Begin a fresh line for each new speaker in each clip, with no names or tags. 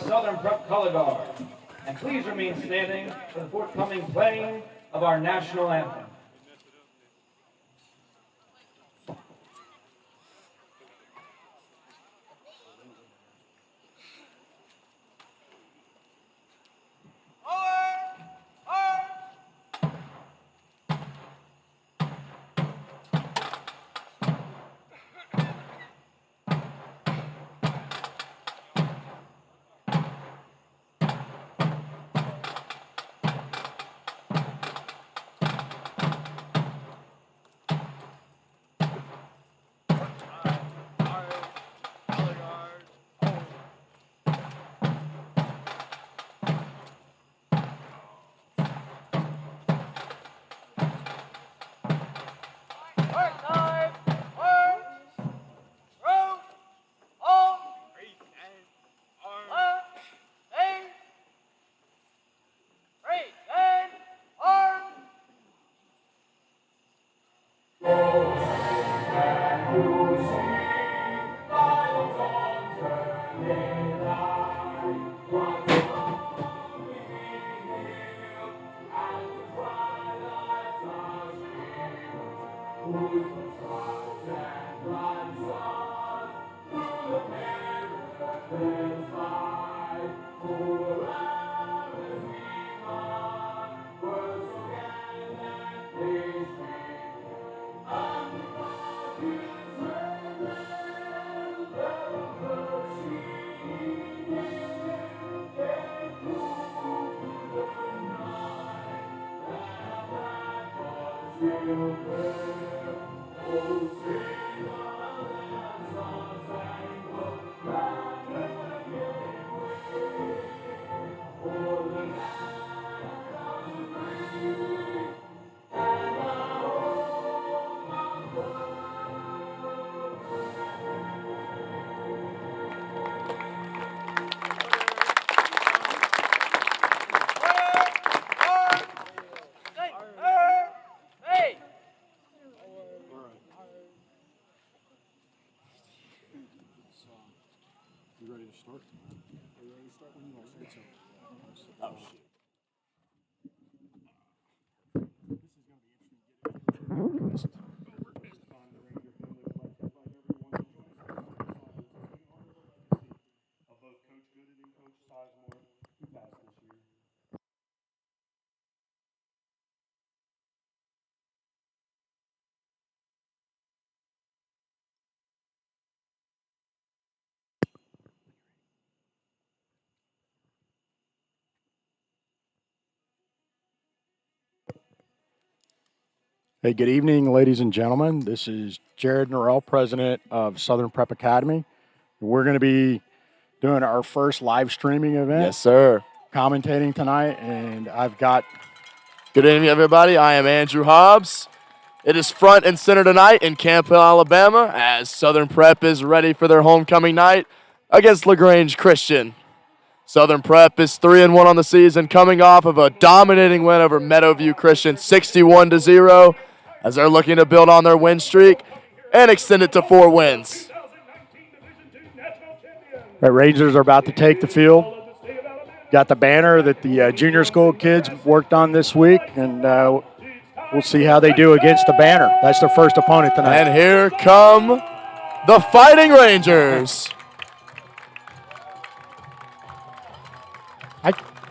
Southern Prep Color Guard. And please remain standing for the forthcoming playing of our national anthem.
Hey, good evening, ladies and gentlemen. This is Jared Norrell, president of Southern Prep Academy. We're going to be doing our first live streaming event.
Yes, sir.
Commentating tonight, and I've got...
Good evening, everybody. I am Andrew Hobbs. It is front and center tonight in Campbell, Alabama, as Southern Prep is ready for their homecoming night against LaGrange Christian. Southern Prep is 3-1 on the season, coming off of a dominating win over Meadowview Christian, 61-0, as they're looking to build on their win streak and extend it to 4 wins.
The Rangers are about to take the field. Got the banner that the junior school kids worked on this week, and we'll see how they do against the banner. That's their first opponent tonight.
And here come the Fighting Rangers.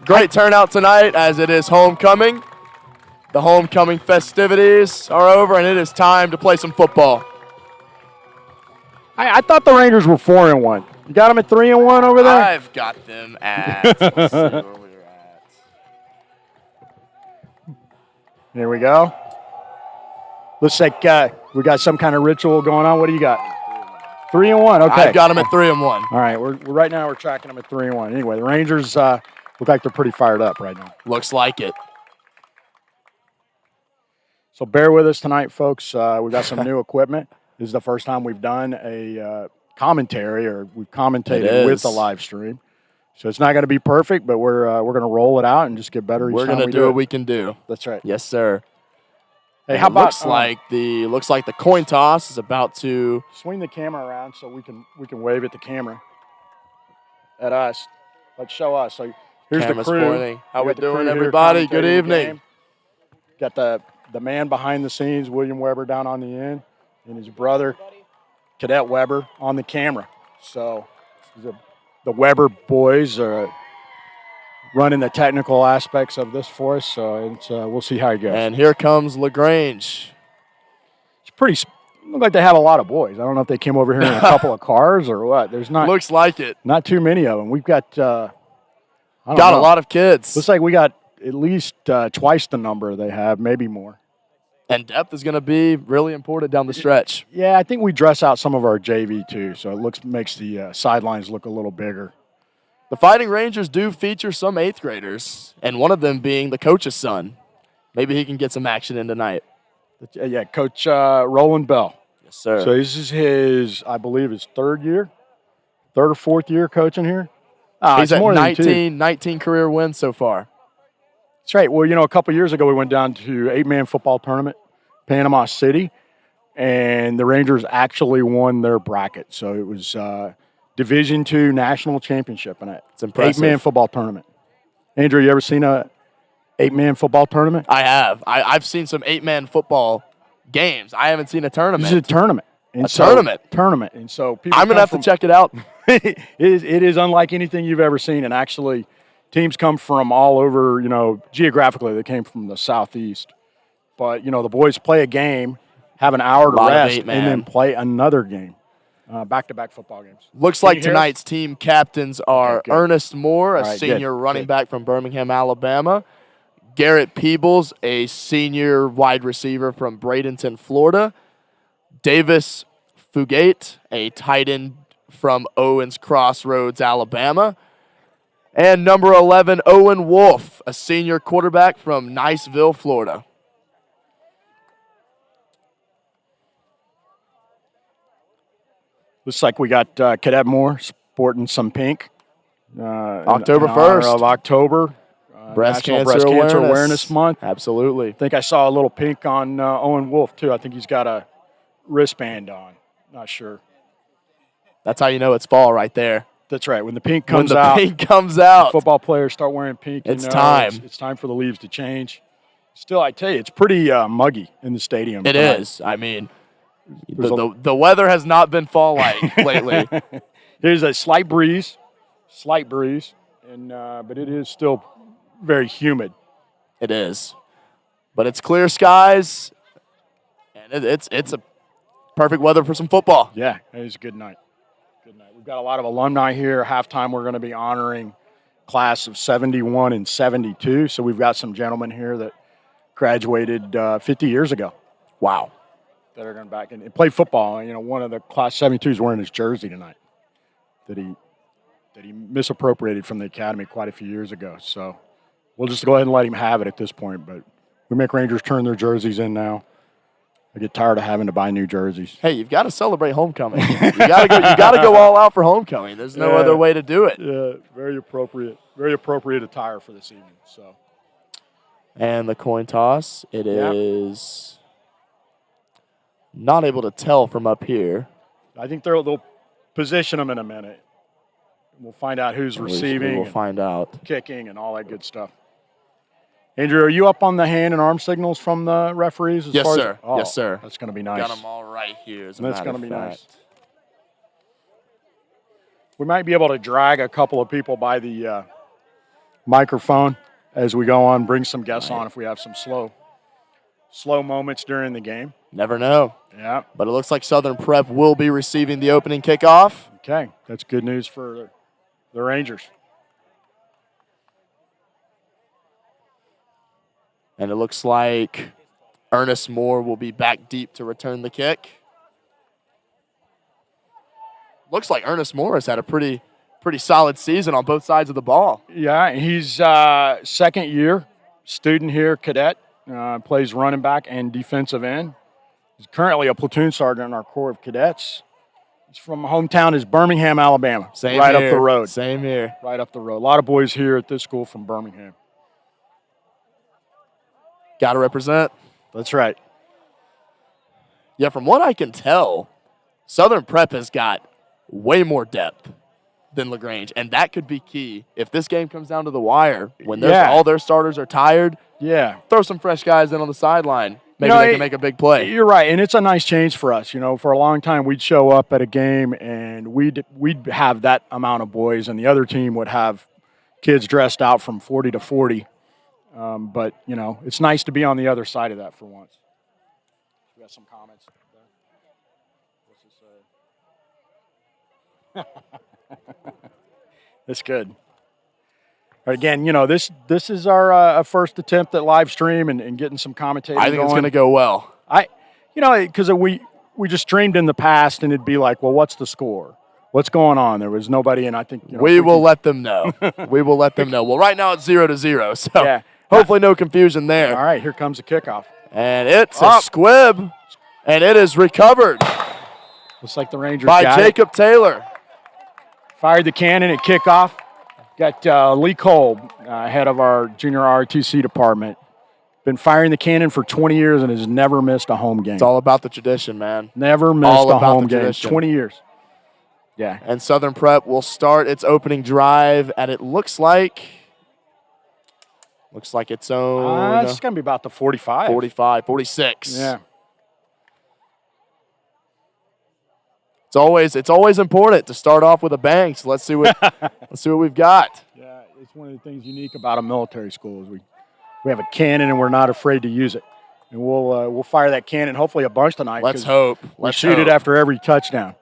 Great turnout tonight as it is homecoming. The homecoming festivities are over, and it is time to play some football.
I thought the Rangers were 4-1. You got them at 3-1 over there?
I've got them at, let's see where we're at.
Here we go. Looks like we got some kind of ritual going on. What do you got? 3-1, okay.
I've got them at 3-1.
All right, right now we're tracking them at 3-1. Anyway, the Rangers look like they're pretty fired up right now.
Looks like it.
So bear with us tonight, folks. We've got some new equipment. This is the first time we've done a commentary, or we've commentated with the live stream. So it's not going to be perfect, but we're going to roll it out and just get better each time we do it.
We're going to do what we can do.
That's right.
Yes, sir.
Hey, how about
looks like the coin toss is about to
swing the camera around so we can wave at the camera at us. Let's show us. So here's
Camera's
the crew.
pointing. How we
got the crew
doing,
here
everybody? Good
commentating the
evening.
game. Got the man behind the scenes, William Weber, down on the end, and his brother, Cadet Weber, on the camera. So the Weber boys are running the technical aspects of this for us. So we'll see how it goes.
And here comes LaGrange.
It's pretty. Look like they have a lot of boys. I don't know if they came over here in a couple of cars or what. There's not.
Looks like it.
Not too many of them. We've got.
Got a lot of kids.
Looks like we got at least twice the number they have, maybe more.
And depth is going to be really important down the stretch.
Yeah, I think we dress out some of our JV too, so it makes the sidelines look a little bigger.
The Fighting Rangers do feature some 8th graders, and one of them being the coach's son. Maybe he can get some action in tonight.
Yeah, Coach Roland Bell.
Yes, sir.
So this is his, I believe, his third or fourth year coaching here.
He's at 19 career wins so far.
That's right. Well, a couple years ago we went down to 8-man football tournament, Panama City, and the Rangers actually won their bracket. So it was Division II national championship in it.
It's impressive.
8-man football tournament. Andrew, you ever seen a 8-man football tournament?
I have. I've seen some 8-man football games. I haven't seen a tournament.
This is a tournament. Tournament. And so people
I'm going to have to check it out.
it is unlike anything you've ever seen. And actually, teams come from all over, geographically. They came from the southeast. But, the boys play a game, have an hour to rest, and then play another game. Back-to-back football games.
Looks like tonight's team captains are Ernest Moore, a senior running back from Birmingham, Alabama. Garrett Peebles, a senior wide receiver from Bradenton, Florida. Davis Fugate, a tight end from Owens Crossroads, Alabama. And number 11, Owen Wolf, a senior quarterback from Niceville, Florida.
Looks like we got Cadet Moore sporting some pink.
October
in honor
1st.
of October.
Breast
National
Cancer
Awareness Month.
Absolutely.
I think I saw a little pink on Owen Wolf, too. I think he's got a wristband on. Not sure.
That's how you know it's fall right there.
That's right. When the pink comes out. Football players start wearing pink.
It's time.
It's time for the leaves to change. Still, I tell you, it's pretty muggy in the stadium.
It is. I mean, the weather has not been fall-like lately.
There's a slight breeze, and but it is still very humid.
It is. But it's clear skies, and it's a perfect weather for some football.
Yeah, it is a good night. We've got a lot of alumni here. Halftime, we're going to be honoring class of 71 and 72. So we've got some gentlemen here that graduated 50 years ago.
Wow.
That are going back and play football. One of the class 72 is wearing his jersey tonight that he misappropriated from the academy quite a few years ago. So we'll just go ahead and let him have it at this point. But we make Rangers turn their jerseys in now. I get tired of having to buy new jerseys.
Hey, you've got to celebrate homecoming. You got to go all out for homecoming. There's no other way to do it.
Yeah, very appropriate attire for this evening. So,
and the coin toss, it is not able to tell from up here.
I think they'll position them in a minute. We'll find out who's receiving.
We'll find out.
Kicking and all that good stuff. Andrew, are you up on the hand and arm signals from the referees?
Yes, sir. Yes, sir.
That's going to be nice.
Got them all right here.
That's going to be nice. We might be able to drag a couple of people by the microphone as we go on, bring some guests on if we have some slow moments during the game.
Never know.
Yeah.
But it looks like Southern Prep will be receiving the opening kickoff.
Okay. That's good news for the Rangers.
And it looks like Ernest Moore will be back deep to return the kick. Looks like Ernest Moore has had a pretty solid season on both sides of the ball.
Yeah, he's second year student here, cadet, plays running back and defensive end. He's currently a platoon sergeant in our Corps of Cadets. He's from hometown is Birmingham, Alabama.
Up
the road.
Same here.
Right up the road. A lot of boys here at this school from Birmingham.
Got to represent.
That's right.
Yeah, from what I can tell, Southern Prep has got way more depth. than LaGrange, and that could be key. If this game comes down to the wire, when all their starters are tired, throw some fresh guys in on the sideline. Maybe they can make a big play.
You're right, and it's a nice change for us. For a long time we'd show up at a game and we'd have that amount of boys, and the other team would have kids dressed out from 40 to 40. But, it's nice to be on the other side of that for once. We got some comments. What's this say? That's good. Again, this is our first attempt at live stream and getting some commentating.
I think it's going to go well.
Because we just streamed in the past, and it'd be like, well, what's the score? What's going on? There was nobody, and I think
we will let them know. We will let them know. Well, right now it's 0-0, so hopefully no confusion there.
All right, here comes the kickoff,
and it's a squib, and it is recovered.
Looks like the Rangers
by Jacob Taylor.
Fired the cannon at kickoff. Got Lee Kolb, head of our junior ROTC department. Been firing the cannon for 20 years and has never missed a home game.
It's all about the tradition, man.
Never missed a home game. 20 years. Yeah.
And Southern Prep will start its opening drive at it looks like its own.
It's going to be about the 45.
45, 46.
Yeah.
It's always important to start off with a bang. So let's see what we've got.
Yeah, it's one of the things unique about a military school is we have a cannon and we're not afraid to use it. And we'll fire that cannon hopefully a bunch tonight.
Let's hope.
We shoot it after every touchdown.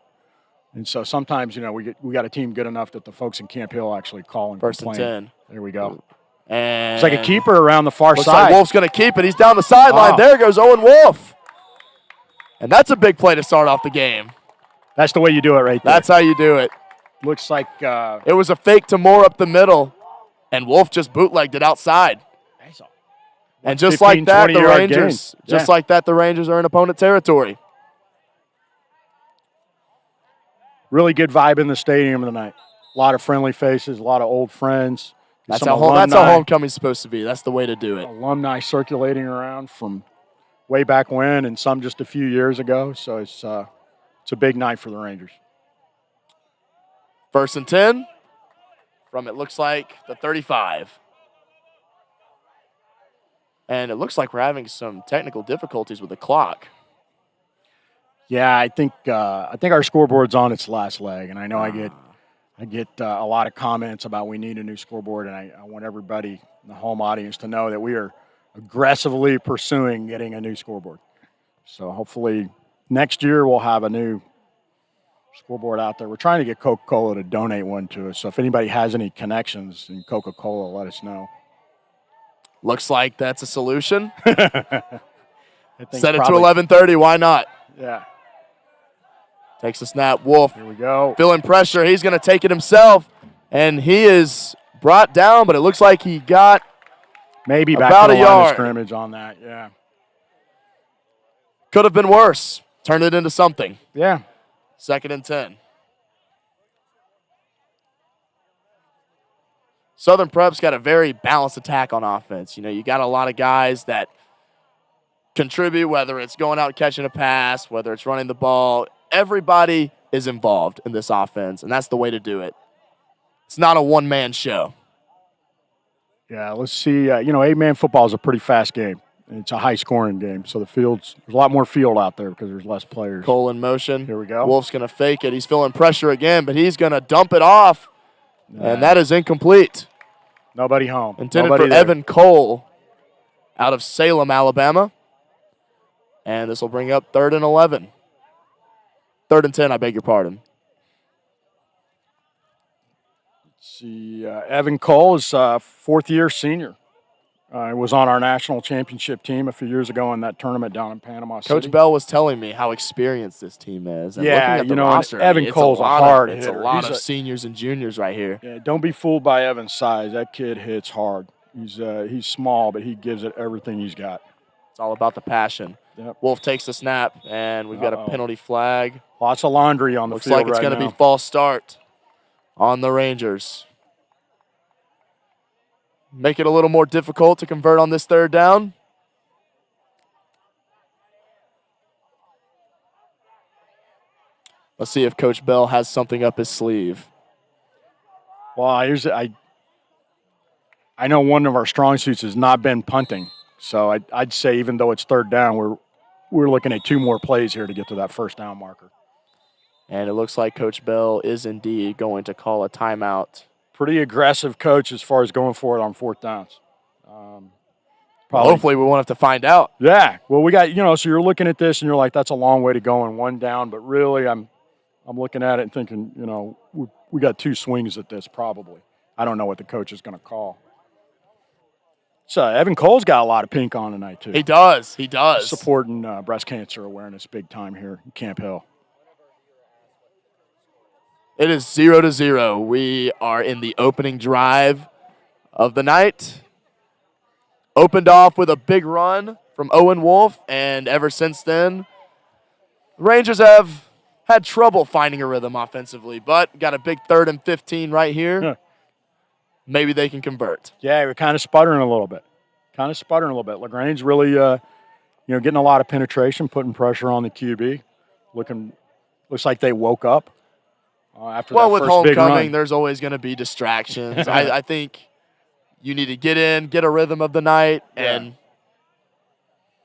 And so sometimes, we got a team good enough that the folks in Camp Hill actually call and
First
complain.
and 10.
There we go.
And
it's like a keeper around the far
looks
side.
Like Wolf's going to keep it. He's down the sideline. There goes Owen Wolf. And that's a big play to start off the game.
That's the way you do it right there.
That's how you do it.
Looks like
it was a fake to Moore up the middle, and Wolf just bootlegged it outside. And just
15,
like that, the Rangers are in opponent territory.
Really good vibe in the stadium tonight. A lot of friendly faces, a lot of old friends.
That's how homecoming's supposed to be. That's the way to do it.
Alumni circulating around from way back when, and some just a few years ago. So it's a big night for the Rangers.
First and 10 from it looks like the 35. And it looks like we're having some technical difficulties with the clock.
Yeah, I think our scoreboard's on its last leg, and I know I get a lot of comments about we need a new scoreboard, and I want everybody in the home audience to know that we are aggressively pursuing getting a new scoreboard. So hopefully next year we'll have a new scoreboard out there. We're trying to get Coca-Cola to donate one to us, so if anybody has any connections in Coca-Cola, let us know.
Looks like that's a solution.
Set
it to 11:30. Why not?
Yeah.
Takes a snap. Wolf.
Here we go.
Feeling pressure. He's going to take it himself, and he is brought down, but it looks like he got
maybe back
about
to the
a
line
yard.
Of scrimmage on that. Yeah.
Could have been worse. Turned it into something.
Yeah.
2nd and 10. Southern Prep's got a very balanced attack on offense. You got a lot of guys that contribute, whether it's going out and catching a pass, whether it's running the ball. Everybody is involved in this offense, and that's the way to do it. It's not a one-man show.
Yeah, let's see. 8-man football is a pretty fast game. It's a high-scoring game, so there's a lot more field out there because there's less players.
Cole in motion.
Here we go.
Wolf's going to fake it. He's feeling pressure again, but he's going to dump it off, and that is incomplete.
Nobody home.
Intended
Nobody
for
there.
Evan Cole out of Salem, Alabama. And this will bring up 3rd and 11. 3rd and 10, I beg your pardon.
Let's see. Evan Cole is a fourth-year senior. He was on our national championship team a few years ago in that tournament down in Panama City.
Coach Bell was telling me how experienced this team is. And
yeah,
looking at the roster,
Evan Cole's a hard hitter.
It's a lot of seniors and juniors right here.
Yeah, don't be fooled by Evan's size. That kid hits hard. He's small, but he gives it everything he's got.
It's all about the passion.
Yep.
Wolf takes the snap, and we've got a penalty flag.
Lots of laundry on the field right now.
Looks like it's going to be false start on the Rangers. Make it a little more difficult to convert on this 3rd down. Let's see if Coach Bell has something up his sleeve.
Well, I know one of our strong suits has not been punting, so I'd say even though it's third down, we're looking at 2 more plays here to get to that first down marker.
And it looks like Coach Bell is indeed going to call a timeout.
Pretty aggressive coach as far as going for it on 4th downs.
Hopefully we won't have to find out.
Yeah. Well, we got, so you're looking at this and you're like, that's a long way to go in 1 down. But really, I'm looking at it and thinking, we got 2 swings at this probably. I don't know what the coach is going to call. So Evan Cole's got a lot of pink on tonight, too.
He does. He does.
Supporting breast cancer awareness big time here in Camp Hill.
It is 0-0. We are in the opening drive of the night. Opened off with a big run from Owen Wolf, and ever since then, the Rangers have had trouble finding a rhythm offensively, but got a big 3rd and 15 right here.
Yeah.
Maybe they can convert.
Yeah, we're kind of sputtering a little bit. LaGrange really, getting a lot of penetration, putting pressure on the QB. Looks like they woke up after that
with
first big run.
homecoming, there's always going to be distractions. I think you need to get in, get a rhythm of the night, and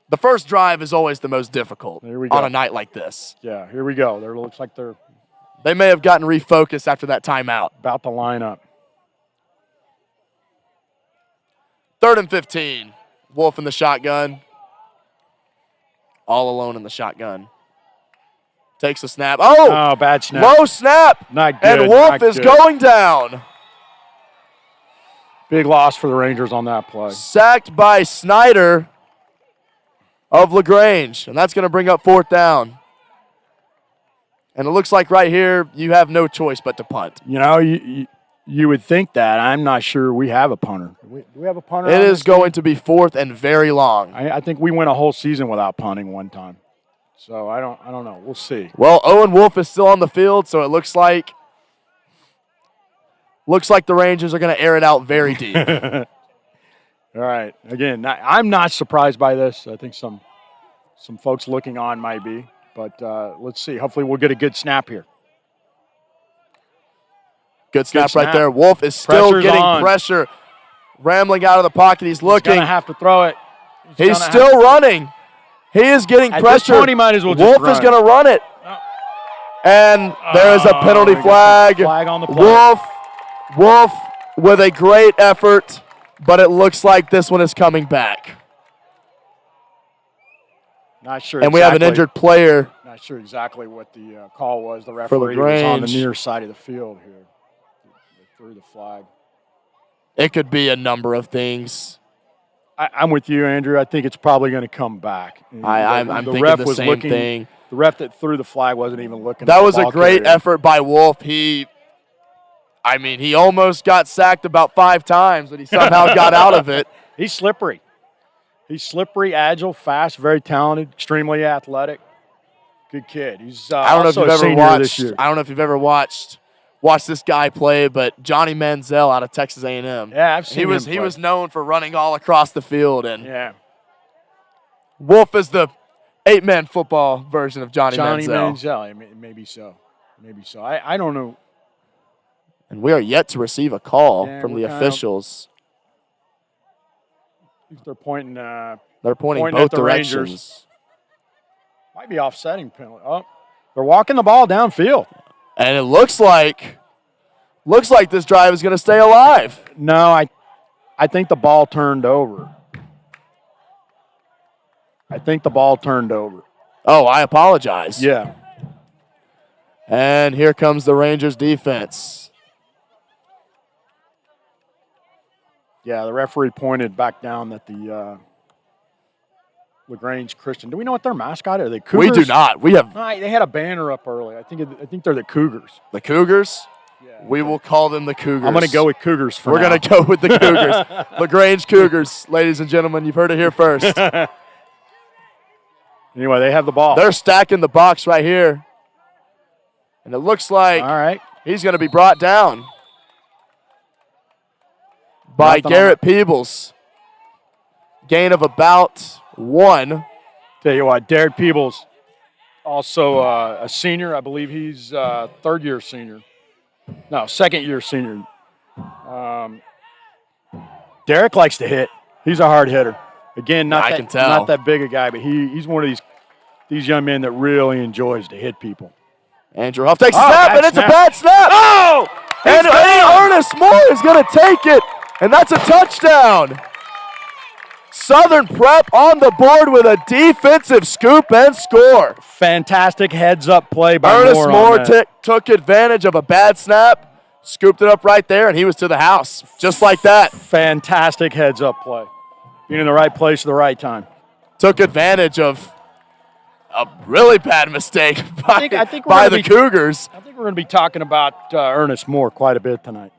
the first drive is always the most difficult on a night like this.
Yeah, here we go. There looks like
They may have gotten refocused after that timeout.
About to line up.
3rd and 15. Wolf in the shotgun. All alone in the shotgun. Takes the snap. Oh,
bad snap.
Low snap.
Not good.
And Wolf is going down.
Big loss for the Rangers on that play.
Sacked by Snyder of LaGrange. And that's going to bring up 4th down. And it looks like right here you have no choice but to punt.
You would think that. I'm not sure we have a punter. Do we have a punter?
It is going to be 4th and very long.
I think we went a whole season without punting one time. So I don't know. We'll see.
Well, Owen Wolf is still on the field, so it looks like the Rangers are going to air it out very deep.
All right. Again, I'm not surprised by this. I think some folks looking on might be. But let's see. Hopefully we'll get a good snap here.
Good snap right there. Wolf is still getting pressure. Rambling out of the pocket. He's looking.
He's going to have to throw it.
He's still running. He is getting pressure.
At this point, he might as well just
Wolf is going to run it. And there is a penalty flag.
Flag on the play.
Wolf with a great effort, but it looks like this one is coming back.
Not sure.
And we have an injured player.
Not sure exactly what the call was. The referee was on the near side of the field here. They threw the flag.
It could be a number of things.
I'm with you, Andrew. I think it's probably going to come back.
I'm thinking the same thing.
The ref that threw the flag wasn't even looking.
That was a great effort by Wolf. He almost got sacked about 5 times, but he somehow got out of it.
He's slippery. He's slippery, agile, fast, very talented, extremely athletic. Good kid. He's
I don't know if you've ever
watched.
I don't know if you've ever watched this guy play, but Johnny Manziel out of Texas A&M.
Yeah, I've seen him play.
He was known for running all across the field, and
yeah.
Wolf is the 8-man football version of Johnny Manziel.
Maybe so. I don't know.
And we are yet to receive a call from the officials.
They're pointing.
They're pointing both directions.
Rangers. Might be offsetting penalty. Oh, they're walking the ball downfield.
And it looks like this drive is going to stay alive.
No, I think the ball turned over.
Oh, I apologize.
Yeah.
And here comes the Rangers defense.
Yeah, the referee pointed back down that the LaGrange Christian. Do we know what their mascot is? Are they Cougars?
We do not. We have.
They had a banner up early. I think they're the Cougars.
The Cougars?
Yeah.
We will call them the Cougars.
I'm going to go with Cougars for
We're going to go with the Cougars. LaGrange Cougars, ladies and gentlemen. You've heard it here first.
Anyway, they have the ball.
They're stacking the box right here. And it looks like
all right.
He's going to be brought down by Garrett Peebles. Gain of about 1.
Tell you what, Derek Peebles, also a senior. I believe he's third-year senior. No, second-year senior. Derek likes to hit. He's a hard hitter. Again,
I can tell.
Not that big a guy, but he's one of these young men that really enjoys to hit people.
Andrew Huff takes a snap, and it's a bad snap.
Oh!
And Ernest Moore is going to take it, and that's a touchdown. Southern Prep on the board with a defensive scoop and score.
Fantastic heads-up play by
Ernest Moore
on
took advantage of a bad snap, scooped it up right there, and he was to the house, just like that.
Fantastic heads-up play. Being in the right place at the right time.
Took advantage of a really bad mistake by the Cougars.
I think we're going to be talking about Ernest Moore quite a bit tonight.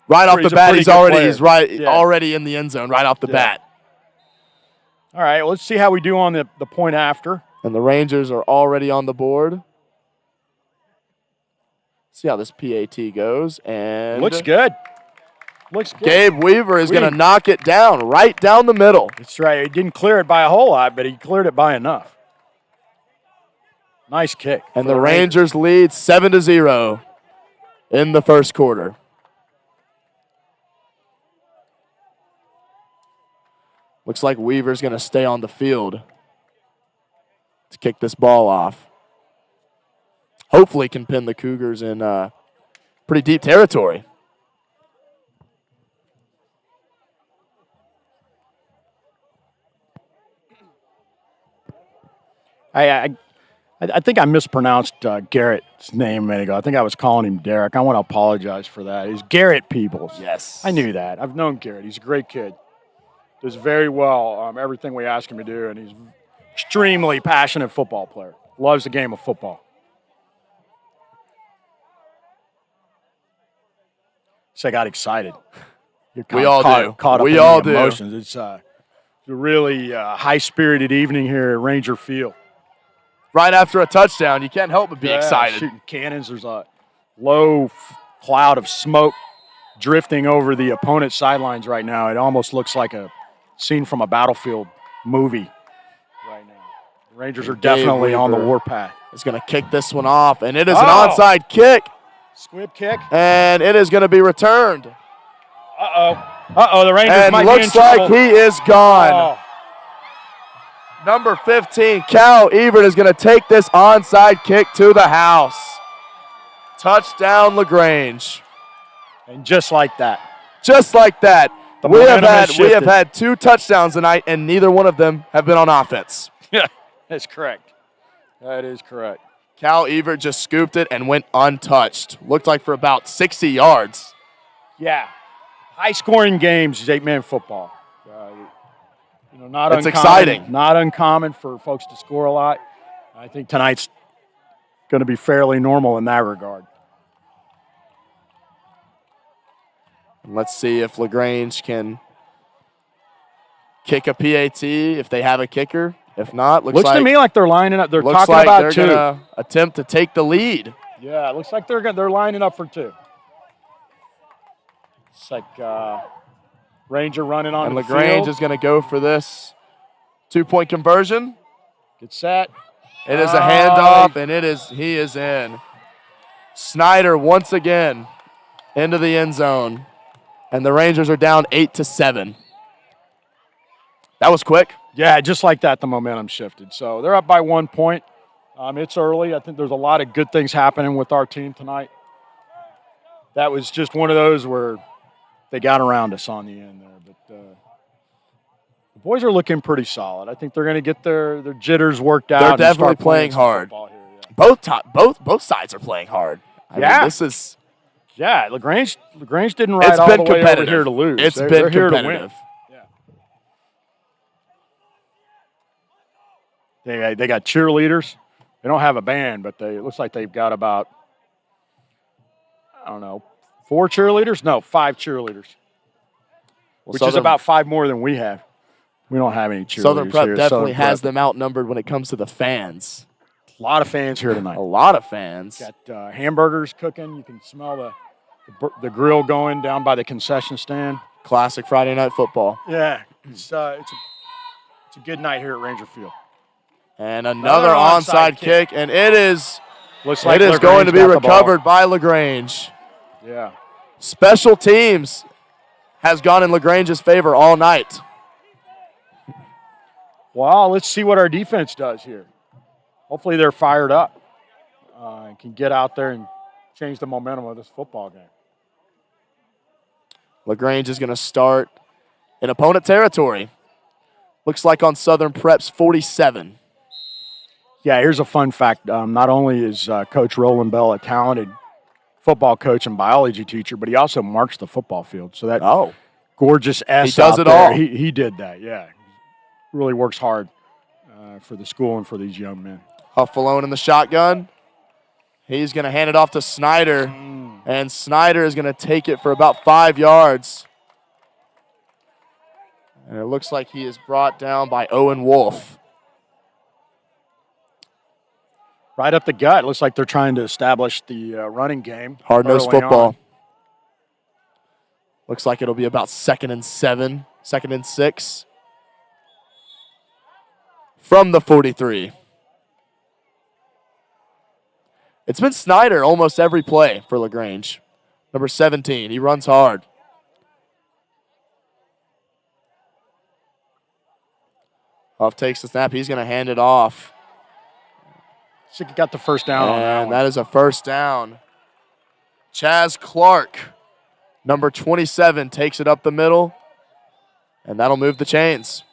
Right off the bat, he's already in the end zone right off the bat.
All right, let's see how we do on the point after.
And the Rangers are already on the board. See how this PAT goes. And
looks good. Looks good.
Gabe Weaver is going to knock it down, right down the middle.
That's right. He didn't clear it by a whole lot, but he cleared it by enough. Nice kick.
And the Rangers lead 7-0 in the first quarter. Looks like Weaver's going to stay on the field to kick this ball off. Hopefully can pin the Cougars in pretty deep territory.
I think I mispronounced Garrett's name a minute ago. I think I was calling him Derek. I want to apologize for that. He's Garrett Peebles.
Yes.
I knew that. I've known Garrett. He's a great kid. Does very well everything we ask him to do, and he's an extremely passionate football player. Loves the game of football. So I got excited.
We all do.
Caught up
we
in
all
the emotions. It's a really high-spirited evening here at Ranger Field.
Right after a touchdown, you can't help but be excited.
Shooting cannons. There's a low cloud of smoke drifting over the opponent's sidelines right now. It almost looks like a scene from a battlefield movie right now. The Rangers are definitely on the warpath.
He's going to kick this one off, and it is an onside kick.
Squib kick.
And it is going to be returned.
The Rangers might be in trouble.
And looks like he is gone. Number 15, Cal Evert, is going to take this onside kick to the house. Touchdown, LaGrange.
And just like that.
Just like that. We have
had
2 touchdowns tonight, and neither one of them have been on offense.
Yeah, that's correct. That is correct.
Cal Evert just scooped it and went untouched. Looked like for about 60 yards.
Yeah. High-scoring games is 8-man football.
It's exciting.
Not uncommon for folks to score a lot. I think tonight's going to be fairly normal in that regard.
Let's see if LaGrange can kick a PAT if they have a kicker. If not, looks
to me like they're lining up. They're talking
like
about
they're
2.
Gonna attempt to take the lead.
Yeah, it looks like they're lining up for 2. It's like Ranger running on the field.
And LaGrange is going to go for this 2-point conversion.
Get set.
It is a handoff, and he is in. Snyder once again into the end zone. And the Rangers are down 8-7. That was quick.
Yeah, just like that, the momentum shifted. So they're up by 1 point. It's early. I think there's a lot of good things happening with our team tonight. That was just one of those where they got around us on the end there. But the boys are looking pretty solid. I think they're going to get their jitters worked out.
They're definitely playing hard.
Here, yeah.
Both sides are playing hard. I mean, this is.
Yeah, LaGrange didn't ride all the way over here to lose.
They're here
competitive. To win. Yeah. They got cheerleaders. They don't have a band, but it looks like they've got about, 4 cheerleaders? No, 5 cheerleaders. Which is about 5 more than we have. We don't have any cheerleaders.
Southern Prep definitely has them outnumbered when it comes to the fans.
A lot of fans here tonight.
A lot of fans.
Got hamburgers cooking. You can smell the grill going down by the concession stand.
Classic Friday night football.
Yeah, it's a good night here at Ranger Field.
And another onside kick, and it is
going
to be recovered by LaGrange.
Yeah.
Special teams has gone in LaGrange's favor all night.
Well, let's see what our defense does here. Hopefully they're fired up and can get out there and change the momentum of this football game.
LaGrange is going to start in opponent territory. Looks like on Southern Prep's 47.
Yeah, here's a fun fact. Not only is Coach Roland Bell a talented football coach and biology teacher, but he also marks the football field. So that gorgeous S
he does
out
it
there,
all.
He did that, yeah. Really works hard for the school and for these young men.
Huffalone in the shotgun. He's going to hand it off to Snyder, and Snyder is going to take it for about 5 yards. And it looks like he is brought down by Owen Wolf.
Right up the gut. Looks like they're trying to establish the running game.
Hard-nosed
early
football.
on.
Looks like it'll be about 2nd and 7, 2nd and 6. From the 43. It's been Snyder almost every play for LaGrange. Number 17, he runs hard. Huff takes the snap. He's going to hand it off.
So he got the first down on that
And
one.
that is a first down. Chaz Clark, number 27, takes it up the middle, and that'll move the chains.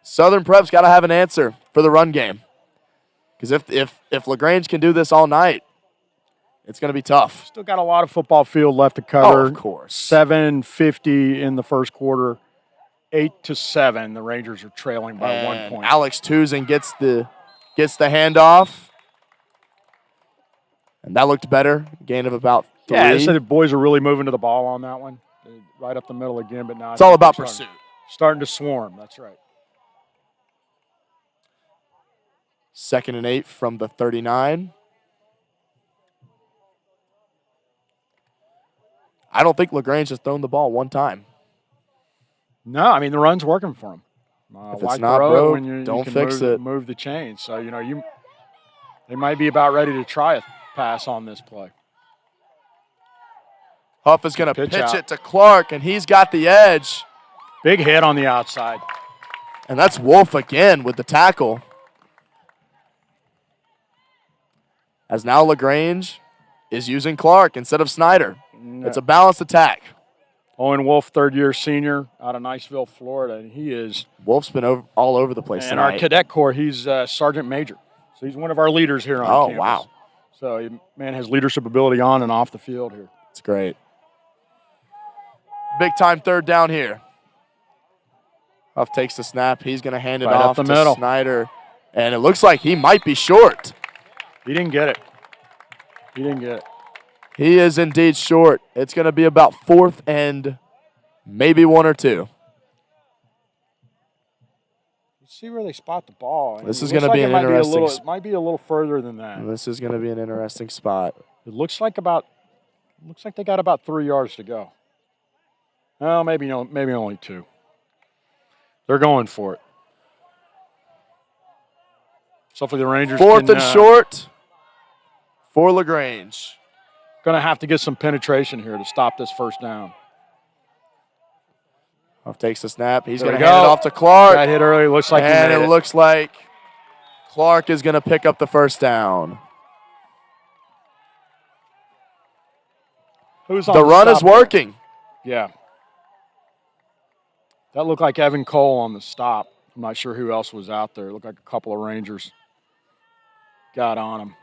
Southern Prep's got to have an answer for the run game. Because if LaGrange can do this all night, it's going to be tough.
Still got a lot of football field left to cover.
Oh, of course.
7:50 in the first quarter. 8-7. The Rangers are trailing by
And
1 point.
Alex Tuzin gets the handoff. And that looked better. Gain of about 3.
Yeah, I said the boys are really moving to the ball on that one. Right up the middle again, but now
It's all about pursuit.
Starting to swarm. That's right.
2nd and 8 from the 39. I don't think LaGrange has thrown the ball one time.
No, I mean the run's working for them.
If
Why
it's not
throw
broke,
it when you
don't
can
fix
move,
it.
Move the chain. So they might be about ready to try a pass on this play.
Huff is going to
Pitch
pitch
out.
it to Clark, and he's got the edge.
Big hit on the outside.
And that's Wolf again with the tackle. As now LaGrange is using Clark instead of Snyder.
No.
It's a balanced attack.
Owen Wolf, third-year senior out of Niceville, Florida, and he is.
Wolf's been all over the place
And
tonight.
our cadet corps, he's Sergeant Major, so he's one of our leaders here on campus.
Wow.
So man has leadership ability on and off the field here.
It's great. Big time 3rd down here. Huff takes the snap. He's going to hand it
Right up
off
the
to
middle.
Snyder. And it looks like he might be short.
He didn't get it.
He is indeed short. It's going to be about 4th and maybe 1 or 2.
Let's see where they spot the ball.
This
It
is
looks
gonna be
like
an
it might
interesting
It might be a little further than that.
This is going to be an interesting spot.
It looks like they got about 3 yards to go. Well, maybe only 2. They're going for it. So hopefully the Rangers
4th
can,
and short for LaGrange.
Going to have to get some penetration here to stop this first down.
Huff takes the snap. He's
There
going
we
to hand it
go.
off to Clark.
Got hit early. Looks like he
And
made
it looks like Clark is going to pick up the first down.
Who's on
The run is
stop there?
working.
Yeah. That looked like Evan Cole on the stop. I'm not sure who else was out there. It looked like a couple of Rangers got on him.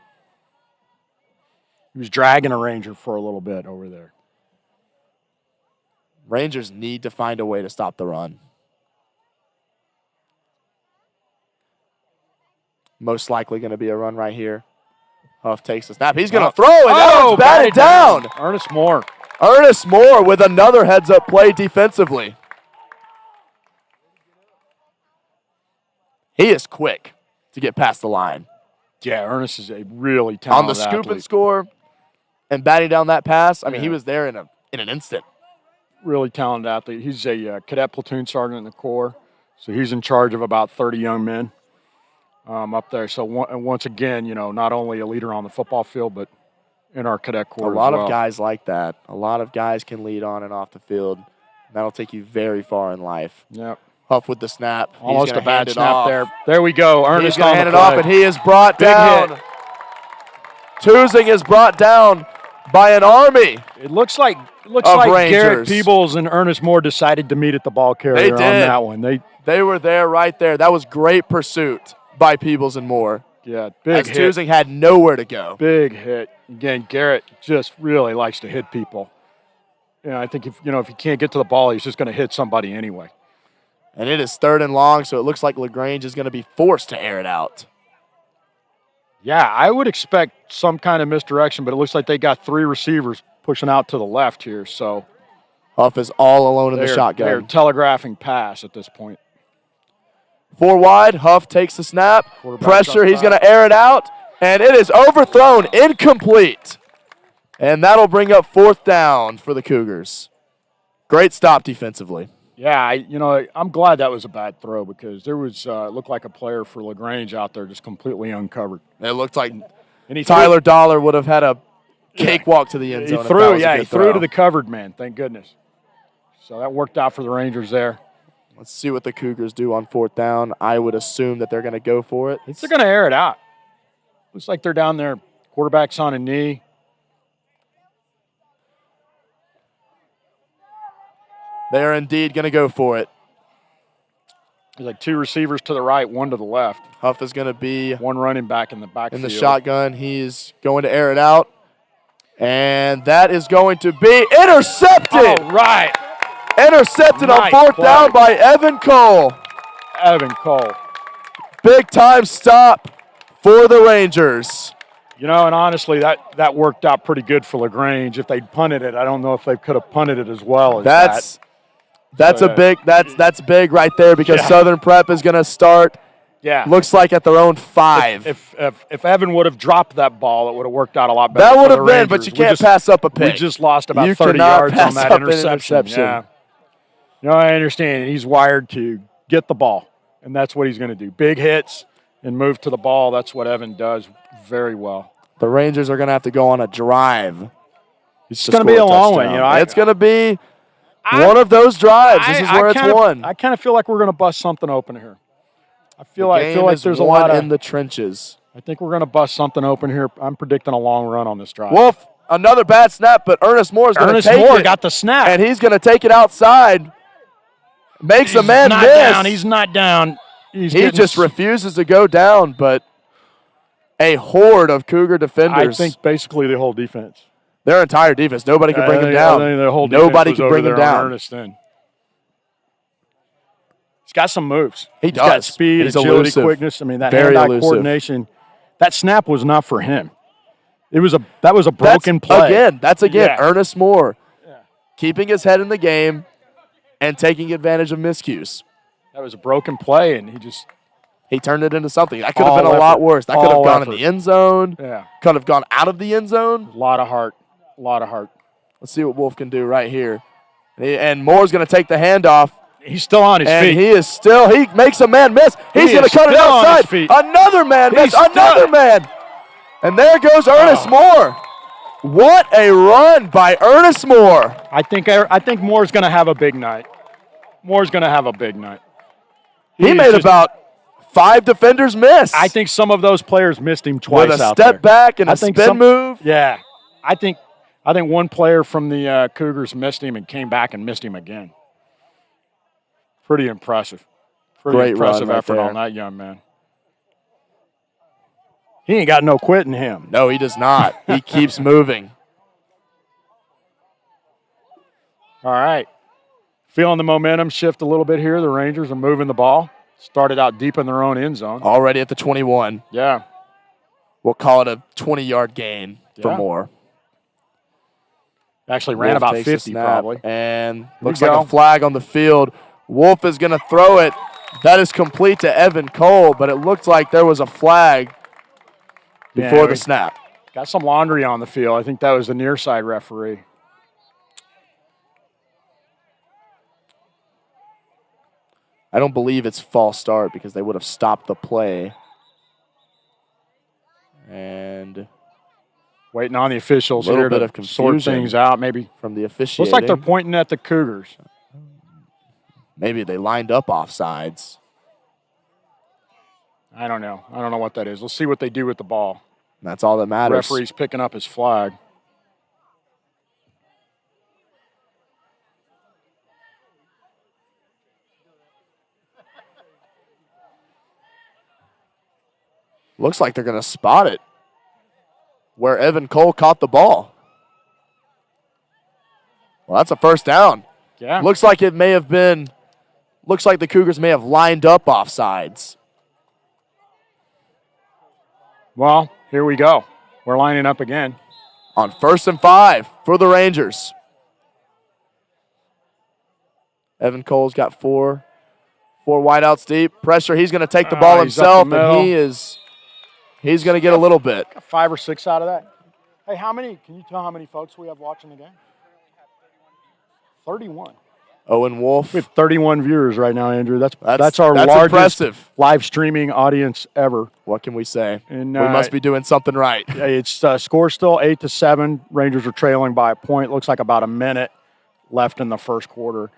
He was dragging a Ranger for a little bit over there.
Rangers need to find a way to stop the run. Most likely going to be a run right here. Huff takes the snap. He's going to throw, and that one's batted down.
Ernest Moore.
Ernest Moore with another heads-up play defensively. He is quick to get past the line.
Yeah, Ernest is a really
On
talented
the scoop
athlete.
and score and batting down that pass, I mean,
Yeah.
he was there in an instant.
Really talented athlete. He's a cadet platoon sergeant in the Corps, so he's in charge of about 30 young men. up there. So once again, not only a leader on the football field, but in our cadet corps
A lot
as well.
of guys like that. A lot of guys can lead on and off the field. That'll take you very far in life.
Yep.
Huff with the snap.
Almost a bad snap
off.
there. There we go. Ernest
He's going to hand it off, and he is brought
Big
down.
hit.
Tusing is brought down by an army.
It looks like
Rangers.
Garrett Peebles and Ernest Moore decided to meet at the ball carrier on that one.
They were there right there. That was great pursuit by Peebles and Moore.
Yeah, big hit.
Tusing had nowhere to go.
Big hit. Again, Garrett just really likes to hit people. I think if he can't get to the ball, he's just going to hit somebody anyway.
And it is 3rd and long, so it looks like LaGrange is going to be forced to air it out.
Yeah, I would expect some kind of misdirection, but it looks like they got 3 receivers pushing out to the left here. So
Huff is all alone in the shotgun.
They're telegraphing pass at this point.
4 wide, Huff takes the snap. Pressure, he's going to air it out, and it is overthrown, incomplete. And that'll bring up 4th down for the Cougars. Great stop defensively.
Yeah, I'm glad that was a bad throw because there was looked like a player for LaGrange out there just completely uncovered.
It looked like Tyler Dollar would have had a cakewalk to the end zone.
He threw to the covered man, thank goodness. So that worked out for the Rangers there.
Let's see what the Cougars do on 4th down. I would assume that they're going to go for it.
They're going to air it out. Looks like they're down there. Quarterback's on a knee.
They are indeed going to go for it.
There's like 2 receivers to the right, 1 to the left.
Huff is going to be
1 running back in the backfield.
In the shotgun. He's going to air it out. And that is going to be intercepted.
All right.
Intercepted on 4th down by Evan Cole.
Evan Cole.
Big time stop for the Rangers.
And honestly, that worked out pretty good for LaGrange. If they'd punted it, I don't know if they could have punted it as well as that.
That's big right there because Southern Prep is going to start.
Yeah,
looks like at their own 5.
If Evan would have dropped that ball, it would have worked out a lot better.
That would have been, but you can't pass up a pick.
We just lost about 30 yards on that interception. Yeah. I understand. He's wired to get the ball, and that's what he's going to do. Big hits and move to the ball. That's what Evan does very well.
The Rangers are going to have to go on a drive.
It's going to be a long one.
It's going to be one of those drives. This is where it's won.
I kind of feel like we're going to bust something open here. I feel like there's a lot
in the trenches.
I think we're going to bust something open here. I'm predicting a long run on this drive.
Wolf, another bad snap, but Ernest Moore is going to take it.
Ernest Moore got the snap.
And he's going to take it outside. Makes a man miss.
He's not down.
He just refuses to go down, but a horde of Cougar defenders.
I think basically the whole defense.
Their entire defense. Nobody could bring him down. Nobody could bring him down.
Ernest then. He's got some moves.
He's
got speed,
He's
agility,
elusive.
quickness. That hand-eye coordination. That snap was not for him. That was a broken play.
That's Ernest Moore keeping his head in the game and taking advantage of miscues.
That was a broken play, and
he turned it into something. That could have been a lot worse. That could have gone in the end zone.
Yeah.
Could have gone out of the end zone.
A lot of heart.
Let's see what Wolf can do right here. And Moore's going to take the handoff.
He's still on his feet.
He makes a man miss. He's going to cut it outside. Another man miss. Another man. And there goes Ernest Moore. What a run by Ernest Moore.
I think Moore's going to have a big night.
He made about 5 defenders miss.
I think some of those players missed him twice
with a
out there.
step back and a spin move.
Yeah. I think one player from the Cougars missed him and came back and missed him again. Pretty impressive.
Great
impressive
run
effort
right
on that young man. He ain't got no quit in him.
No, he does not. He keeps moving.
All right. Feeling the momentum shift a little bit here. The Rangers are moving the ball. Started out deep in their own end zone.
Already at the 21.
Yeah.
We'll call it a 20-yard gain for Moore.
Actually ran about 50 probably.
And looks like a flag on the field. Wolf is going to throw it. That is complete to Evan Cole, but it looked like there was a flag before the snap.
Got some laundry on the field. I think that was the near side referee.
I don't believe it's false start because they would have stopped the play. And
waiting on the officials
Little
here
bit
to
of
sort
confusion
things out. Maybe
from the officiating.
looks like they're pointing at the Cougars.
Maybe they lined up offsides.
I don't know. I don't know what that is. Let's see what they do with the ball.
That's all that matters.
Referee's picking up his flag.
Looks like they're going to spot it where Evan Cole caught the ball. Well, that's a first down.
Yeah.
Looks like it may have been, looks like the Cougars may have lined up offsides.
Well, here we go. We're lining up again.
On 1st and 5 for the Rangers. Evan Cole's got four wideouts deep. Pressure, he's going to take the ball
He's up
himself,
the
and
middle.
he's going to get a little bit.
Got 5 or 6 out of that. Hey, can you tell how many folks we have watching the game? 31.
Owen Wolf.
We have 31 viewers right now, Andrew. That's our largest
impressive.
live streaming audience ever.
What can we say?
And,
we must be doing something right.
It's score still 8-7. Rangers are trailing by a point. Looks like about a minute left in the first quarter.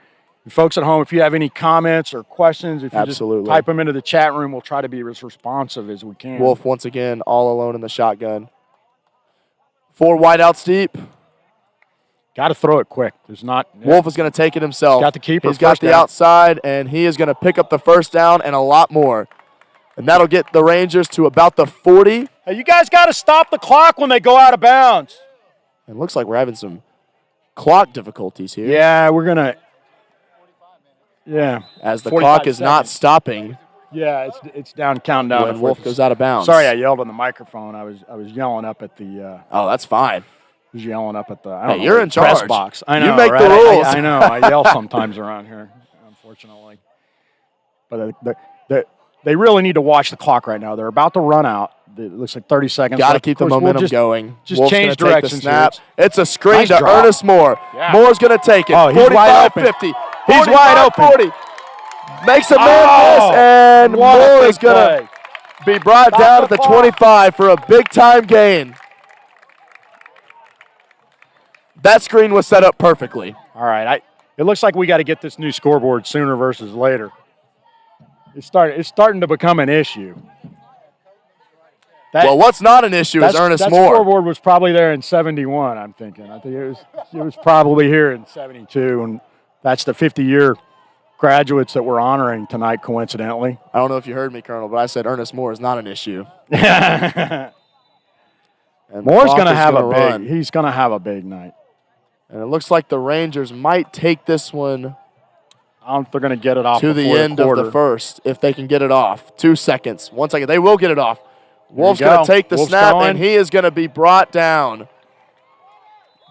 And folks at home, if you have any comments or questions, if you
Absolutely.
just type them into the chat room, we'll try to be as responsive as we can.
Wolf once again all alone in the shotgun. 4 wideouts deep.
Got to throw it quick. There's not.
Wolf is going to take it himself.
Got the keeper.
He's got the outside, and he is going to pick up the first down and a lot more. And that'll get the Rangers to about the 40.
Hey, you guys got to stop the clock when they go out of bounds.
It looks like we're having some clock difficulties here.
Yeah, we're going to. Yeah.
As the clock is not stopping.
Yeah, it's down, countdown.
When Wolf goes out of bounds.
Sorry, I yelled on the microphone. I was yelling up at the.
Oh, that's fine.
I was yelling up at the.
Hey, you're in
press
charge.
Box. I know.
You make
right?
the rules.
I know. I yell sometimes around here, unfortunately. But they really need to watch the clock right now. They're about to run out. It looks like 30 seconds.
Got to keep the momentum going.
Just
Wolf's
change
gonna
directions.
Take the snap. It's a screen
Nice
to
drop.
Ernest Moore.
Yeah.
Moore's going to take it.
Oh, he's wide open.
50.
He's wide open.
40. Makes a man miss, and
what a
Moore
big
is going to
play.
be brought
Stop
down
the
at the
clock.
25 for a big-time gain. That screen was set up perfectly.
All right. It looks like we got to get this new scoreboard sooner versus later. It's starting to become an issue.
Well, what's not an issue is Ernest
that
Moore.
That scoreboard was probably there in 71, I'm thinking. I think it was probably here in 72, and that's the 50-year graduates that we're honoring tonight, coincidentally.
I don't know if you heard me, Colonel, but I said Ernest Moore is not an issue.
Moore's going to have a big. He's going to have a big night.
And it looks like the Rangers might take this one.
I don't know if they're going to get it off
to the end of the first, if they can get it off. 2 seconds. 1 second. They will get it off. Wolf's going to take the snap, and he is going to be brought down.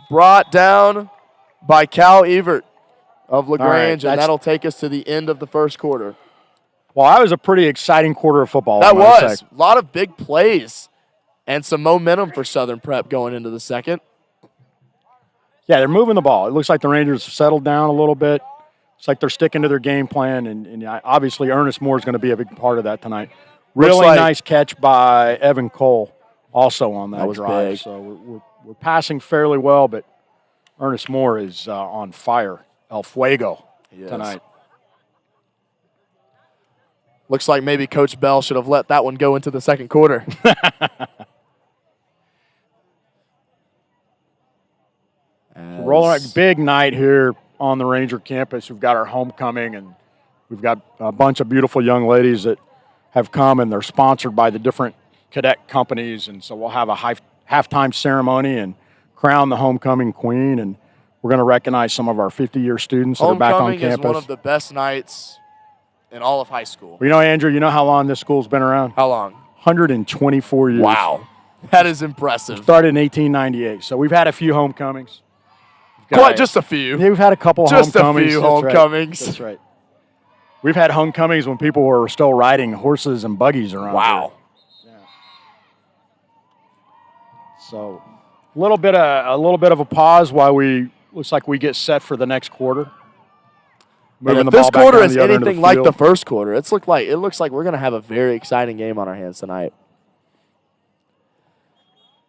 Brought down by Cal Evert of LaGrange, and that'll take us to the end of the first quarter.
Well, that was a pretty exciting quarter of football.
That was. A lot of big plays and some momentum for Southern Prep going into the second.
Yeah, they're moving the ball. It looks like the Rangers have settled down a little bit. It's like they're sticking to their game plan, and obviously Ernest Moore is going to be a big part of that tonight. Really nice catch by Evan Cole also on that drive.
Big.
So we're passing fairly well, but Ernest Moore is on fire. El Fuego tonight.
Looks like maybe Coach Bell should have let that one go into the second quarter.
Rolling a big night here on the Ranger campus. We've got our homecoming, and we've got a bunch of beautiful young ladies that have come, and they're sponsored by the different cadet companies. And so we'll have a halftime ceremony and crown the homecoming queen, and we're going to recognize some of our 50-year students that are back on campus.
Homecoming is one of the best nights in all of high school.
Well, Andrew, you know how long this school's been around?
How long?
124 years.
Wow. That is impressive.
Started in 1898. So we've had a few homecomings.
Just a few.
Yeah, we've had a couple homecomings.
Just a few homecomings.
That's right. We've had homecomings when people were still riding horses and buggies around.
Wow.
Here. Yeah. So a little bit of a pause while looks like we get set for the next quarter.
And if this quarter is anything like the first quarter, it looks like we're going to have a very exciting game on our hands tonight.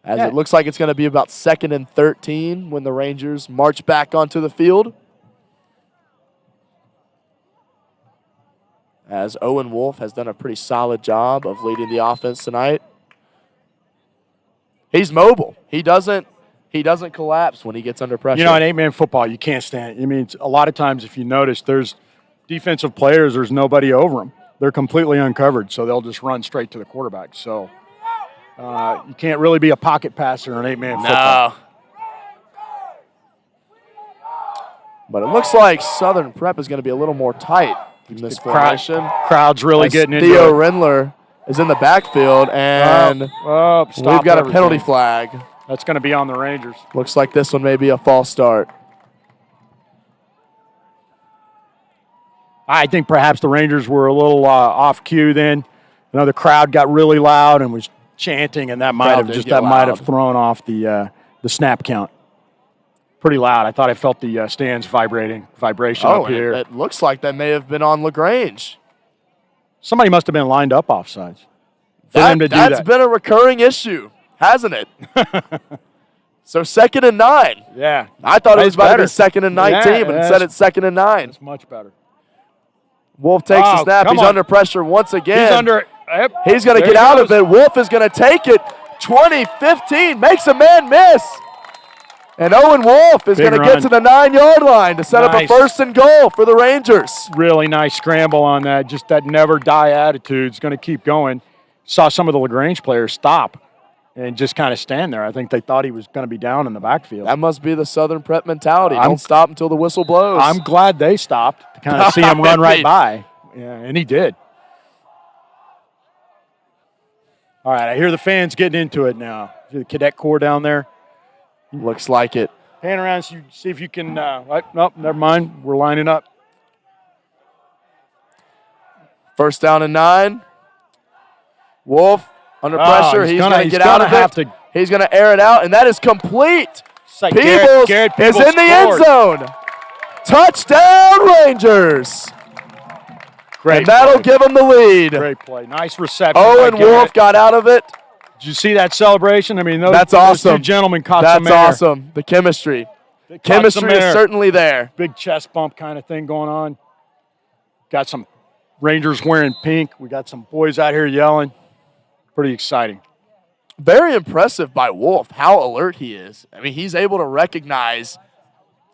as it looks like it's going to be about 2nd and 13 when the Rangers march back onto the field. As Owen Wolf has done a pretty solid job of leading the offense tonight. He's mobile. He doesn't collapse when he gets under pressure.
You know, in 8-man football, you can't stand it. I mean, a lot of times if you notice, there's defensive players, there's nobody over them. They're completely uncovered, so they'll just run straight to the quarterback. So you can't really be a pocket passer in 8-man football.
No. But it looks like Southern Prep is going to be a little more tight in this formation.
Crowd's really getting into
Theo
it.
Rindler is in the backfield, and we've got a penalty flag.
That's going to be on the Rangers.
Looks like this one may be a false start.
I think perhaps the Rangers were a little off cue then. You know, the crowd got really loud and was chanting, and that might have thrown off the snap count. Pretty loud. I thought I felt the stands vibration up here.
It looks like that may have been on LaGrange.
Somebody must have been lined up offsides.
That's been a recurring issue, hasn't it? So 2nd and 9.
Yeah.
I thought it was about to be 2nd and 19, but instead it's 2nd and 9.
It's much better.
Wolf takes the snap. He's under pressure once again. He's going to get out of it. Wolf is going to take it. 20-15, makes a man miss. And Owen Wolf is going to get to the 9-yard line to set up a 1st and goal for the Rangers.
Really nice scramble on that. Just that never die attitude is going to keep going. Saw some of the LaGrange players stop and just kind of stand there. I think they thought he was going to be down in the backfield.
That must be the Southern Prep mentality. Don't stop until the whistle blows.
I'm glad they stopped to kind of see him run right by. Yeah, and he did. All right, I hear the fans getting into it now. See the cadet corps down there?
Looks like it.
Pan around, see if you can. Nope, never mind. We're lining up.
1st down and 9. Wolf under pressure. He's going to get out of it. He's going to air it out, and that is complete. Peebles is in the end zone. Touchdown, Rangers.
Great
and that'll give them the lead.
Great play. Nice reception.
Owen Wolf got out of it.
Did you see that celebration? I mean,
that's awesome.
Those two gentlemen caught some air.
That's awesome. The chemistry. Chemistry is certainly there.
Big chest bump kind of thing going on. Got some Rangers wearing pink. We got some boys out here yelling. Pretty exciting.
Very impressive by Wolf, how alert he is. I mean, he's able to recognize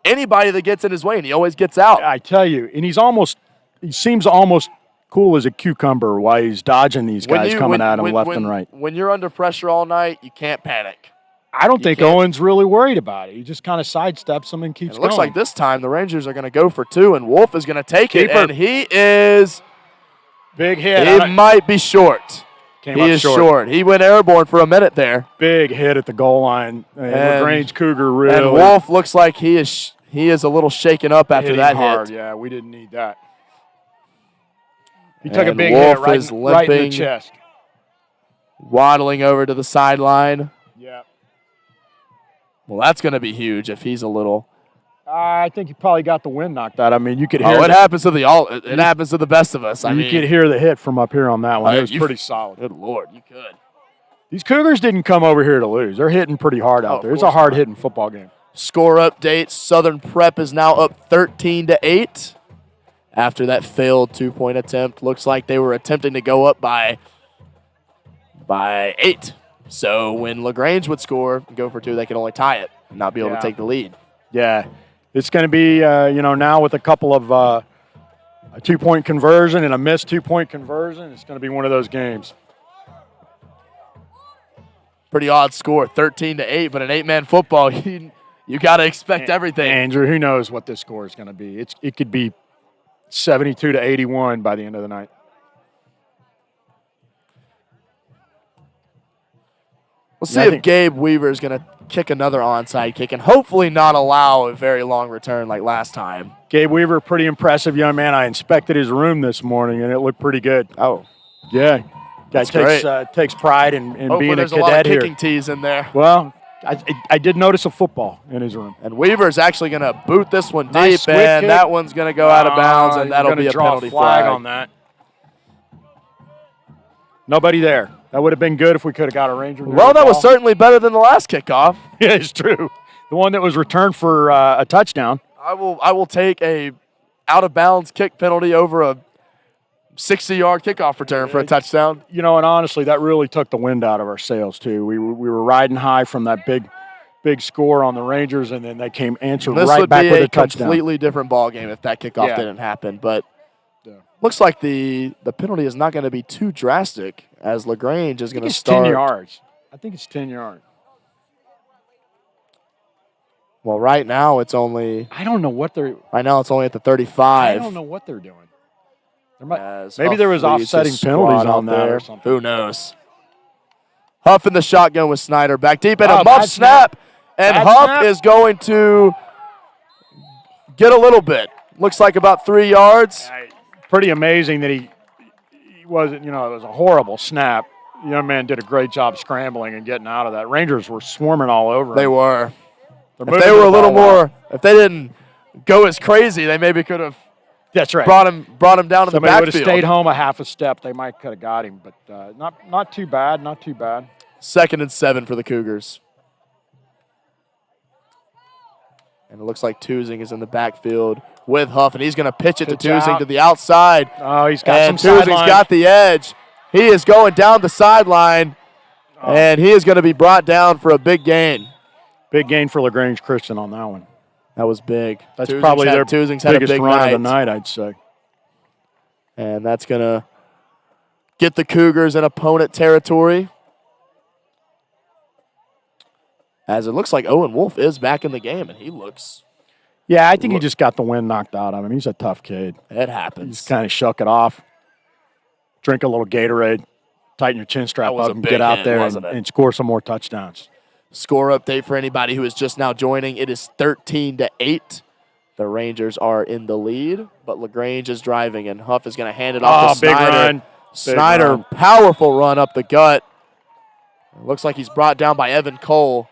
anybody that gets in his way, and he always gets out.
I tell you, and he seems almost cool as a cucumber while he's dodging these guys coming at him left and right.
When you're under pressure all night, you can't panic.
I don't think Owen's really worried about it. He just kind of sidesteps them and keeps going.
It looks like this time the Rangers are going to go for 2, and Wolf is going to take it, and he is
big hit.
He might be short. He is short. He went airborne for a minute there.
Big hit at the goal line. And LaGrange Cougar really.
And Wolf looks like he is a little shaken up after that hit.
Yeah, we didn't need that. He took a big hit right in the chest.
Waddling over to the sideline.
Yeah.
Well, that's going to be huge if he's a little.
I think he probably got the wind knocked out. I mean, you could hear.
It happens to it happens to the best of us.
You could hear the hit from up here on that one. It was pretty solid.
Good Lord, you could.
These Cougars didn't come over here to lose. They're hitting pretty hard out there. It's a hard-hitting football game.
Score update: Southern Prep is now up 13-8 after that failed 2-point attempt. Looks like they were attempting to go up by 8. So when LaGrange would score and go for 2, they could only tie it and not be able to take the lead.
Yeah. It's going to be, now with a couple of a 2-point conversion and a missed 2-point conversion, it's going to be one of those games.
Pretty odd score, 13-8, but an 8-man football, you got to expect everything.
Andrew, who knows what this score is going to be? It could be 72-81 by the end of the night.
We'll see if Gabe Weaver is going to kick another onside kick and hopefully not allow a very long return like last time.
Gabe Weaver, pretty impressive young man. I inspected his room this morning, and it looked pretty good.
Oh.
Yeah. Guy takes pride in being a cadet here.
There's a lot of kicking tees in there.
Well, I did notice a football in his room.
And Weaver's actually going to boot this one deep, and that one's going to go out of bounds, and that'll be a penalty flag
on that. Nobody there. That would have been good if we could have got a Ranger.
Well, that was certainly better than the last kickoff.
Yeah, it's true. The one that was returned for a touchdown.
I will take a out-of-bounds kick penalty over a 60-yard kickoff return for a touchdown.
You know, and honestly, that really took the wind out of our sails, too. We were riding high from that big score on the Rangers, and then they came answered right back with a touchdown.
This would be a completely different ball game if that kickoff didn't happen. But looks like the penalty is not going to be too drastic as LaGrange is going to start.
10 yards. I think it's 10 yards.
Well, right now it's only.
I don't know what they're.
Right now it's only at the 35.
I don't know what they're doing. Maybe there was offsetting penalties on that or something.
Who knows? Huff in the shotgun with Snyder back deep and a muff
bad
snap. And
Bad
Huff
snap.
is going to get a little bit. Looks like about 3 yards.
Pretty amazing that he wasn't, it was a horrible snap. The young man did a great job scrambling and getting out of that. Rangers were swarming all over him.
They were.
They're
If they were a little more, if they didn't go as crazy, they maybe could have
That's right.
brought him down to the
Somebody
backfield.
would have stayed home a half a step. They might could have got him, but not too bad. Not too bad.
2nd and 7 for the Cougars. And it looks like Tusing is in the backfield with Huff, and he's going to pitch it to Tusing to the outside.
Oh, he's got some
Tusing's
sideline.
got the edge. He is going down the sideline, and he is going to be brought down for a big gain.
Big gain for LaGrange Christian on that one.
That was big.
That's probably their
Tusing's had a
biggest
big
run
night.
of the night, I'd say.
And that's going to get the Cougars in opponent territory. As it looks like Owen Wolf is back in the game, and he looks.
Yeah, I think he just got the wind knocked out of him. He's a tough kid.
It happens.
Just kind of shook it off. Drink a little Gatorade, tighten your chin strap up, and get out there and score some more touchdowns.
Score update for anybody who is just now joining. It is 13-8. The Rangers are in the lead, but LaGrange is driving, and Huff is going to hand it off to Snyder.
Big run.
Snyder, powerful run up the gut. It looks like he's brought down by Evan Cole.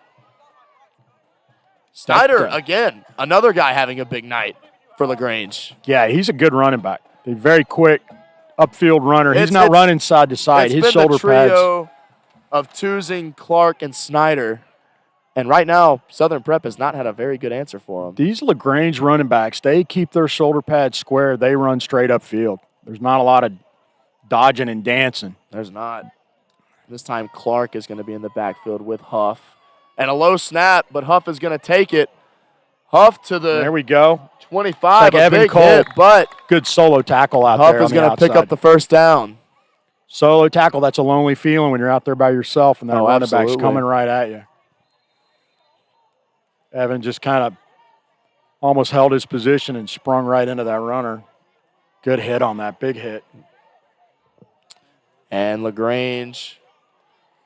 Snyder, again, another guy having a big night for LaGrange.
Yeah, he's a good running back. He's very quick, upfield runner. He's not running side to side. His shoulder
pads. It's been the trio of Tusing, Clark, and Snyder. And right now, Southern Prep has not had a very good answer for him.
These LaGrange running backs, they keep their shoulder pads square. They run straight upfield. There's not a lot of dodging and dancing.
There's not. This time, Clark is going to be in the backfield with Huff. And a low snap, but Huff is going to take it. Huff to the
there we go.
25,
like
a
Evan
big
Cole.
Hit, but
good solo tackle out
Huff
there.
Huff is going to pick up the first down.
Solo tackle, that's a lonely feeling when you're out there by yourself and that running back's coming right at you. Evan just kind of almost held his position and sprung right into that runner. Good hit on that, big hit.
And LaGrange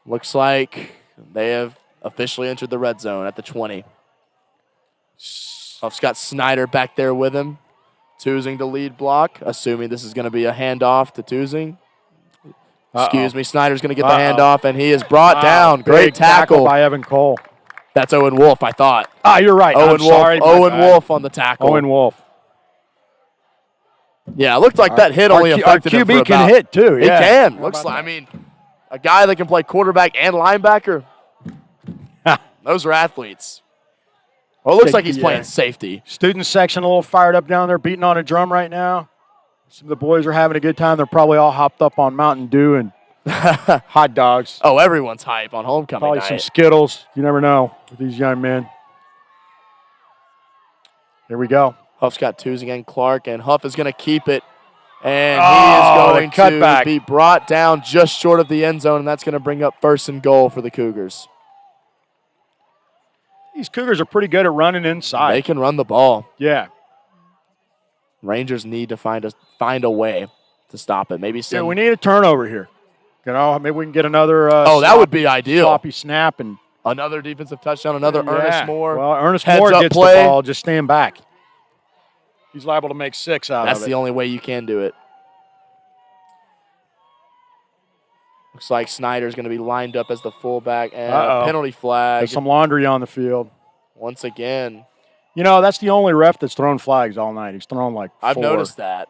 looks like they have officially entered the red zone at the 20. Huff's got Snyder back there with him. Tusing to lead block, assuming this is going to be a handoff to Tusing. Excuse me, Snyder's going to get the handoff, and he is brought down. Great tackle
by Evan Cole.
That's Owen Wolf, I thought.
You're right.
Owen Wolf on the tackle.
Owen Wolf.
Yeah, it looked like that hit only affected him for
QB can hit, too.
He can. Looks like, a guy that can play quarterback and linebacker. Those are athletes. Well, it looks like he's playing safety.
Student section a little fired up down there, beating on a drum right now. Some of the boys are having a good time. They're probably all hopped up on Mountain Dew and hot dogs.
Oh, everyone's hype on homecoming
probably
night.
Some Skittles. You never know with these young men. Here we go.
Huff's got Tusing and Clark, and Huff is going to keep it. And he is going to be brought down just short of the end zone, and that's going to bring up 1st and goal for the Cougars.
These Cougars are pretty good at running inside.
They can run the ball.
Yeah.
Rangers need to find a way to stop it. Maybe some.
Yeah, we need a turnover here. Maybe we can get another.
That would be ideal.
Sloppy snap and
another defensive touchdown. Another Ernest Moore.
Well, Ernest Moore gets the ball. Just stand back. He's liable to make 6 out of it.
That's the only way you can do it. Looks like Snyder's going to be lined up as the fullback, and a penalty flag.
There's some laundry on the field.
Once again.
That's the only ref that's thrown flags all night. He's thrown like 4.
I've noticed that.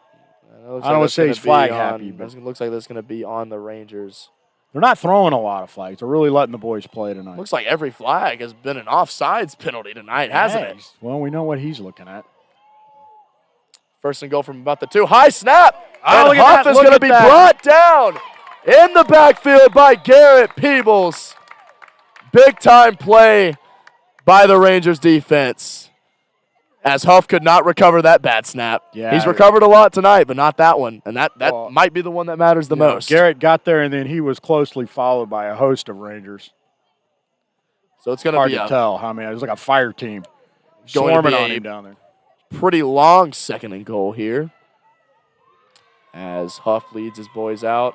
I don't want to say he's flag happy, but
it looks like that's going to be on the Rangers.
They're not throwing a lot of flags. They're really letting the boys play tonight.
Looks like every flag has been an offsides penalty tonight, hasn't it?
Well, we know what he's looking at.
First and goal from about the 2. High snap.
Oh,
and Huff is going to be brought down in the backfield by Garrett Peebles. Big time play by the Rangers defense, as Huff could not recover that bad snap.
Yeah,
he's recovered a lot tonight, but not that one. And that might be the one that matters the most.
Garrett got there, and then he was closely followed by a host of Rangers.
So it's going to be
hard to tell. I mean, it was like a fire team
going
swarming
to be
on him down there.
Pretty long second and goal here, as Huff leads his boys out.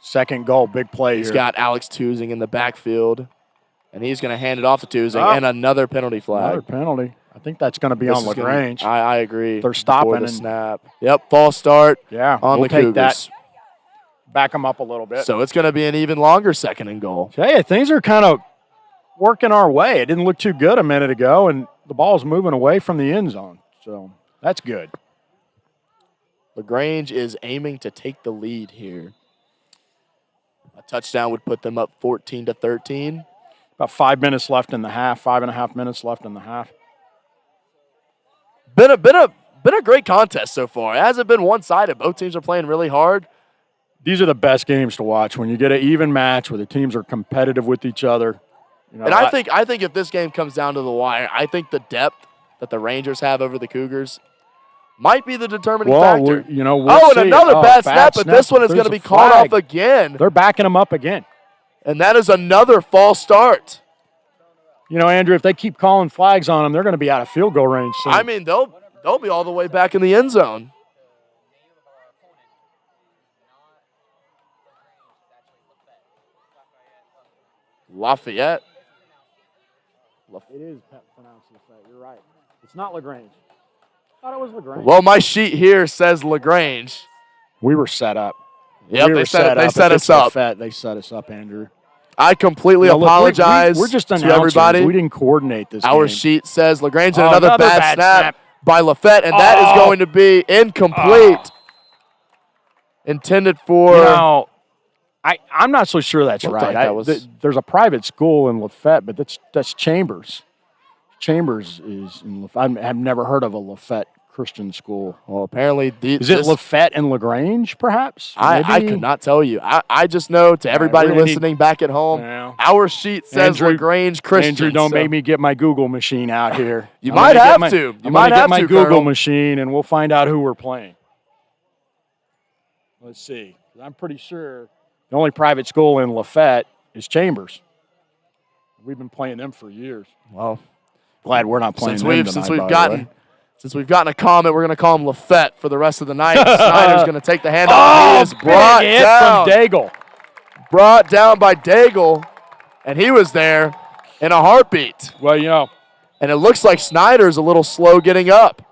Second goal, big play
He's
here.
got Alex Tuzing in the backfield, and he's going to hand it off to Tuzing, and another penalty flag.
Another penalty. I think that's going to be on LaGrange.
I agree.
They're stopping
the
and
snap. Yep, false start.
Yeah,
on
we'll
the
take
Cougars.
that. Back them up a little bit.
So it's going to be an even longer second and goal.
Hey, things are kind of working our way. It didn't look too good a minute ago, and the ball's moving away from the end zone. So that's good.
LaGrange is aiming to take the lead here. A touchdown would put them up 14-13.
About 5 minutes left in the half, 5.5 minutes left in the half.
Been a great contest so far. It hasn't been one-sided. Both teams are playing really hard.
These are the best games to watch when you get an even match where the teams are competitive with each other. You know,
And I think if this game comes down to the wire, I think the depth that the Rangers have over the Cougars might be the determining factor.
We'll see.
Another bad snap, but this one is going to be called off again.
They're backing them up again.
And that is another false start.
You know, Andrew, if they keep calling flags on them, they're going to be out of field goal range soon.
I mean, they'll be all the way back in the end zone. Lafayette.
It is pronounced Lafayette. You're right. It's not LaGrange. I thought it was LaGrange.
Well, my sheet here says LaGrange.
We were set up.
Yep, they set us up.
They set us up, Andrew.
I completely apologize
we're just
to everybody.
We didn't coordinate this
Our
game.
sheet says LaGrange and another bad snap by Lafayette, and that is going to be incomplete. Intended for...
I'm not so sure that's right.
Like
there's a private school in Lafayette, but that's Chambers. Chambers is in Lafayette. I've never heard of a Lafayette Christian school.
Well, apparently...
Is it Lafayette and LaGrange, perhaps?
I could not tell you. I just know, to everybody listening back at home, our sheet says LaGrange Christian.
Andrew, don't make me get my Google machine out here.
You might have to.
You might have to, get my Google machine, and we'll find out who we're playing. Let's see. I'm pretty sure the only private school in Lafayette is Chambers. We've been playing them for years.
Well,
glad we're not playing
Since we've gotten a comment, we're going to call him Lafayette for the rest of the night. Snyder's going to take the handoff. He is brought down.
From Daigle.
Brought down by Daigle, and he was there in a heartbeat.
Well,
and it looks like Snyder's a little slow getting up.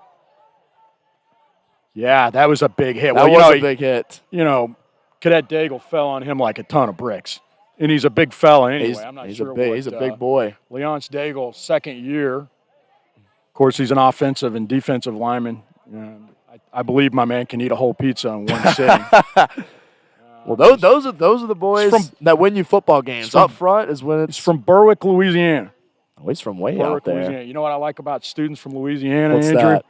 Yeah, that was a big hit.
That was a big hit.
Cadet Daigle fell on him like a ton of bricks. And he's a big fella anyway. I'm not sure
he's a big boy.
Leonce Daigle, second year. Of course, he's an offensive and defensive lineman. I believe my man can eat a whole pizza in one sitting.
Well, those are the boys that win you football games. Up front is when it's
from Berwick, Louisiana.
Oh, he's from way out there.
Louisiana. You know what I like about students from Louisiana,
What's
Andrew?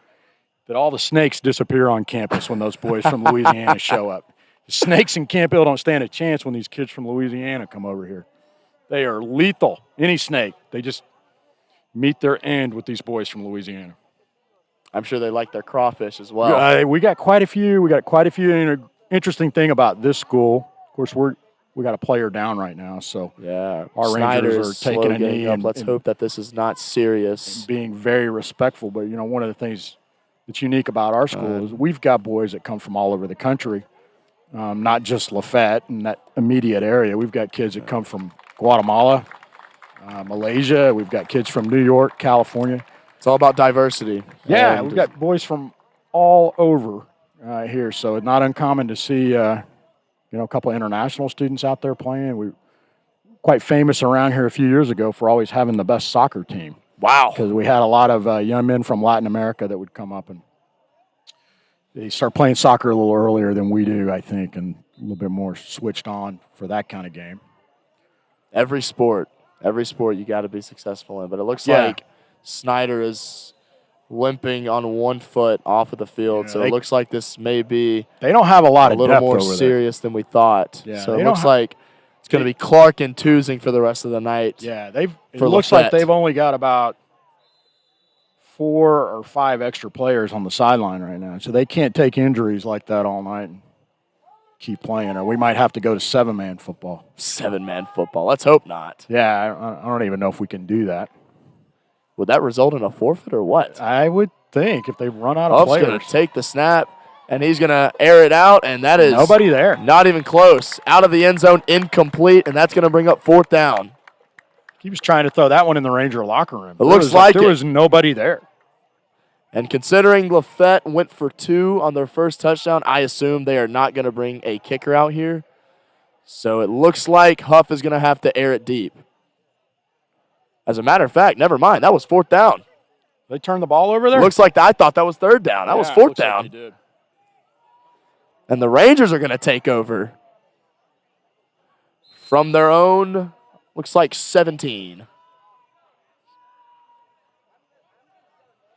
that?
All the snakes disappear on campus when those boys from Louisiana show up. The snakes in Camp Hill don't stand a chance when these kids from Louisiana come over here. They are lethal. Any snake. They just meet their end with these boys from Louisiana.
I'm sure they like their crawfish as well.
We got quite a few. And interesting thing about this school, of course, we got a player down right now. So
yeah,
our Rangers are taking a knee.
Let's hope that this is not serious.
Being very respectful. But, one of the things that's unique about our school is we've got boys that come from all over the country. Not just Lafayette and that immediate area. We've got kids that come from Guatemala, Malaysia. We've got kids from New York, California.
It's all about diversity.
Yeah, we've got boys from all over here. So it's not uncommon to see, a couple of international students out there playing. We were quite famous around here a few years ago for always having the best soccer team.
Wow.
Because we had a lot of young men from Latin America that would come up and they start playing soccer a little earlier than we do, I think, and little bit more switched on for that kind of game.
Every sport you got to be successful in. But it looks like Snyder is limping on one foot off of the field, so it looks like this may be
they don't have a lot of
little
depth
more
over
serious than we thought.
Yeah,
so it looks like it's going to be Clark and Toozing for the rest of the night.
Yeah, it looks like they've only got about 4 or 5 extra players on the sideline right now, so they can't take injuries like that all night and keep playing, or we might have to go to 7-man football.
7-man football. Let's hope not.
Yeah, I don't even know if we can do that.
Would that result in a forfeit or what?
I would think if they run out of players.
Going to take the snap, and he's going to air it out, and that is
nobody there.
Not even close. Out of the end zone, incomplete, and that's going to bring up 4th down.
He was trying to throw that one in the Ranger locker room.
It looks like
there was nobody there.
And considering Lafette went for 2 on their first touchdown, I assume they are not going to bring a kicker out here. So it looks like Huff is going to have to air it deep. As a matter of fact, never mind. That was 4th down.
They turned the ball over there?
Looks like I thought that was 3rd down. That was 4th down.
Like
and the Rangers are going to take over from their own, looks like 17.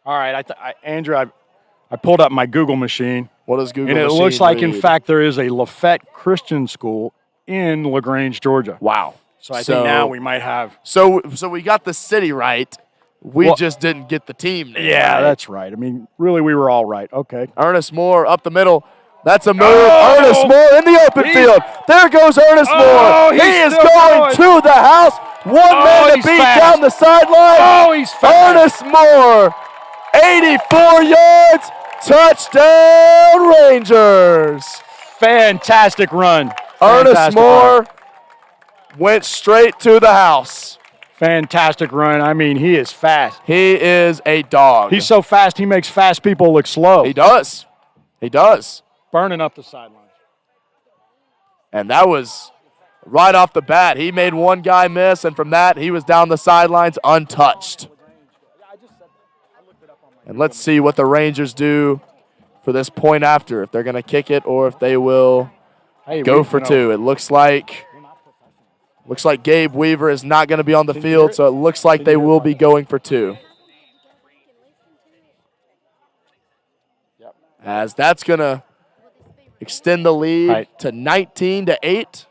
All right, Andrew, I pulled up my Google machine.
What does Google
And it
machine
looks like,
read?
in fact, there is a Lafette Christian School in LaGrange, Georgia.
Wow.
So I think now we might have.
So we got the city right. We just didn't get the team name.
Yeah,
right.
that's right. I mean, really, we were all right. Okay.
Ernest Moore up the middle. That's a move. Ernest Moore in the open field. There goes Ernest Moore. He is going to the house. One man to beat down the sideline.
Oh, he's fast.
Ernest Moore, 84 yards. Touchdown, Rangers.
Fantastic run.
Ernest Moore went straight to the house.
Fantastic run. I mean, he is fast.
He is a dog.
He's so fast, he makes fast people look slow.
He does. He does.
Burning up the sidelines.
And that was right off the bat. He made one guy miss, and from that, he was down the sidelines untouched. And let's see what the Rangers do for this point after, if they're going to kick it or if they will go for 2. It looks like Gabe Weaver is not going to be on the field, so it looks like they will be going for 2. As that's going to extend the lead to 19-8.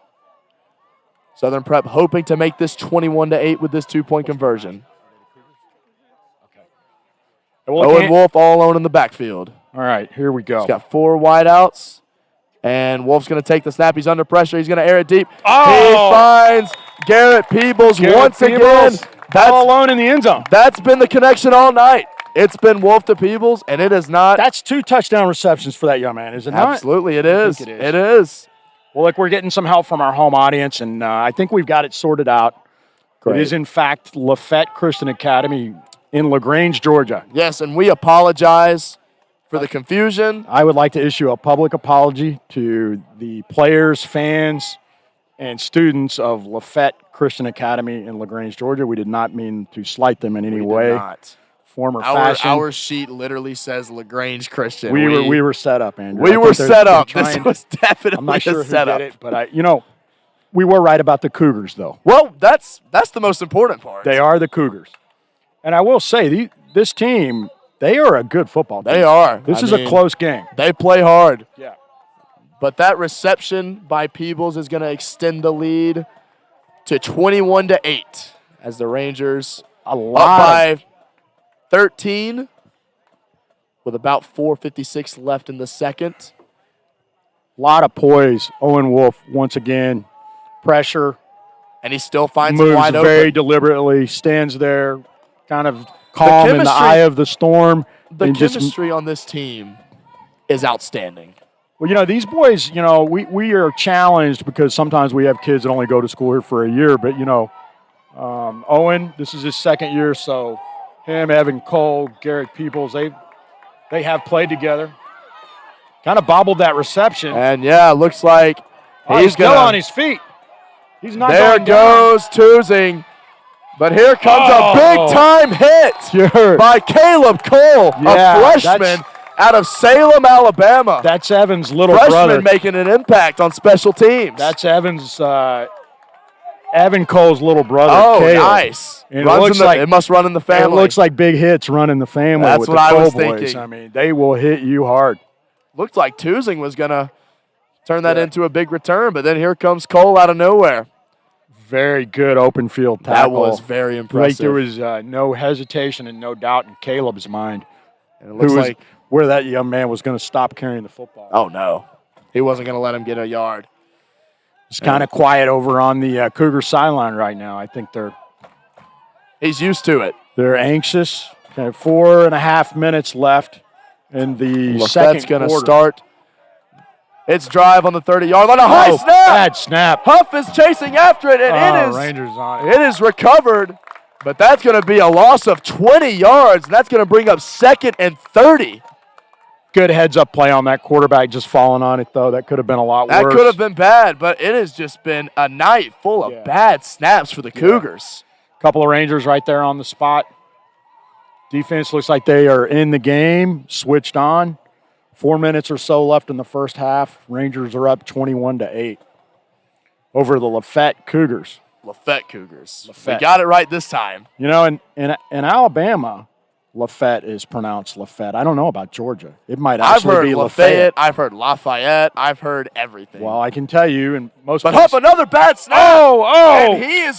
Southern Prep hoping to make this 21-8 with this 2-point conversion. Owen Wolf all alone in the backfield.
All right, here we go.
He's got 4 wideouts. And Wolf's going to take the snap. He's under pressure. He's going to air it deep.
Oh!
He finds Garrett Peebles once again.
That's all alone in the end zone.
That's been the connection all night. It's been Wolf to Peebles, and it is not.
That's 2 touchdown receptions for that young man, is it not?
Absolutely, it is.
It is.
It is.
Well, look, we're getting some help from our home audience, and I think we've got it sorted out. Great. It is, in fact, Lafette Christian Academy in LaGrange, Georgia.
Yes, and we apologize for the confusion.
I would like to issue a public apology to the players, fans, and students of Lafette Christian Academy in LaGrange, Georgia. We did not mean to slight them in any way.
Not.
Former fashion.
Our sheet literally says LaGrange Christian.
We were set up, Andrew.
We were set up. This was definitely
I'm not sure
a setup.
who did it, but we were right about the Cougars, though.
Well, that's the most important part.
They are the Cougars. And I will say, this team, they are a good football team.
They are.
This is a close game.
They play hard.
Yeah.
But that reception by Peebles is going to extend the lead to 21-8 as the Rangers up by 13 with about 4:56 left in the second.
A lot of poise. Owen Wolf, once again, pressure.
And he still finds
it
wide open.
Moves very deliberately, stands there, kind of calm in the eye of the storm.
The chemistry on this team is outstanding.
Well, these boys, we are challenged because sometimes we have kids that only go to school here for a year. But, Owen, this is his second year, so him, Evan Cole, Garrett Peebles, they have played together. Kind of bobbled that reception.
And, looks like
he's still on his feet. He's not
there
going down.
Goes Toozing. But here comes a big-time hit by Caleb Cole, a freshman. out of Salem, Alabama.
That's Evan's little
Freshman
brother.
making an impact on special teams.
That's Evan's Evan Cole's little brother.
Oh,
Caleb.
nice.
And it
must run in the family.
It looks like big hits running the family.
That's
with
what
the
I was
Cole boys.
thinking.
I mean, they will hit you hard.
Looked like Tusing was going to turn that into a big return, but then here comes Cole out of nowhere.
Very good open field tackle.
That was very impressive.
Like there was no hesitation and no doubt in Caleb's mind.
And it looks like
where that young man was going to stop carrying the football.
Oh, no. He wasn't going to let him get a yard.
It's kind of quiet over on the Cougar sideline right now. I think
he's used to it.
They're anxious. Okay, 4.5 minutes left in the second quarter.
Going to start its drive on the 30-yard line. A high snap.
Bad snap.
Huff is chasing after it, and
Rangers on it.
It is recovered, but that's going to be a loss of 20 yards, and that's going to bring up 2nd and 30.
Good heads-up play on that quarterback just falling on it, though. That could have been a lot worse.
That could have been bad, but it has just been a night full of bad snaps for the Cougars.
A couple of Rangers right there on the spot. Defense looks like they are in the game, switched on. 4 minutes or so left in the first half. Rangers are up 21-8 over the Lafayette Cougars.
Lafayette Cougars.
Lafayette.
We got it right this time.
You know, in Alabama, Lafayette is pronounced Lafayette. I don't know about Georgia. It might actually be Lafayette.
I've heard Lafayette. I've heard everything.
Well, I can tell you, and most.
But Huff, another bad snap. And he's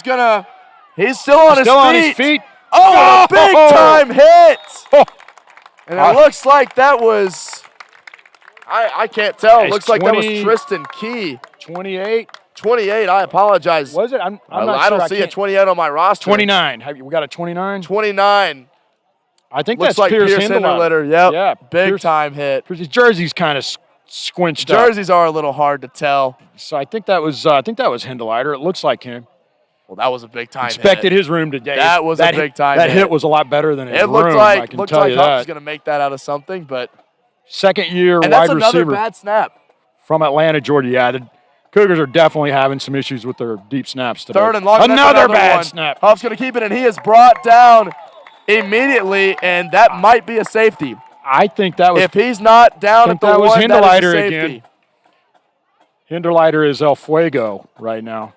still on his feet. Oh, a big time hit. And it looks like that was. I can't tell. It looks like that was Tristan Key.
28.
28. I apologize.
Was it? I'm not sure.
I don't see a 28 on my roster.
29. We got a 29?
29.
I think
looks
that's
like
Pierce
Hindleiter. Yep.
Yeah.
Big time hit.
His jersey's kind of squinched up.
Jerseys are a little hard to tell.
So I think that was Hindleiter. It looks like him.
Well, that was a big time
Inspected
hit.
his room today.
That was a big time hit.
That hit was a lot better than his room.
I
can
looked
tell
like
you
Huff was
that.
going to make that out of something, but.
Second-year
And
wide
that's another
receiver
bad snap.
from Atlanta, Georgia. Yeah, the Cougars are definitely having some issues with their deep snaps today.
3rd and long.
Another bad
one.
snap.
Huff's going to keep it, and he is brought down immediately, and that might be a safety.
I think that was.
If he's not down at the
that was
one, that is a
Hindleiter
safety.
again. Hindleiter is El Fuego right now.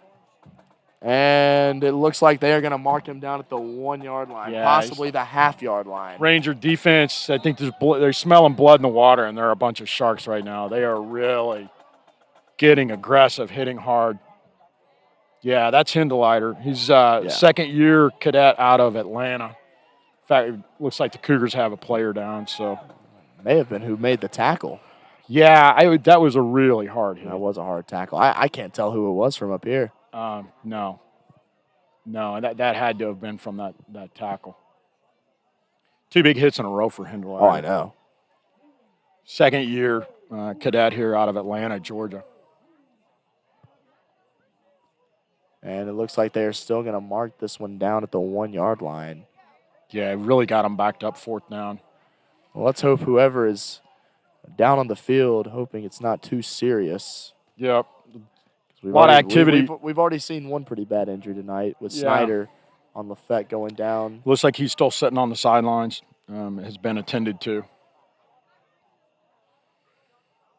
And it looks like they are going to mark him down at the 1 yard line,
Yeah,
possibly the half-yard line.
Ranger defense, I think they're smelling blood in the water, and they're a bunch of sharks right now. They are really getting aggressive, hitting hard. Yeah, that's Hindleiter. He's second-year cadet out of Atlanta. In fact, it looks like the Cougars have a player down. So
May have been who made the tackle.
Yeah, that was a really hard hit.
That was a hard tackle. I can't tell who it was from up here.
No, that had to have been from that tackle. 2 big hits in a row for Hindleiter.
Oh, I know.
Second-year cadet here out of Atlanta, Georgia.
And it looks like they're still going to mark this one down at the 1 yard line.
Yeah, really got them backed up 4th down.
Well, let's hope whoever is down on the field, hoping it's not too serious.
Yep. A lot of activity.
We've already seen one pretty bad injury tonight with Snyder on Lafayette going down.
Looks like he's still sitting on the sidelines. Has been attended to.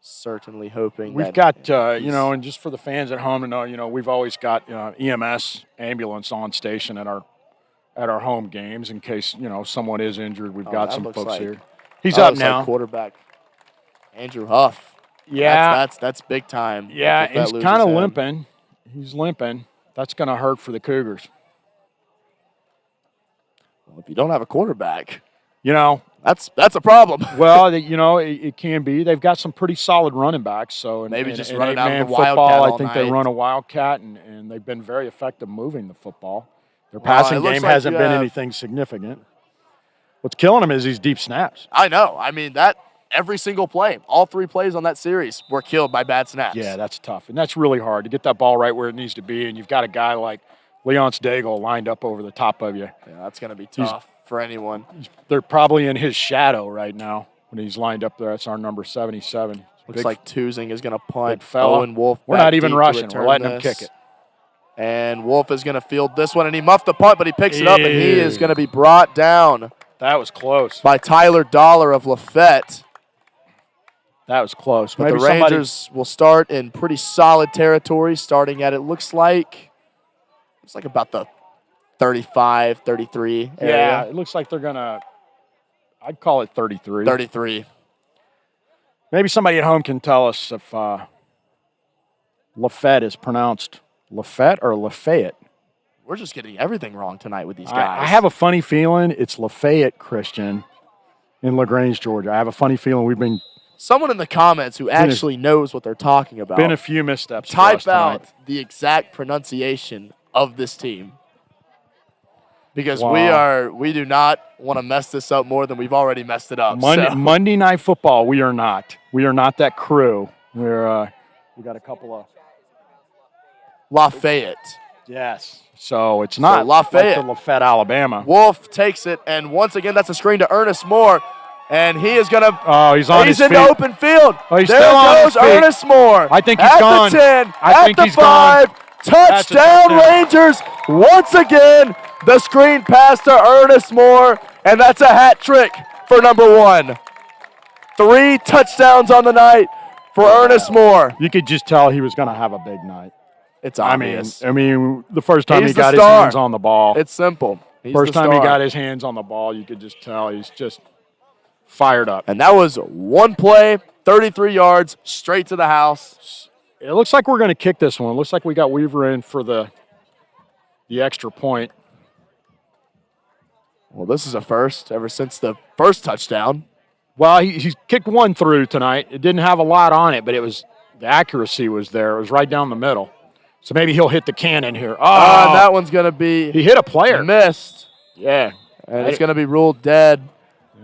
Certainly hoping
we've got, and just for the fans at home to know, we've always got EMS ambulance on station at our home games in case, someone is injured. We've got some folks here. He's up now.
Like quarterback Andrew Huff.
Yeah.
That's big time.
Yeah, he's kind of limping. He's limping. That's going to hurt for the Cougars.
Well, if you don't have a quarterback,
that's
a problem.
Well, it can be. They've got some pretty solid running backs. So
maybe just
in
run it out of the
football,
Wildcat
I think
all
they run a Wildcat, and they've been very effective moving the football. Their passing game hasn't been anything significant. What's killing them is these deep snaps.
I know. I mean, every single play, all 3 plays on that series were killed by bad snaps.
Yeah, that's tough. And that's really hard to get that ball right where it needs to be. And you've got a guy like Leonce Daigle lined up over the top of you.
Yeah, that's going to be tough for anyone.
They're probably in his shadow right now when he's lined up there. That's our number 77.
Looks like Tusing is going to punt.
Owen
Wolf.
We're not even rushing. We're letting him kick it.
And Wolf is going to field this one, and he muffed the punt, but he picks it up, and he is going to be brought down.
That was close.
By Tyler Dollar of Lafayette.
That was close.
But
Maybe
the Rangers will start in pretty solid territory, starting at, it looks like about the 35, 33 area.
Yeah, it looks like they're going to, I'd call it 33.
33.
Maybe somebody at home can tell us if Lafayette is pronounced Lafayette or Lafayette.
We're just getting everything wrong tonight with these guys.
I have a funny feeling it's Lafayette, Christian, in LaGrange, Georgia. I have a funny feeling we've been...
Someone in the comments who actually knows what they're talking about.
Been a few missteps.
Type out the exact pronunciation of this team. Because we do not want to mess this up more than we've already messed it up.
Monday Night Football, we are not. We are not that crew. We got a couple of...
Lafayette.
Yes. So it's not
Lafayette.
Like the Lafayette, Alabama.
Wolf takes it, and once again, that's a screen to Ernest Moore. And he is going to...
Oh, he's on his feet.
He's in the open field.
Oh, he's
there
still on his
goes
feet.
Ernest Moore.
I think he's gone.
At the 10,
I think
at
he's
the 5.
gone.
Touchdown, Rangers. Once again, the screen pass to Ernest Moore, and that's a hat trick for number 1. 3 touchdowns on the night for Ernest Moore.
You could just tell he was going to have a big night.
It's obvious.
I mean, the first time he got his
star.
hands on the ball.
It's simple.
First time he got his hands on the ball, you could just tell he's just fired up.
And that was one play, 33 yards, straight to the house.
It looks like we're going to kick this one. It looks like we got Weaver in for the extra point.
Well, this is a first ever since the first touchdown.
Well, he's kicked one through tonight. It didn't have a lot on it, but the accuracy was there. It was right down the middle. So maybe he'll hit the cannon here. Oh,
that one's going to be...
He hit a player.
Missed.
Yeah.
And it's going to be ruled dead.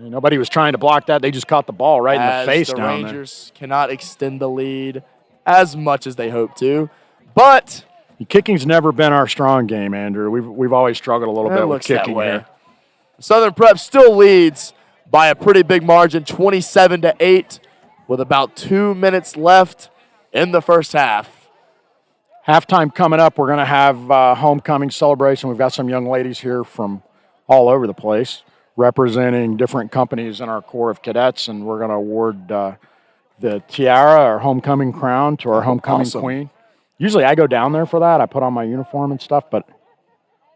Nobody was trying to block that. They just caught the ball right in the face down there.
The Rangers cannot extend the lead as much as they hope to. But...
Kicking's never been our strong game, Andrew. We've always struggled a little bit with kicking here.
Southern Prep still leads by a pretty big margin, 27-8, with about 2 minutes left in the first half.
Halftime coming up, we're going to have homecoming celebration. We've got some young ladies here from all over the place representing different companies in our Corps of Cadets, and we're going to award the tiara, our homecoming crown, to our homecoming queen. Usually I go down there for that. I put on my uniform and stuff, but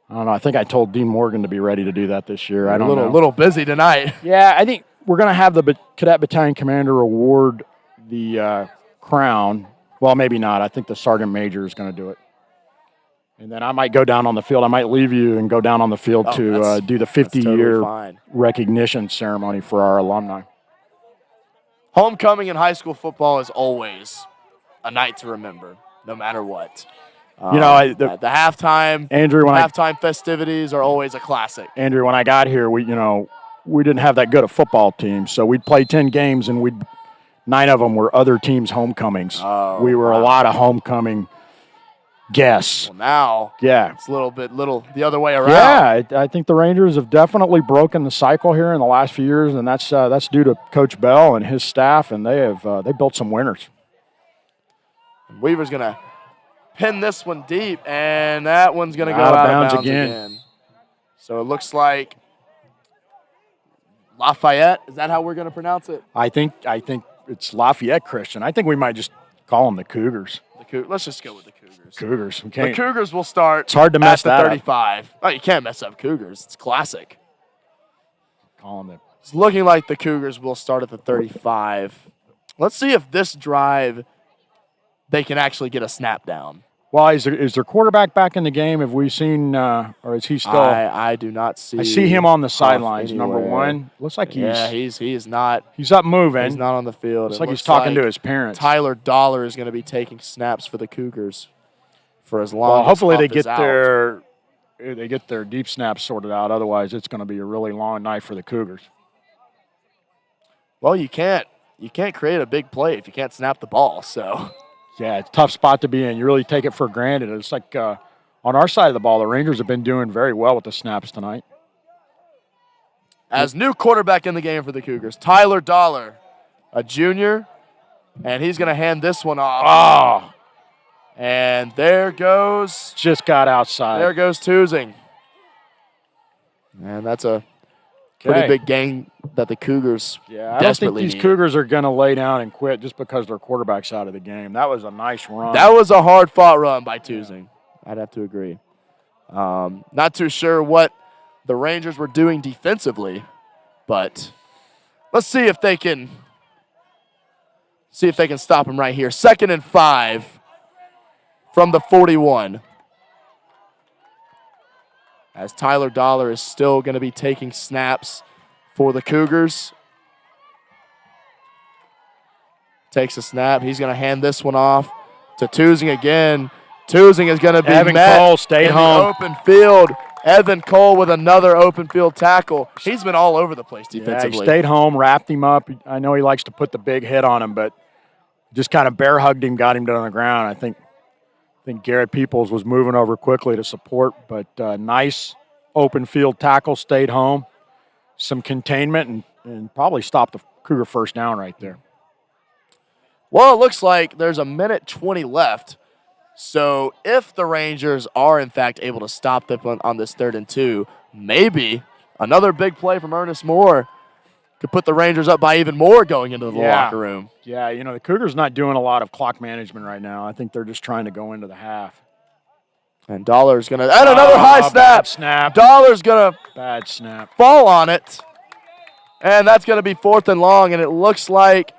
I don't know. I think I told Dean Morgan to be ready to do that this year. I don't know.
A little busy tonight.
Yeah, I think we're going to have the Cadet Battalion Commander award the crown. Well, maybe not. I think the Sergeant Major is going to do it. And then I might go down on the field. I might leave you and go down on the field to do the 50-year recognition ceremony for our alumni.
Homecoming in high school football is always a night to remember, no matter what.
You know,
the halftime,
Andrew,
halftime festivities are always a classic.
Andrew, when I got here, we didn't have that good a football team, so we'd play 10 games and 9 of them were other teams' homecomings. We were a lot of homecoming guests.
Well, now, it's a little the other way around.
Yeah, I think the Rangers have definitely broken the cycle here in the last few years, and that's due to Coach Bell and his staff, and they built some winners.
Weaver's gonna pin this one deep, and that one's gonna go out of bounds again. So it looks like Lafayette. Is that how we're gonna pronounce it?
I think it's Lafayette, Christian. I think we might just call them the Cougars.
Let's just go with the Cougars.
Cougars.
The Cougars will start.
It's hard to mess
at the
that
35. Up. Oh, you can't mess up Cougars. It's classic.
Call them
It's looking like the Cougars will start at the 35. Let's see if this drive they can actually get a snap down.
Well, is their quarterback back in the game? Have we seen, or is he still?
I do not see.
I see him on the sidelines. Number 1 looks like
he is not.
He's up moving.
He's not on the field.
Looks like he's talking to his parents.
Tyler Dollar is going to be taking snaps for the Cougars for as long.
Well, hopefully they get
their
deep snaps sorted out. Otherwise, it's going to be a really long night for the Cougars.
Well, you can't create a big play if you can't snap the ball. So.
Yeah, it's a tough spot to be in. You really take it for granted. It's like on our side of the ball, the Rangers have been doing very well with the snaps tonight.
As new quarterback in the game for the Cougars, Tyler Dollar, a junior, and he's going to hand this one off.
Oh.
And there goes.
Just got outside.
There goes Toozing. And that's a Pretty big gang that the Cougars
Yeah, I don't think
desperately
these
need.
Cougars are going to lay down and quit just because their quarterback's out of the game. That was a nice run.
That was a hard-fought run by Tusing. I'd have to agree. Not too sure what the Rangers were doing defensively, but let's see if they can stop him right here. 2nd and 5 from the 41. As Tyler Dollar is still going to be taking snaps for the Cougars. Takes a snap. He's going to hand this one off to Tusing again. Tusing is going to be
Evan
met
Cole stayed
in
home.
the open field. Evan Cole with another open field tackle. He's been all over the place defensively.
Yeah, he stayed home, wrapped him up. I know he likes to put the big hit on him, but just kind of bear hugged him, got him down on the ground. I think Garrett Peoples was moving over quickly to support, but nice open field tackle, stayed home. Some containment and probably stopped the Cougar first down right there.
Well, it looks like there's 1:20 left. So if the Rangers are, in fact, able to stop them on this 3rd and 2, maybe another big play from Ernest Moore could put the Rangers up by even more going into the locker room.
Yeah, the Cougars not doing a lot of clock management right now. I think they're just trying to go into the half.
And Dollar's going to – and another high snap.
Bad snap.
Dollar's going to
Bad snap.
fall on it. And that's going to be 4th and long, and it looks like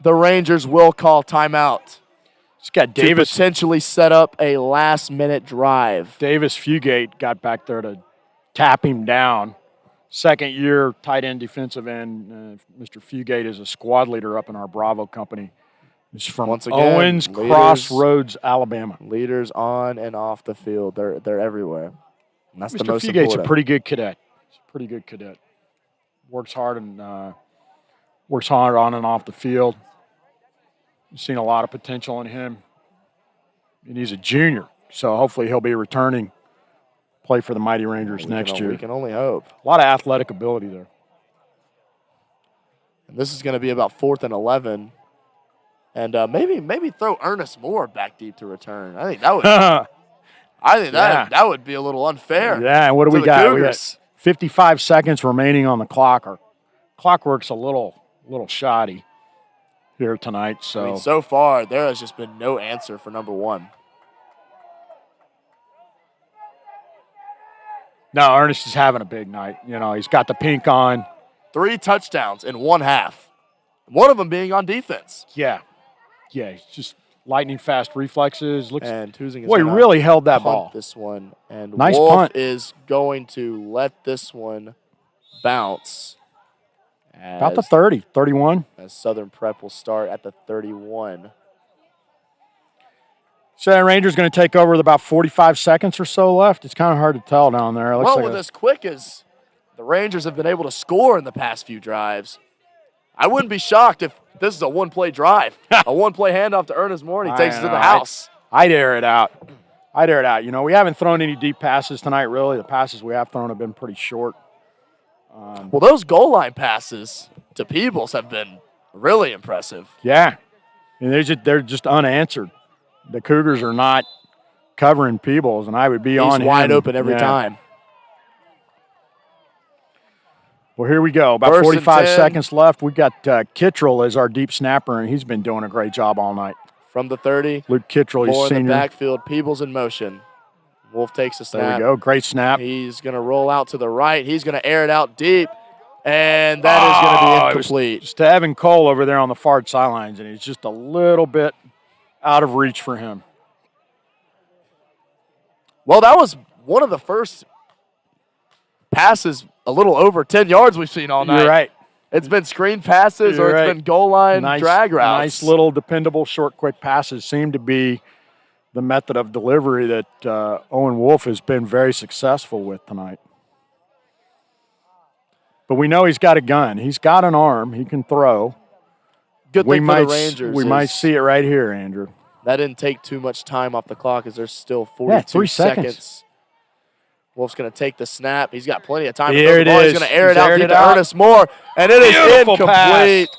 the Rangers will call timeout.
It's got Davis.
To potentially set up a last-minute drive.
Davis Fugate got back there to tap him down. Second-year tight end defensive end. Mr. Fugate is a squad leader up in our Bravo company. He's from
Once again,
Owens Crossroads, Alabama.
Leaders on and off the field. They're everywhere. And that's
Mr.
the most
Fugate's
important.
a pretty good cadet. He's a pretty good cadet. Works hard on and off the field. You've seen a lot of potential in him. And he's a junior, so hopefully he'll be returning, play for the Mighty Rangers next year.
We can only hope.
A lot of athletic ability there.
And this is going to be about 4th and 11. And maybe throw Ernest Moore back deep to return. I think that would that would be a little unfair.
Yeah, and what do we got? We got
Cougars.
55 seconds remaining on the clock. Our clock work's a little shoddy here tonight. So
I mean, so far, there has just been no answer for number 1.
No, Ernest is having a big night. He's got the pink on.
3 touchdowns in 1 half. One of them being on defense.
Yeah, he's just lightning fast reflexes.
And Tusing is
boy, he
gonna
really held that
punt
ball.
this one. And
Nice
Wolf
punt.
is going to let this one bounce.
About the 30, 31.
As Southern Prep will start at the 31.
So the Rangers going to take over with about 45 seconds or so left. It's kind of hard to tell down there. It looks
Well,
like
with as quick as the Rangers have been able to score in the past few drives, I wouldn't be shocked if this is a one-play drive, a one-play handoff to Ernest Moore, and he takes it to the house.
I'd air it out. We haven't thrown any deep passes tonight, really. The passes we have thrown have been pretty short.
Well, those goal line passes to Peebles have been really impressive.
Yeah, and they're just unanswered. The Cougars are not covering Peebles, and I would be on him.
He's wide open every time.
Well, here we go. About
First
45
and 10.
seconds left. We've got Kittrell as our deep snapper, and he's been doing a great job all night.
From the 30,
Luke Kittrell, he's
Moore in the
senior.
backfield, Peebles in motion. Wolf takes a snap.
There we go. Great snap.
He's going to roll out to the right. He's going to air it out deep, and that is going to be incomplete.
Just to Evan Cole over there on the far sidelines, and he's just a little bit out of reach for him.
Well, that was one of the first passes a little over 10 yards we've seen all night.
You're right.
It's been screen passes or it's been goal line drag routes.
Nice little dependable short, quick passes seem to be the method of delivery that Owen Wolf has been very successful with tonight. But we know he's got a gun. He's got an arm. He can throw.
Good thing for the Rangers.
We might see it right here, Andrew.
That didn't take too much time off the clock as there's still 42
3
seconds. Wolf's going to take the snap. He's got plenty of time.
Here it is.
He's going to air it out deep to
out.
Ernest Moore, and it is
Beautiful
incomplete.
pass.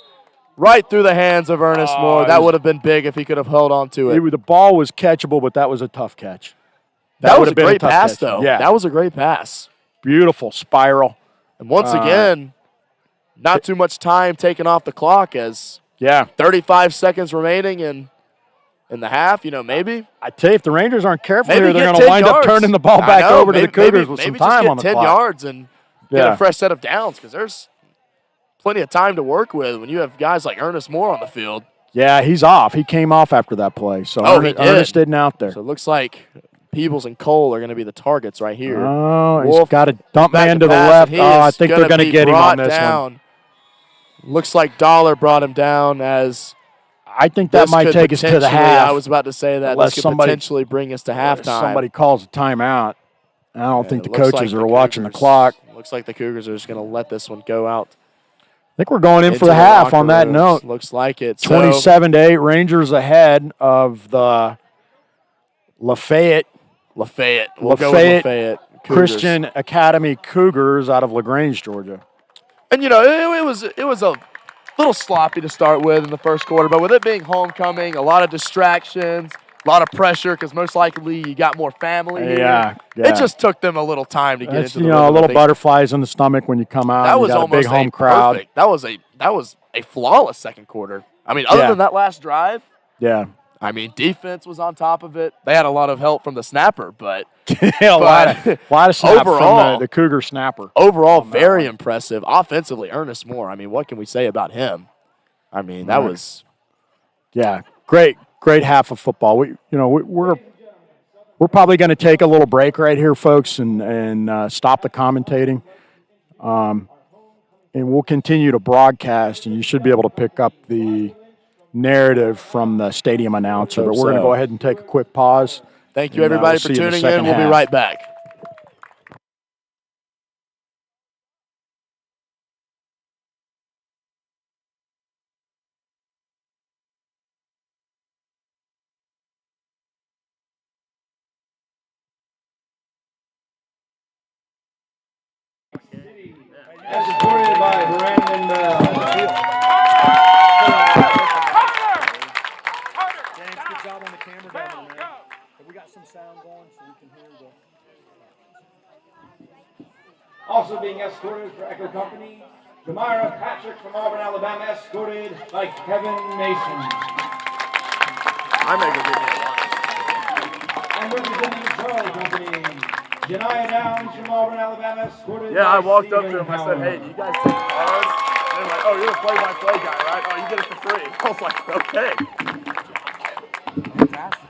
Right through the hands of Ernest Moore. That would have been big if he could have held on to it.
The ball was catchable, but that was a tough catch.
That was
would
a
have been
great
tough
pass,
catch.
though.
Yeah.
That was a great pass.
Beautiful spiral.
And once again, not too much time taken off the clock as 35 seconds remaining in the half, maybe.
I tell you, if the Rangers aren't careful
maybe
here, they're going to wind up turning the ball back over to the Cougars with some time on the clock.
Maybe just get 10 yards and get a fresh set of downs because there's plenty of time to work with when you have guys like Ernest Moore on the field.
Yeah, he's off. He came off after that play. So Ernest didn't out there.
So it looks like Peebles and Cole are going to be the targets right here.
Oh, he's got a dump man to the left. Oh, I think they're going to get him on this one.
Looks like Dollar brought him down as
I think that might take us to the half.
I was about to say that. This could potentially bring us to halftime.
Somebody calls a timeout. I don't think the coaches are watching the clock.
Looks like the Cougars are just going to let this one go out.
I think we're going in for the half on that note.
Looks like it.
27-8, Rangers ahead of the Lafayette.
We'll go with Lafayette.
Christian Academy Cougars out of LaGrange, Georgia.
And it was a little sloppy to start with in the first quarter, but with it being homecoming, a lot of distractions, a lot of pressure because most likely you got more family here.
Yeah.
It just took them a little time to get into the
a little butterflies in the stomach when you come out.
That was
almost a big home crowd.
Perfect. That was a flawless second quarter. I mean, other than that last drive.
Yeah.
I mean, defense was on top of it. They had a lot of help from the snapper, but
a lot of snap from the Cougar snapper.
Overall, very impressive. Offensively, Ernest Moore. I mean, what can we say about him? I mean, that was
great half of football. We're probably going to take a little break right here, folks, and stop the commentating. And we'll continue to broadcast, and you should be able to pick up the narrative from the stadium announcer. But we're going to go ahead and take a quick pause.
Thank you, everybody, for tuning in. We'll be right back.
As supported by Brandon Bell.
James, good job on the camera down there, man. Have we got some sound going so we can hear
Also being escorted for Echo Company, Jamira Patrick from Auburn, Alabama, escorted by Kevin Mason.
I'm going to give you a lot.
And representing Charlie Company, Janiah Downs from Auburn, Alabama, escorted by
I walked up
Stephen
to him. I said,
Howard.
hey, do you guys take cards? And they're like, oh, you're a play-by-play guy, right? Oh, you get it for free. I was like, okay. Fantastic.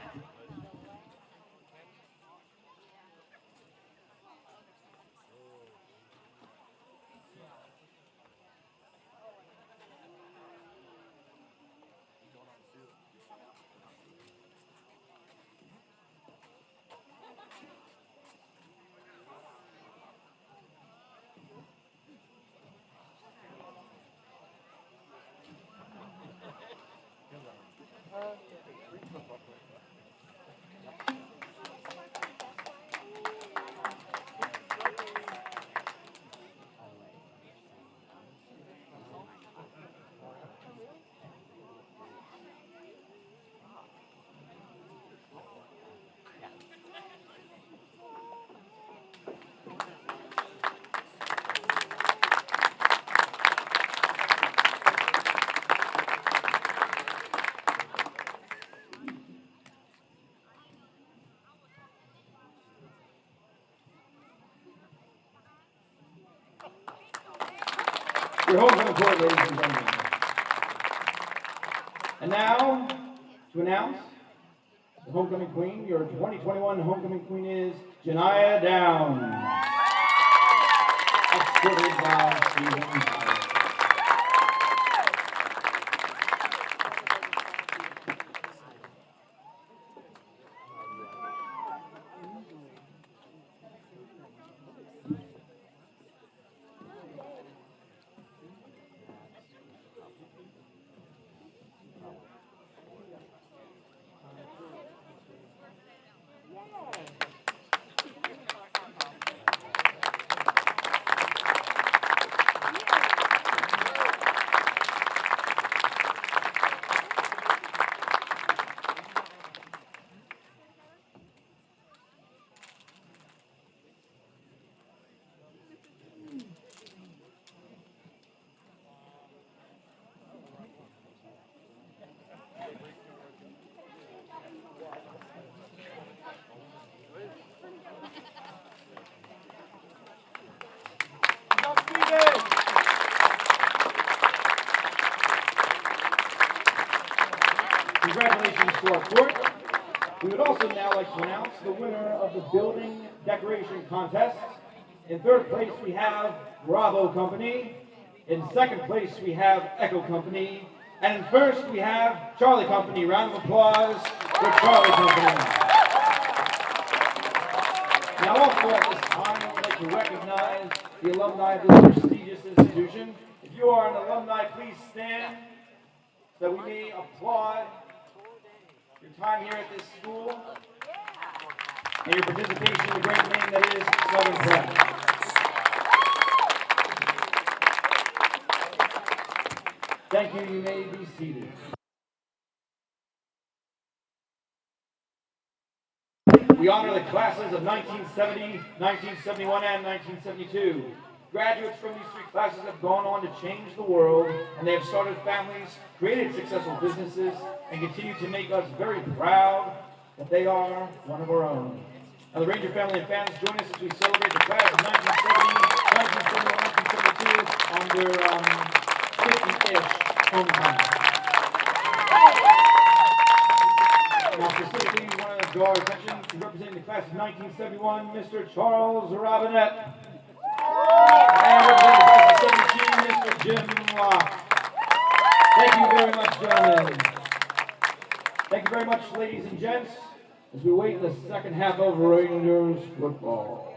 Your homecoming court, ladies and gentlemen. And now, to announce the homecoming queen, your 2021 homecoming queen is Janiah Downs, escorted by Stephen Howard. Congratulations to our court. We would also now like to announce the winner of the building decoration contest. In third place, we have Bravo Company. In second place, we have Echo Company. And in first, we have Charlie Company. Round of applause for Charlie Company. Now, also at this time, I would like to recognize the alumni of this prestigious institution. If you are an alumni, please stand so that we may applaud your time here at this school and your participation in the great name that is Southern Prep. Thank you. You may be seated. We honor the classes of 1970, 1971, and 1972. Graduates from these three classes have gone on to change the world, and they have started families, created successful businesses, and continue to make us very proud that they are one of our own. Now, the Ranger family and fans, join us as we celebrate the class of 1970, 1971, 1972 on their 50-ish homecoming. Now, specifically, we want to draw our attention to representing the class of 1971, Mr. Charles Robinette. And representing the class of 17, Mr. Jim Locke. Thank you very much, gentlemen. Thank you very much, ladies and gents, as we wait the second half of Rangers football.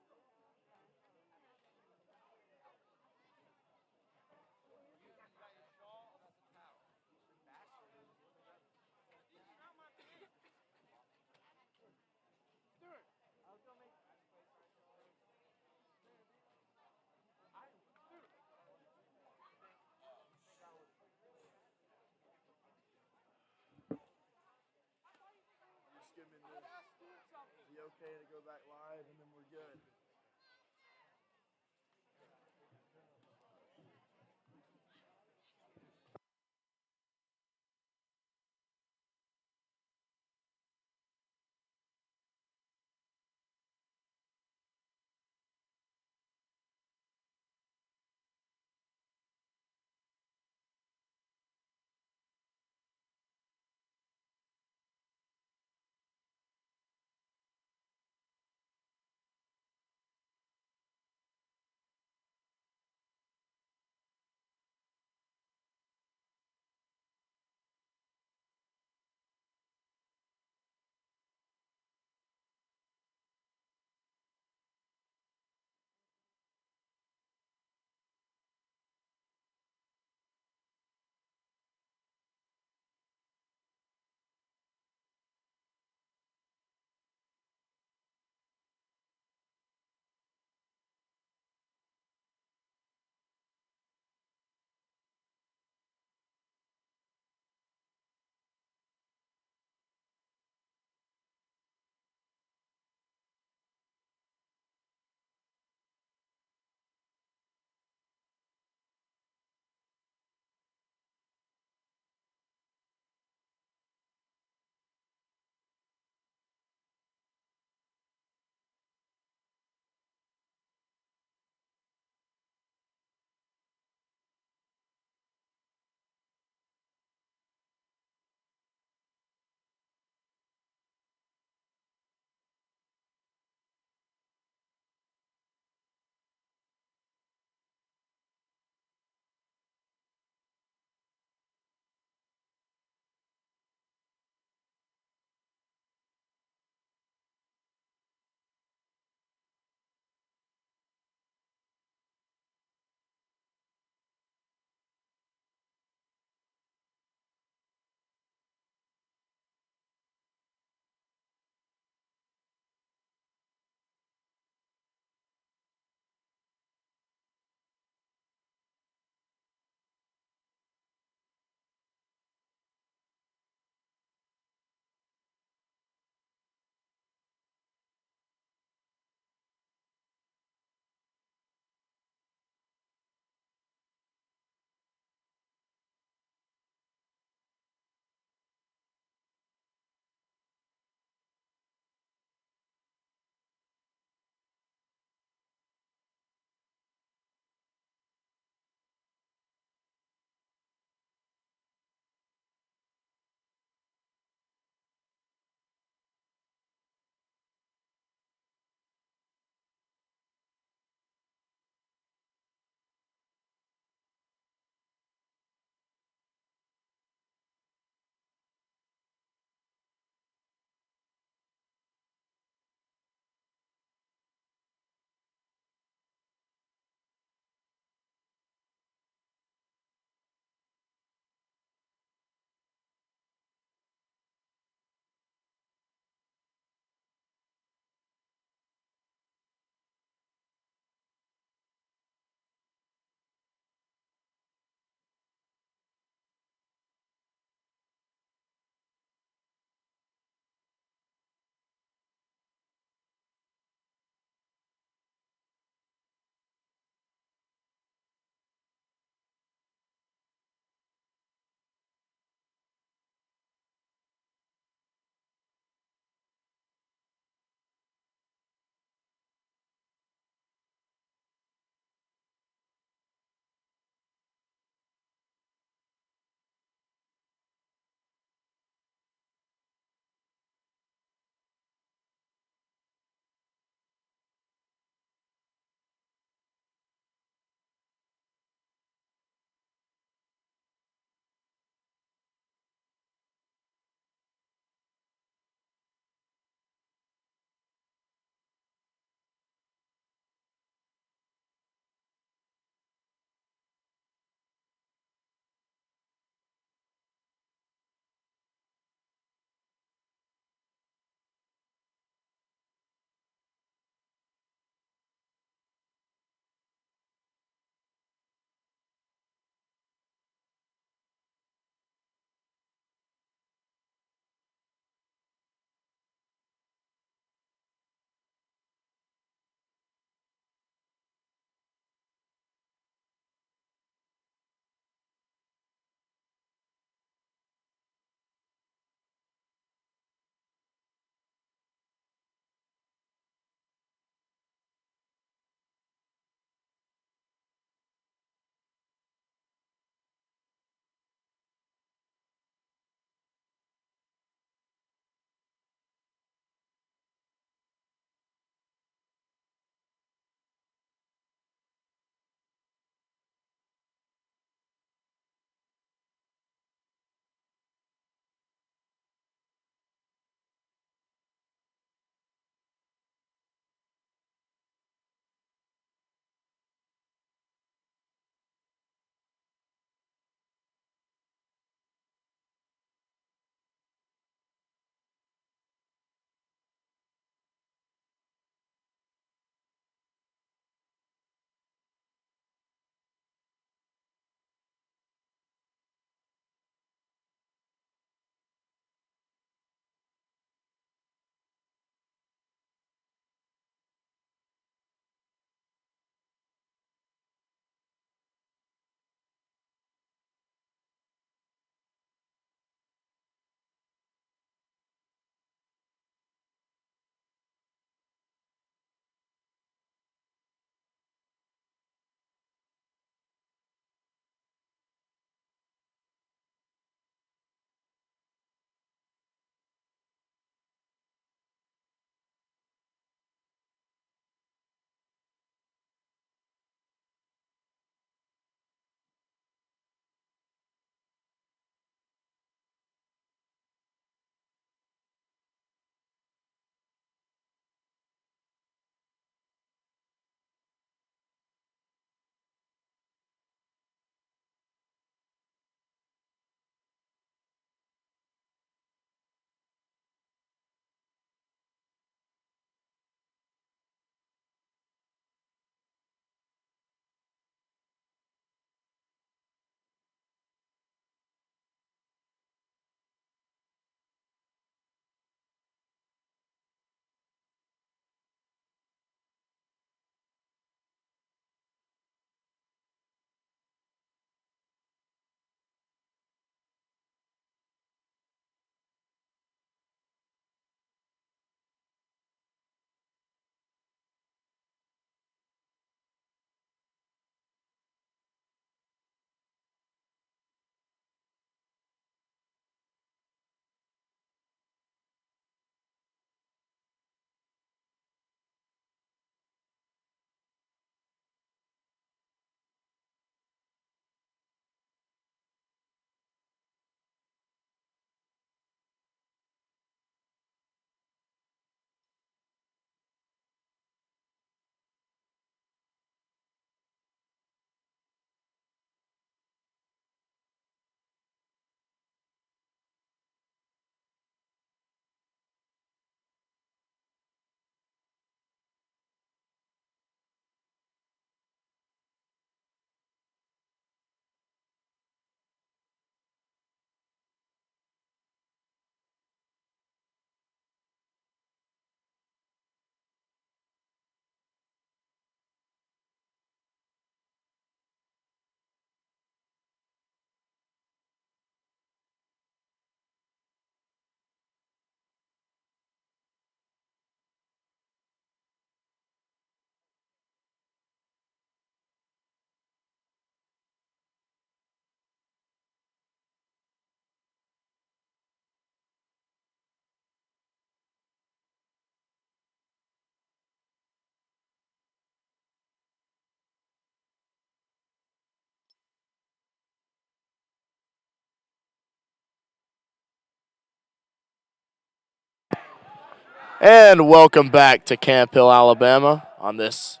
And welcome back to Camp Hill, Alabama on this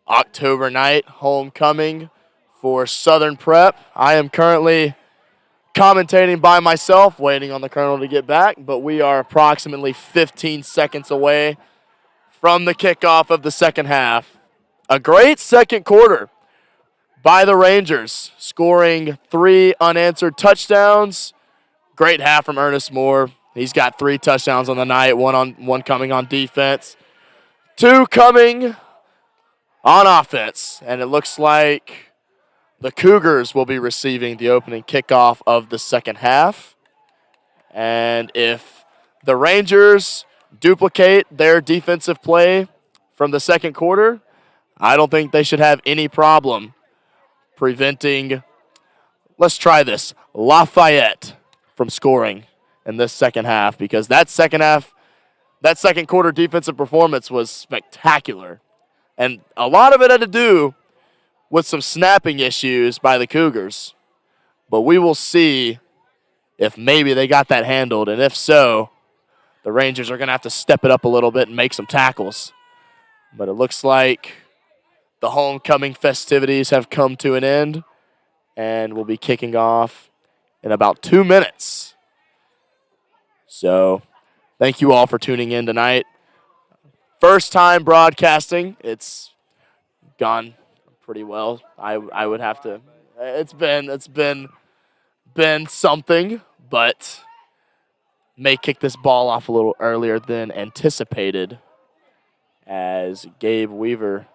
October night, homecoming for Southern Prep. I am currently commentating by myself, waiting on the Colonel to get back, but we are approximately 15 seconds away from the kickoff of the second half. A great second quarter by the Rangers, scoring 3 unanswered touchdowns. Great half from Ernest Moore. He's got 3 touchdowns on the night, one coming on defense, 2 coming on offense. And it looks like the Cougars will be receiving the opening kickoff of the second half. And if the Rangers duplicate their defensive play from the second quarter, I don't think they should have any problem preventing, let's try this, Lafayette from scoring in this second half, because that second quarter defensive performance was spectacular. And a lot of it had to do with some snapping issues by the Cougars. But we will see if maybe they got that handled. And if so, the Rangers are going to have to step it up a little bit and make some tackles. But it looks like the homecoming festivities have come to an end, and we'll be kicking off in about 2 minutes. So thank you all for tuning in tonight. First time broadcasting. It's gone pretty well. I would have to. It's been something, but may kick this ball off a little earlier than anticipated, as Gabe Weaver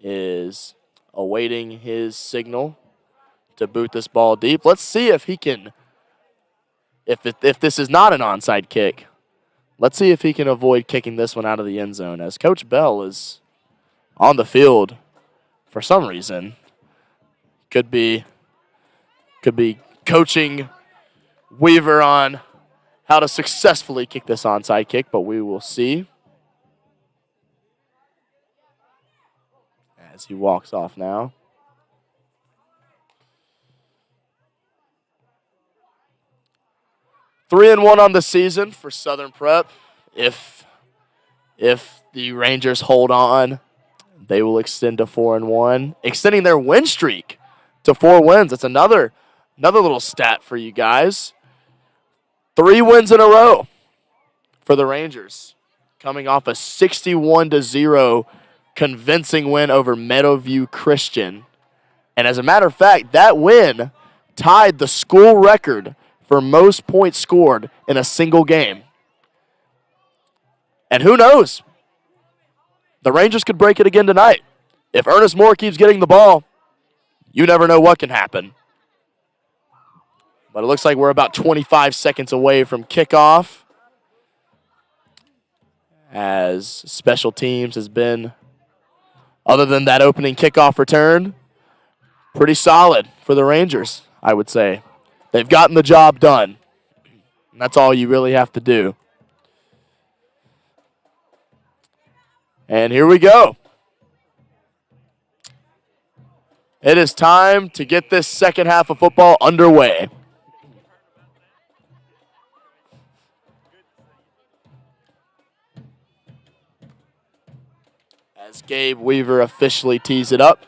is awaiting his signal to boot this ball deep. Let's see if he can. If this is not an onside kick, let's see if he can avoid kicking this one out of the end zone, as Coach Bell is on the field for some reason. Could be coaching Weaver on how to successfully kick this onside kick, but we will see as he walks off now. Three and 1 on the season for Southern Prep. If the Rangers hold on, they will extend to 4-1, extending their win streak to 4 wins. That's another little stat for you guys. 3 wins in a row for the Rangers, coming off a 61-0 convincing win over Meadowview Christian. And as a matter of fact, that win tied the school record for most points scored in a single game. And who knows? The Rangers could break it again tonight. If Ernest Moore keeps getting the ball, you never know what can happen. But it looks like we're about 25 seconds away from kickoff, as special teams has been, other than that opening kickoff return, pretty solid for the Rangers, I would say. They've gotten the job done, and that's all you really have to do. And here we go. It is time to get this second half of football underway. As Gabe Weaver officially tees it up.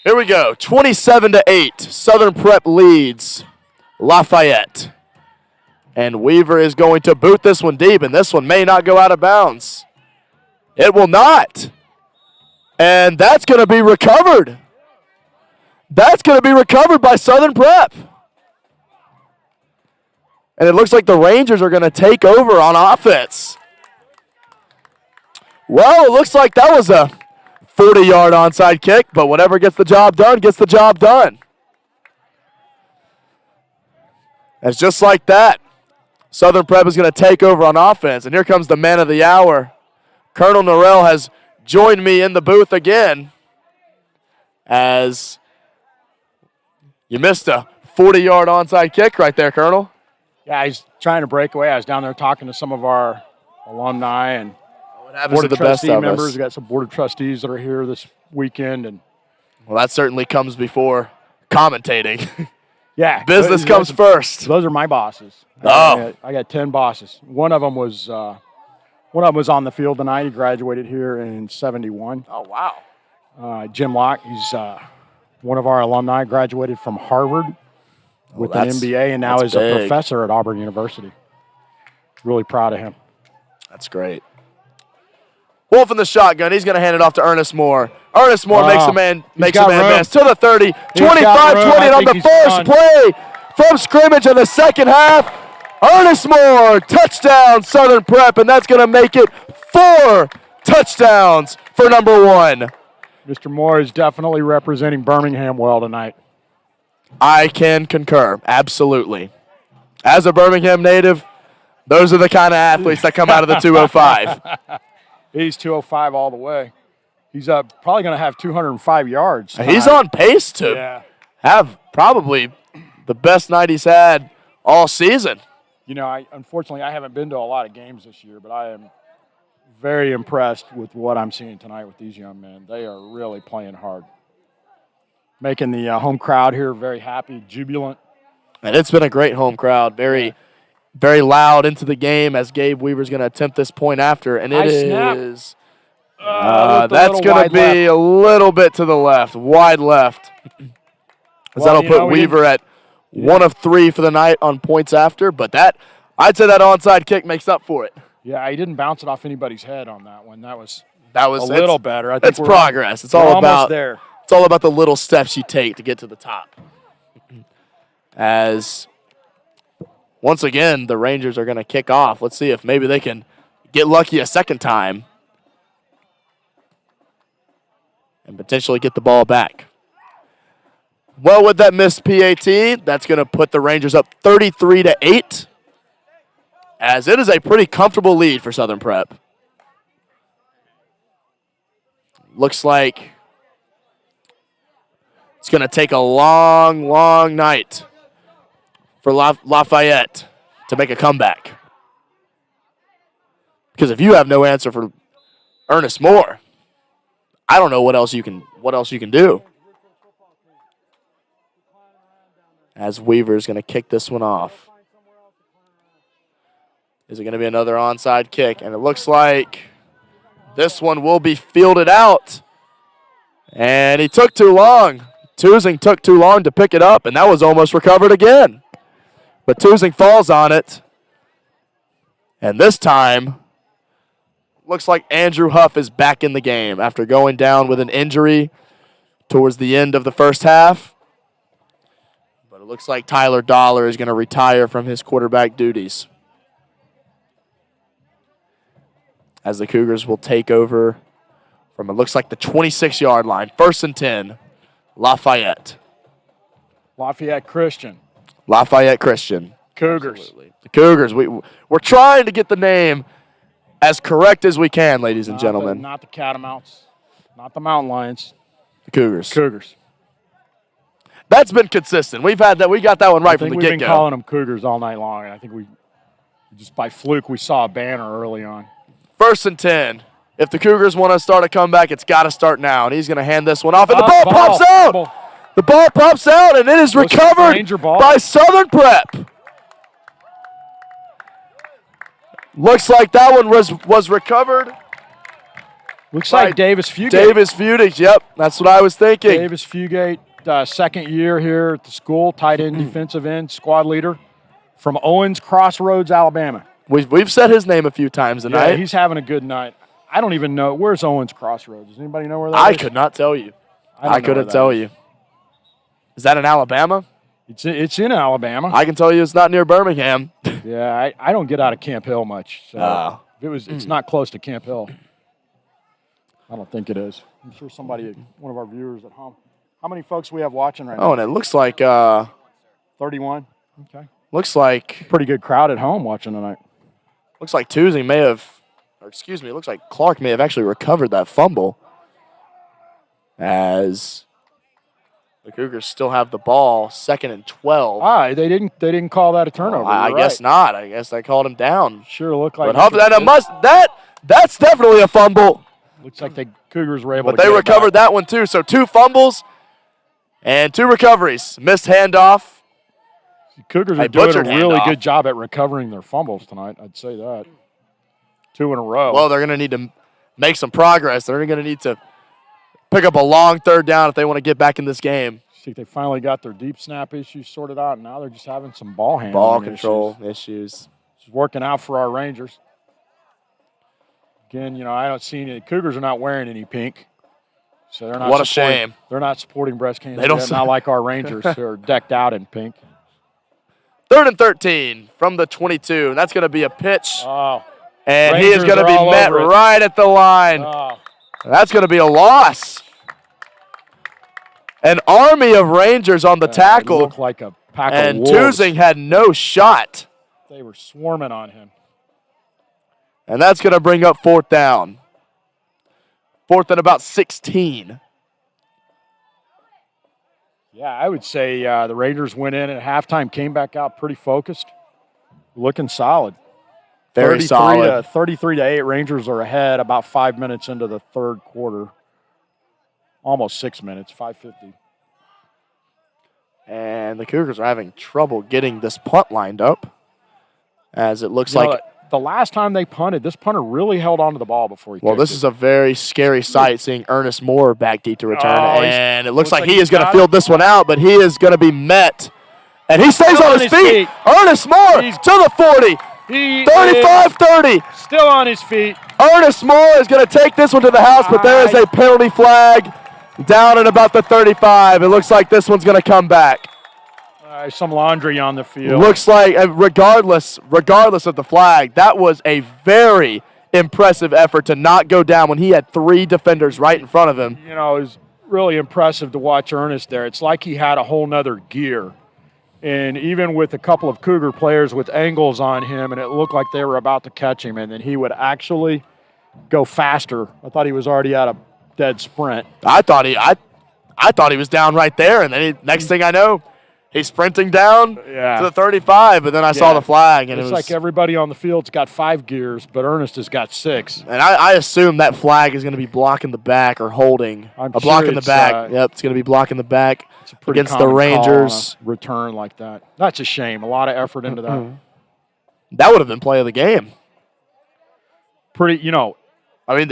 Here we go, 27-8. Southern Prep leads Lafayette. And Weaver is going to boot this one deep, and this one may not go out of bounds. It will not. And that's going to be recovered. That's going to be recovered by Southern Prep. And it looks like the Rangers are going to take over on offense. Well, it looks like that was a 40-yard onside kick, but whatever gets the job done, gets the job done. And just like that, Southern Prep is going to take over on offense. And here comes the man of the hour. Colonel Norrell has joined me in the booth again, as you missed a 40-yard onside kick right there, Colonel.
Yeah, he's trying to break away. I was down there talking to some of our alumni and
board of trustee
members. We got some board of trustees that are here this weekend, and
well, that certainly comes before commentating.
Yeah.
Business comes first.
Those are my bosses.
Oh.
I got 10 bosses. One of them was on the field tonight. He graduated here in 71.
Oh, wow.
Jim Locke, he's one of our alumni, graduated from Harvard with an MBA, and now is a professor at Auburn University. Really proud of him.
That's great. Wolf in the shotgun. He's going to hand it off to Ernest Moore. Ernest Moore makes a man miss to the 30. 25-20 on the first play from scrimmage in the second half. Ernest Moore, touchdown, Southern Prep, and that's going to make it 4 touchdowns for number 1.
Mr. Moore is definitely representing Birmingham well tonight.
I can concur, absolutely. As a Birmingham native, those are the kind of athletes that come out of the 205.
He's 205 all the way. He's probably going to have 205 yards tonight.
He's on pace to have probably the best night he's had all season.
You know, unfortunately, I haven't been to a lot of games this year, but I am very impressed with what I'm seeing tonight with these young men. They are really playing hard. Making the home crowd here very happy, jubilant.
And it's been a great home crowd. Very loud into the game as Gabe Weaver's going to attempt this point after. And it is that's going to be a little bit to the left, wide left. That'll put Weaver at 1 of 3 for the night on points after. But I'd say that onside kick makes up for it.
Yeah, he didn't bounce it off anybody's head on that one. That was
a
little better. I think
it's progress. It's all about
there.
It's all about the little steps you take to get to the top. As once again, the Rangers are going to kick off. Let's see if maybe they can get lucky a second time and potentially get the ball back. Well, with that missed PAT, that's going to put the Rangers up 33-8, as it is a pretty comfortable lead for Southern Prep. Looks like it's going to take a long, long night for Lafayette to make a comeback. Because if you have no answer for Ernest Moore, I don't know what else you can do. As Weaver's going to kick this one off. Is it going to be another onside kick? And it looks like this one will be fielded out. And he took too long. Tusing took too long to pick it up, and that was almost recovered again. But Tusing falls on it. And this time, looks like Andrew Huff is back in the game after going down with an injury towards the end of the first half. But it looks like Tyler Dollar is going to retire from his quarterback duties, as the Cougars will take over from, it looks like, the 26-yard line. 1st and 10, Lafayette.
Lafayette Christian.
Cougars. Absolutely. The Cougars. We're trying to get the name as correct as we can, ladies and gentlemen.
Not the Catamounts. Not the Mountain Lions.
The Cougars.
Cougars.
That's been consistent. We've had that. We got that one right from the get-go.
We've been calling them Cougars all night long, and I think we just by fluke we saw a banner early on.
1st and 10. If the Cougars want to start a comeback, it's got to start now. And he's going to hand this one off, and the ball pops out. The ball pops out, and it is recovered by Southern Prep. Looks like that one was recovered.
Looks like Davis Fugate.
Davis Fugate, yep. That's what I was thinking.
Davis Fugate, second year here at the school, tight end, defensive end, squad leader from Owens Crossroads, Alabama.
We've said his name a few times tonight.
Yeah, he's having a good night. I don't even know. Where's Owens Crossroads? Does anybody know where that is?
I could not tell you. I couldn't tell you. Is that in Alabama?
It's in Alabama.
I can tell you it's not near Birmingham.
Yeah, I don't get out of Camp Hill much. So it's not close to Camp Hill. I don't think it is. I'm sure one of our viewers at home. How many folks we have watching right now?
Oh, and it looks like
31. Okay.
Looks like
pretty good crowd at home watching tonight.
Looks like Tusing may have, it looks like Clark may have actually recovered that fumble, as the Cougars still have the ball, 2nd and 12.
They didn't call that a turnover.
I guess not. I guess they called him down.
Sure looked like.
But that's definitely a fumble.
Looks like the Cougars were able to.
But they recovered that one too. So 2 fumbles and 2 recoveries. Missed handoff
The Cougars are doing a really good job at recovering their fumbles tonight. I'd say that. 2 in a row.
Well, they're going to need to make some progress. They're going to need to pick up a long third down if they want to get back in this game.
I think they finally got their deep snap issues sorted out, and now they're just having some ball handling
Ball control issues.
It's working out for our Rangers. Again, I don't see any. Cougars are not wearing any pink. So they're not.
What a shame.
They're not supporting breast cancer.
They don't.
Not like our Rangers who are decked out in pink.
3rd and 13 from the 22. And that's going to be a pitch.
Oh.
And
Rangers
he is going to be met right at the line.
Oh.
That's going to be a loss. An army of Rangers on the tackle.
Looked like a pack of wolves.
And Tuzing had no shot.
They were swarming on him.
And that's going to bring up 4th down. 4th and about 16.
Yeah, I would say the Rangers went in at halftime, came back out pretty focused, looking solid.
Very solid.
33-8, Rangers are ahead about 5 minutes into the third quarter. Almost 6 minutes, 5:50.
And the Cougars are having trouble getting this punt lined up, as it looks like.
The last time they punted, this punter really held on to the ball before he kicked
this
it.
is a very scary sight, seeing Ernest Moore back deep to return. And it looks like he is going to
got
field this one out, but he is going to be met. And he stays on his feet. Ernest Moore to the 40. 35-30.
Still on his feet.
Ernest Moore is going to take this one to the house, but there is a penalty flag down at about the 35. It looks like this one's going to come back.
Some laundry on the field.
Looks like, regardless of the flag, that was a very impressive effort to not go down when he had 3 defenders right in front of him.
It was really impressive to watch Ernest there. It's like he had a whole nother gear. And even with a couple of Cougar players with angles on him, and it looked like they were about to catch him, and then he would actually go faster. I thought he was already at a dead sprint.
I thought he was down right there, and then next thing I know, he's sprinting down to the 35, but then I saw the flag. And
it's like everybody on the field's got 5 gears, but Ernest has got 6.
And I assume that flag is going to be blocking the back or holding. Blocking the back. Yep, it's going to be blocking the back against the Rangers.
Return like that. That's a shame. A lot of effort into that.
That would have been play of the game. I mean,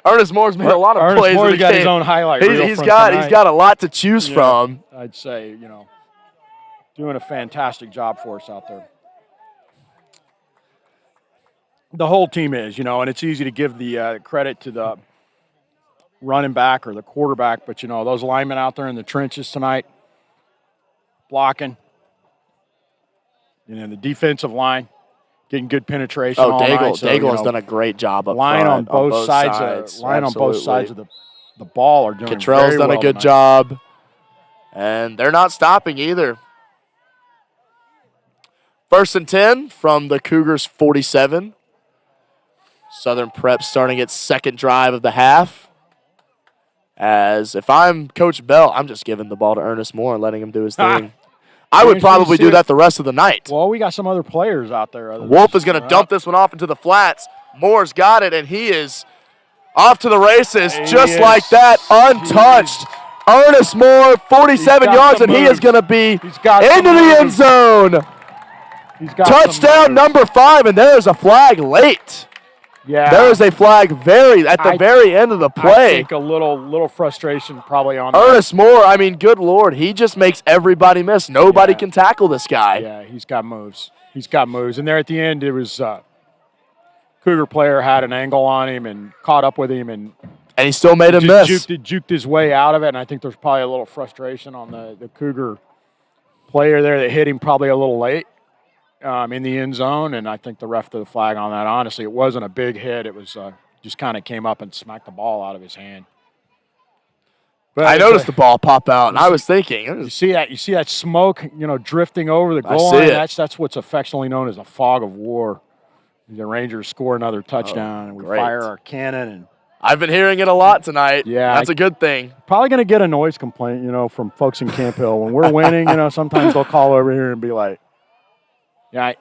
Ernest Moore's made a lot of plays.
Ernest Moore's got his own highlight reel.
He's got a lot to choose from.
I'd say, doing a fantastic job for us out there. The whole team is, and it's easy to give the credit to the running back or the quarterback, but, those linemen out there in the trenches tonight, blocking, the defensive line, getting good penetration.
Daigle has done a great job up
line
front.
On both sides of the ball are doing
Cottrell's
very
done
well
a good
tonight.
job, and they're not stopping either. 1st and 10 from the Cougars' 47. Southern Prep starting its second drive of the half. As if I'm Coach Bell, I'm just giving the ball to Ernest Moore and letting him do his thing. I would probably do that the rest of the night.
Well, we got some other players out there.
Wolf is going to dump this one off into the flats. Moore's got it, and he is off to the races just like that, untouched. Ernest Moore, 47 yards, and he is going to be into the end zone. Touchdown number 5, and there is a flag late.
Yeah,
there is a flag at the very end of the play.
I think a little frustration probably on
Ernest Moore. I mean, good Lord, he just makes everybody miss. Nobody can tackle this guy.
Yeah, he's got moves. And there at the end, it was Cougar player had an angle on him and caught up with him, and
he still made him miss.
Juked his way out of it, and I think there's probably a little frustration on the Cougar player there that hit him probably a little late. In the end zone, and I think the ref threw the flag on that. Honestly, it wasn't a big hit. It was just kind of came up and smacked the ball out of his hand.
But I noticed the ball pop out, and I was thinking,
you see that smoke, drifting over the goal line. That's what's affectionately known as a fog of war. The Rangers score another touchdown, and we fire our cannon. And
I've been hearing it a lot tonight.
Yeah,
that's a good thing.
Probably going to get a noise complaint, from folks in Camp Hill when we're winning. Sometimes they'll call over here and be like. Yeah,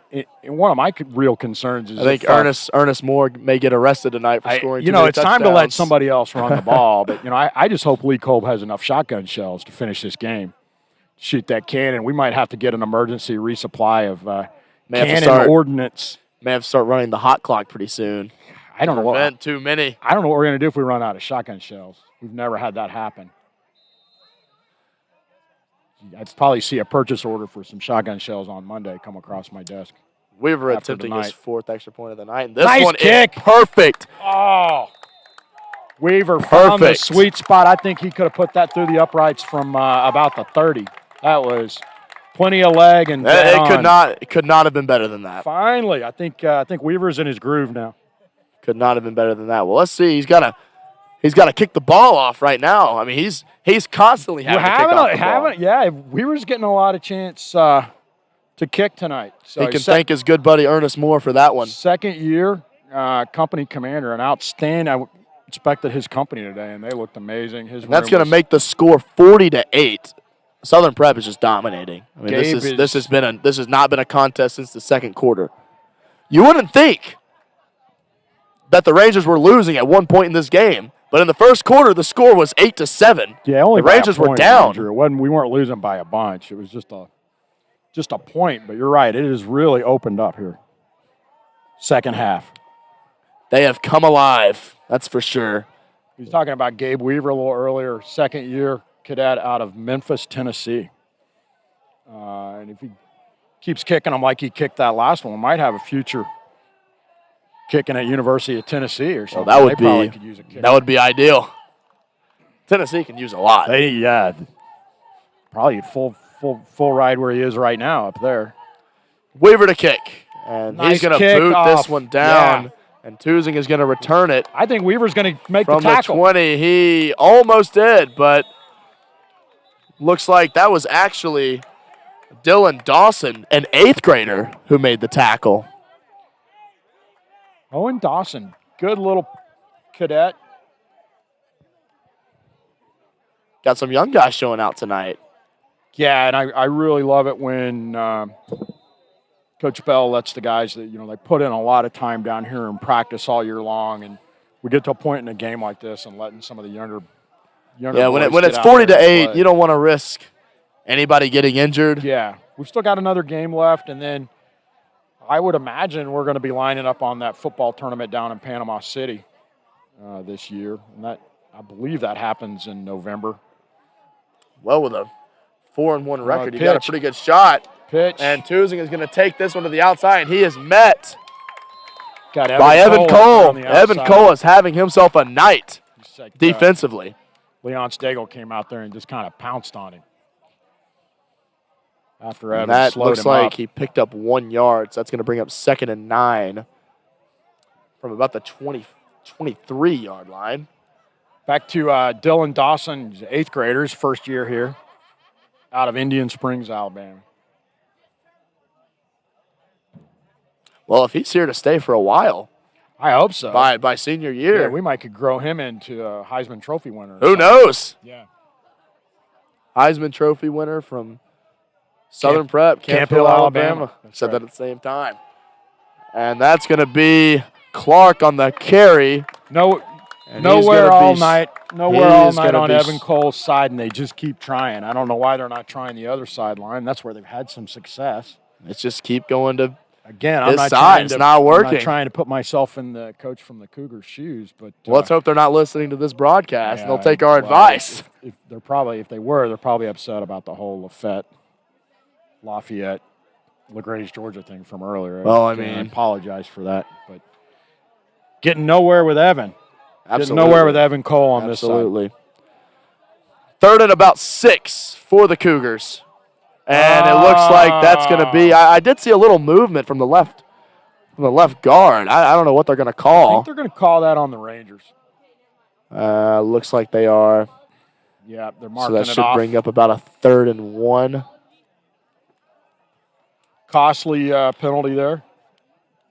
one of my real concerns is
I think Ernest Moore may get arrested tonight for scoring.
It's time to let somebody else run the ball. But I just hope Lee Kolb has enough shotgun shells to finish this game. shoot that cannon. We might have to get an emergency resupply of
cannon
ordnance.
May have to start running the hot clock pretty soon.
I don't know
Prevent too many.
I don't know what we're going to do if we run out of shotgun shells. We've never had that happen. I'd probably see a purchase order for some shotgun shells on Monday come across my desk.
Weaver attempting his 4th extra point of the night. And this
nice
one
kick.
Is perfect.
Oh. Weaver found the sweet spot. I think he could have put that through the uprights from about the 30. That was plenty of leg and
it could not have been better than that.
Finally, I think Weaver's in his groove now.
Could not have been better than that. Well, let's see. He's got to kick the ball off right now. I mean, he's constantly having to kick off the ball.
Yeah, Weaver's getting a lot of chance to kick tonight. So
he can thank his good buddy Ernest Moore for that one.
Second year company commander, an outstanding. I expected his company today, and they looked amazing.
That's going to make the score 40-8. Southern Prep is just dominating. I mean, this has not been a contest since the second quarter. You wouldn't think that the Rangers were losing at one point in this game, but in the first quarter the score was 8-7.
Yeah, only
the Rangers were down.
We weren't losing by a bunch. It was just a point. But you're right, it has really opened up here. Second half.
They have come alive. That's for sure.
He was talking about Gabe Weaver a little earlier, second-year cadet out of Memphis, Tennessee. And if he keeps kicking them like he kicked that last one, we might have a future kicking at University of Tennessee or something.
Well, that would be ideal. Tennessee can use a lot.
Probably full ride where he is right now up there.
Weaver to kick, and he's going to boot this one down.
Yeah.
And Tuzing is going to return it.
I think Weaver's going to make
the
tackle.
From the 20, he almost did, but looks like that was actually Dylan Dawson, an 8th grader, who made the tackle.
Owen Dawson, good little cadet.
Got some young guys showing out tonight.
Yeah, and I really love it when Coach Bell lets the guys that, they put in a lot of time down here and practice all year long, and we get to a point in a game like this and letting some of the younger
when it's 40-8, you don't want to risk anybody getting injured.
Yeah, we've still got another game left, and then I would imagine we're going to be lining up on that football tournament down in Panama City this year, and I believe that happens in November.
Well, with a 4-1 record, he got a pretty good shot.
Pitch.
And Tuzing is going to take this one to the outside, and he is met
by
Evan Cole. Evan Cole is having himself a night defensively.
Leon Stagel came out there and just kind of pounced on him. After Evan
that
slowed
looks
him
like
up.
He picked up 1 yard, so that's going to bring up 2nd and 9 from about the 23-yard line.
Back to Dylan Dawson, 8th graders, first year here, out of Indian Springs, Alabama.
Well, if he's here to stay for a while.
I hope so.
By senior year.
Yeah, we might could grow him into a Heisman Trophy winner.
Who knows?
Yeah.
Heisman Trophy winner from Southern Prep, Camp Hill, Alabama. Said that at the same time. And that's going to be Clark on the carry.
Nowhere all night on Evan Cole's side, and they just keep trying. I don't know why they're not trying the other sideline. That's where they've had some success.
Let's just keep going to
Again,
I'm not
trying to put myself in the coach from the Cougars' shoes, but
let's hope they're not listening to this broadcast and they'll take our advice.
If they're probably upset about the whole Lafayette, LaGrange, Georgia thing from earlier.
Well,
I apologize for that, but getting nowhere with Evan.
Absolutely.
Getting nowhere with Evan Cole on this side.
Absolutely. 3rd and about 6 for the Cougars. And it looks like that's going to be. I did see a little movement from the left guard. I don't know what they're going to call.
I think they're going to call that on the Rangers.
Looks like they are.
Yeah, they're marking it off.
So that should bring up about a 3rd and 1.
Costly penalty there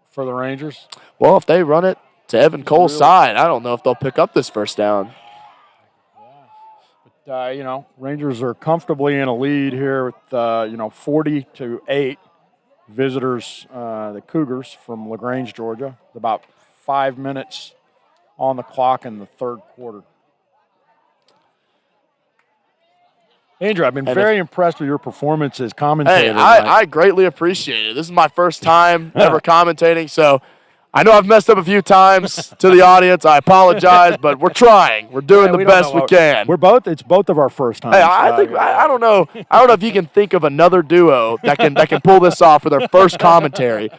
for the Rangers.
Well, if they run it to Evan Cole's side, I don't know if they'll pick up this first down.
Rangers are comfortably in a lead here with 40-8. Visitors, the Cougars from LaGrange, Georgia. About 5 minutes on the clock in the 3rd quarter. Andrew, I've been very impressed with your performance as commentator.
Hey, I greatly appreciate it. This is my first time ever commentating, so I know I've messed up a few times to the audience. I apologize, but we're trying. We're doing the best we can.
It's both of our first times.
Hey, I don't know. I don't know if you can think of another duo that can pull this off for their first commentary.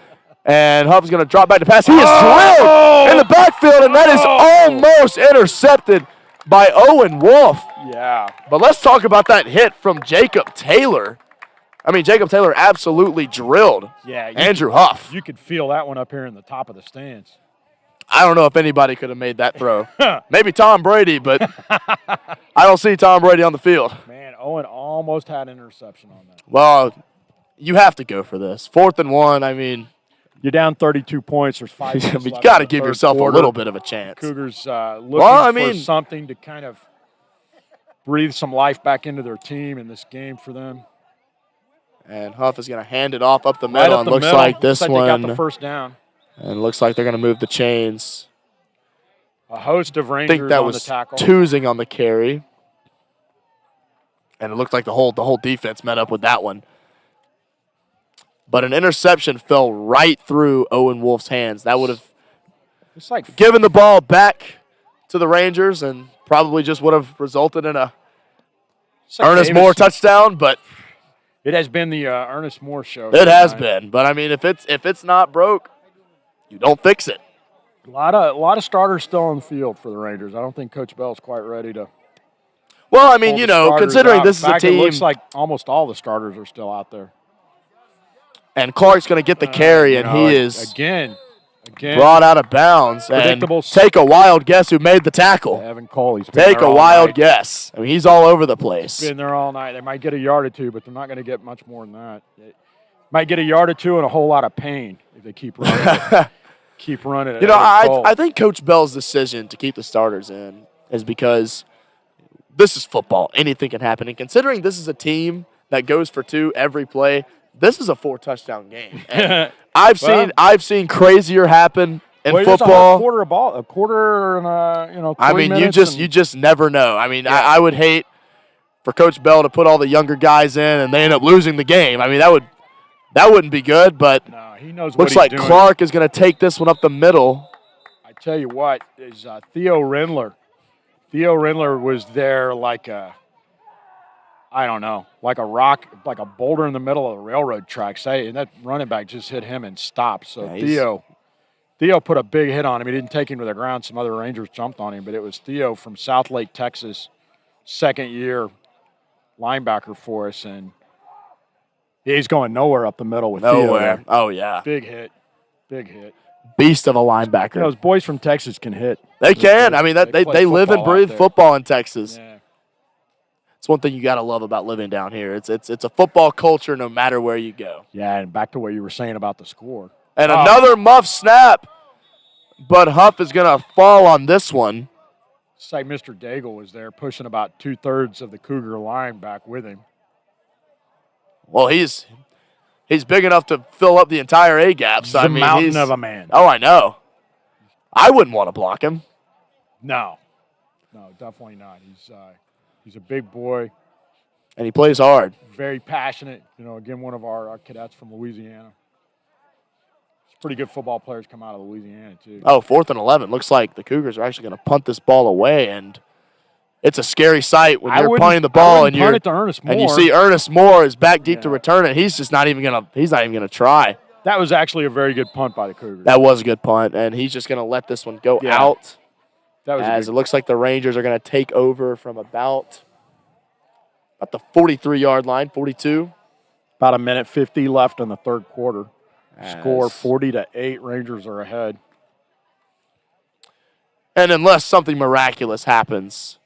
And Huff's going to drop back to pass. He is drilled in the backfield, and that is almost intercepted by Owen Wolf.
Yeah.
But let's talk about that hit from Jacob Taylor. I mean, Jacob Taylor absolutely drilled Andrew Huff.
You could feel that one up here in the top of the stands.
I don't know if anybody could have made that throw. Maybe Tom Brady, but I don't see Tom Brady on the field.
Man, Owen almost had an interception on that.
Well, you have to go for this. 4th and 1, I mean.
You're down 32 points. There's 5 minutes
you
left
got to give yourself
quarter.
a little bit of a chance.
Cougars looking for something to kind of breathe some life back into their team in this game for them.
And Huff is going to hand it off up the middle. And looks like this one.
They got the first down.
And it looks like they're going to move the chains.
A host of Rangers
on the tackle. I think that was Toozing on the carry. And it looked like the whole defense met up with that one. But an interception fell right through Owen Wolf's hands. That would have given the ball back to the Rangers and probably just would have resulted in a Ernest Moore touchdown. But
it has been the Ernest Moore show.
It has been. But, I mean, if it's not broke, you don't fix it.
A lot of starters still on the field for the Rangers. I don't think Coach Bell's quite ready to.
Well, I mean, considering this is a team.
It looks like almost all the starters are still out there.
And Clark's going to get the carry, and he is
again
brought out of bounds.
Predictable.
And take a wild guess who made the tackle.
Evan Cole.
Take a wild guess. I mean, he's all over the place.
He's been there all night. They might get a yard or two, but they're not going to get much more than that. They might get a yard or two and a whole lot of pain if they keep running. Keep running.
I think Coach Bell's decision to keep the starters in is because this is football. Anything can happen. And considering this is a team that goes for 2 every play, this is a 4-touchdown game. And I've seen crazier happen in football.
A quarter and
20 minutes. You just never know. I mean, I would hate for Coach Bell to put all the younger guys in and they end up losing the game. I mean, that wouldn't be good. But
no, he knows what
looks
he's doing.
Clark is going to take this one up the middle.
I tell you what, is Theo Rindler. Theo Rindler was there like a rock, like a boulder in the middle of the railroad tracks. And that running back just hit him and stopped. So Theo put a big hit on him. He didn't take him to the ground. Some other Rangers jumped on him, but it was Theo from South Lake, Texas, second-year linebacker for us. And he's going nowhere up the middle with
Theo.
Oh, yeah. Big hit.
Beast of a linebacker.
Those boys from Texas can hit.
They can. I mean, they live and breathe football in Texas. Yeah. It's one thing you got to love about living down here. It's a football culture no matter where you go.
Yeah, and back to what you were saying about the score.
And another muff snap, but Huff is going to fall on this one.
It's like Mr. Daigle was there pushing about 2/3 of the Cougar line back with him.
Well, he's big enough to fill up the entire A-gap. So,
he's a mountain of a man.
Oh, I know. I wouldn't want to block him.
No, definitely not. He's a big boy.
And he plays hard.
Very passionate. Again, one of our cadets from Louisiana. Pretty good football players come out of Louisiana, too.
Oh, 4th and 11. Looks like the Cougars are actually going to punt this ball away, and it's a scary sight when you're punting the ball and you see Ernest Moore is back deep to return it. He's not even gonna try.
That was actually a very good punt by the Cougars.
That was a good punt, and he's just going to let this one go out. As it looks like the Rangers are going to take over from about the 43-yard line, 42.
About 1:50 left in the third quarter. Score 40-8. Rangers are ahead.
And unless something miraculous happens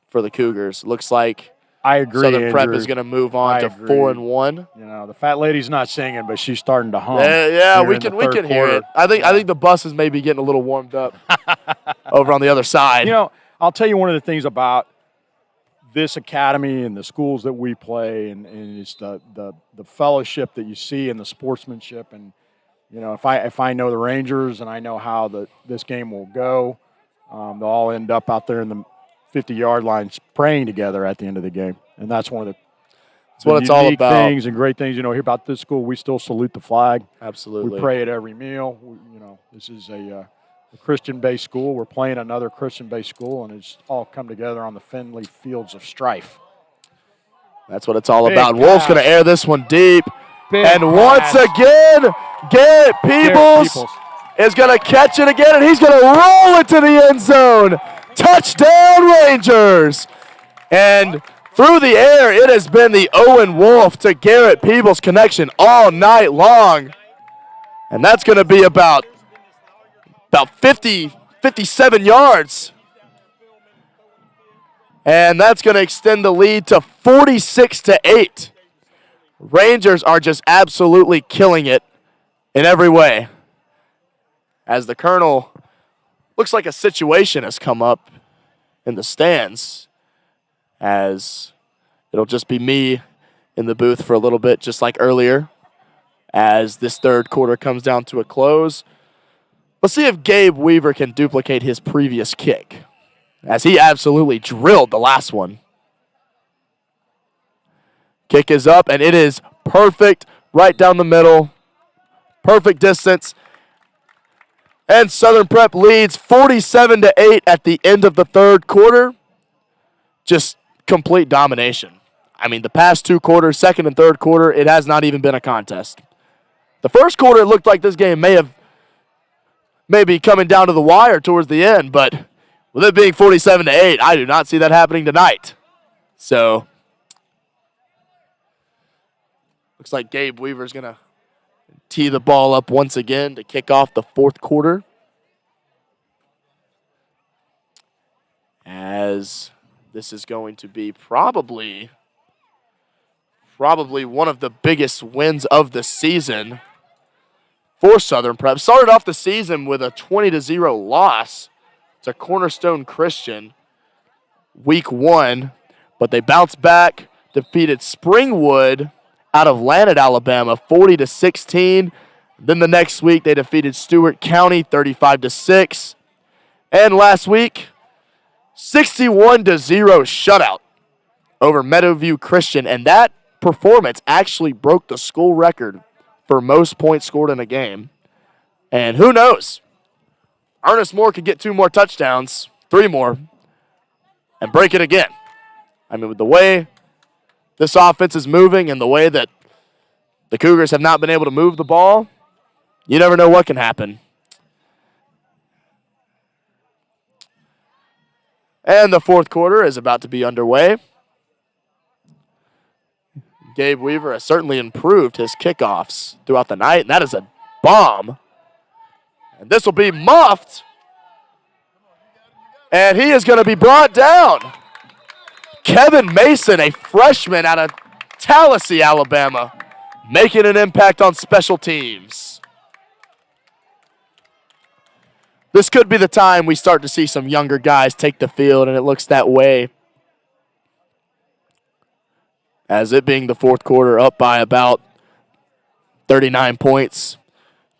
for the Cougars, looks like
I agree.
Southern Prep is going to move on to 4-1.
The fat lady's not singing, but she's starting to hum.
We can hear it. I think the buses may be getting a little warmed up over on the other side.
I'll tell you one of the things about this academy and the schools that we play, and it's the fellowship that you see and the sportsmanship. And if I know the Rangers and I know how this game will go, they'll all end up out there in 50-yard line praying together at the end of the game. And that's one of
that's what it's all about.
Things and great things. Here about this school, we still salute the flag.
Absolutely.
We pray at every meal. This is a Christian-based school. We're playing another Christian-based school, and it's all come together on the Finley Fields of Strife.
That's what it's all
Big
about.
pass.
Wolf's going to air this one deep.
Big
and
pass.
Once again, Garrett Peebles is going to catch it again, and he's going to roll it to the end zone. Touchdown, Rangers. And through the air, it has been the Owen Wolf to Garrett Peebles connection all night long. And that's going to be about 57 yards. And that's going to extend the lead to 46-8. Rangers are just absolutely killing it in every way. As the Colonel looks like a situation has come up in the stands, as it'll just be me in the booth for a little bit, just like earlier, as this third quarter comes down to a close. Let's see if Gabe Weaver can duplicate his previous kick, as he absolutely drilled the last one. Kick is up, and it is perfect right down the middle. Perfect distance. And Southern Prep leads 47-8 at the end of the third quarter. Just complete domination. I mean, the past two quarters, second and third quarter, it has not even been a contest. The first quarter, it looked like this game may be coming down to the wire towards the end, but with it being 47-8, I do not see that happening tonight. So, looks like Gabe Weaver's going to tee the ball up once again to kick off the fourth quarter. As this is going to be probably one of the biggest wins of the season for Southern Prep. Started off the season with a 20-0 loss to Cornerstone Christian week 1, but they bounced back, defeated Springwood out of Lanett, Alabama, 40-16. Then the next week they defeated Stewart County 35-6. And last week, 61-0 shutout over Meadowview Christian. And that performance actually broke the school record for most points scored in a game. And who knows? Ernest Moore could get 2 more touchdowns, 3 more, and break it again. I mean, with the way this offense is moving and the way that the Cougars have not been able to move the ball, you never know what can happen. And the fourth quarter is about to be underway. Gabe Weaver has certainly improved his kickoffs throughout the night, and that is a bomb. And this will be muffed. And he is going to be brought down. Kevin Mason, a freshman out of Tallahassee, Alabama, making an impact on special teams. This could be the time we start to see some younger guys take the field, and it looks that way. As it being the fourth quarter, up by about 39 points.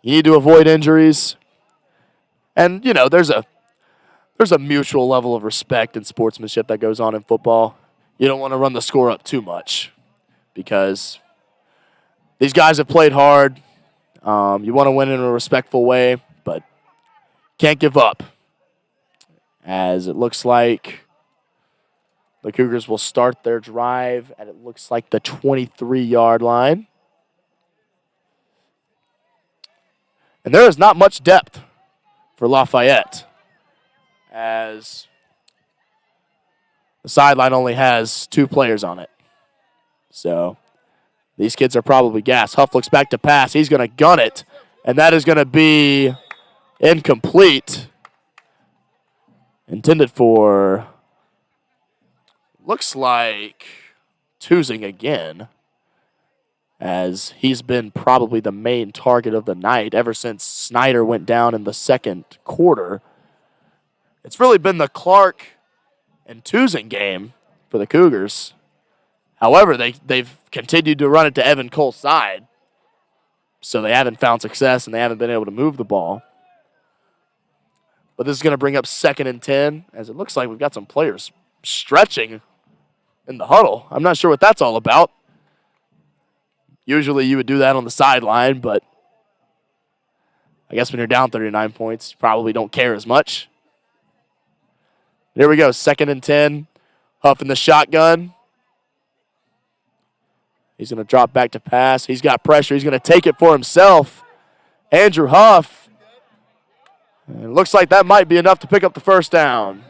You need to avoid injuries. And, there's a mutual level of respect and sportsmanship that goes on in football. You don't want to run the score up too much because these guys have played hard. You want to win in a respectful way, but can't give up. As it looks like the Cougars will start their drive at, it looks like, the 23-yard line. And there is not much depth for Lafayette, as the sideline only has 2 players on it. So these kids are probably gassed. Huff looks back to pass. He's going to gun it, and that is going to be incomplete. Intended for, looks like, Tusing again, as he's been probably the main target of the night ever since Snyder went down in the second quarter. It's really been the Clark and Tusing game for the Cougars. However, they've continued to run it to Evan Cole's side, so they haven't found success and they haven't been able to move the ball. But this is going to bring up 2nd and 10, as it looks like we've got some players stretching in the huddle. I'm not sure what that's all about. Usually you would do that on the sideline, but I guess when you're down 39 points, you probably don't care as much. Here we go, 2nd and 10. Huff in the shotgun. He's going to drop back to pass. He's got pressure. He's going to take it for himself. Andrew Huff. And it looks like that might be enough to pick up the first down.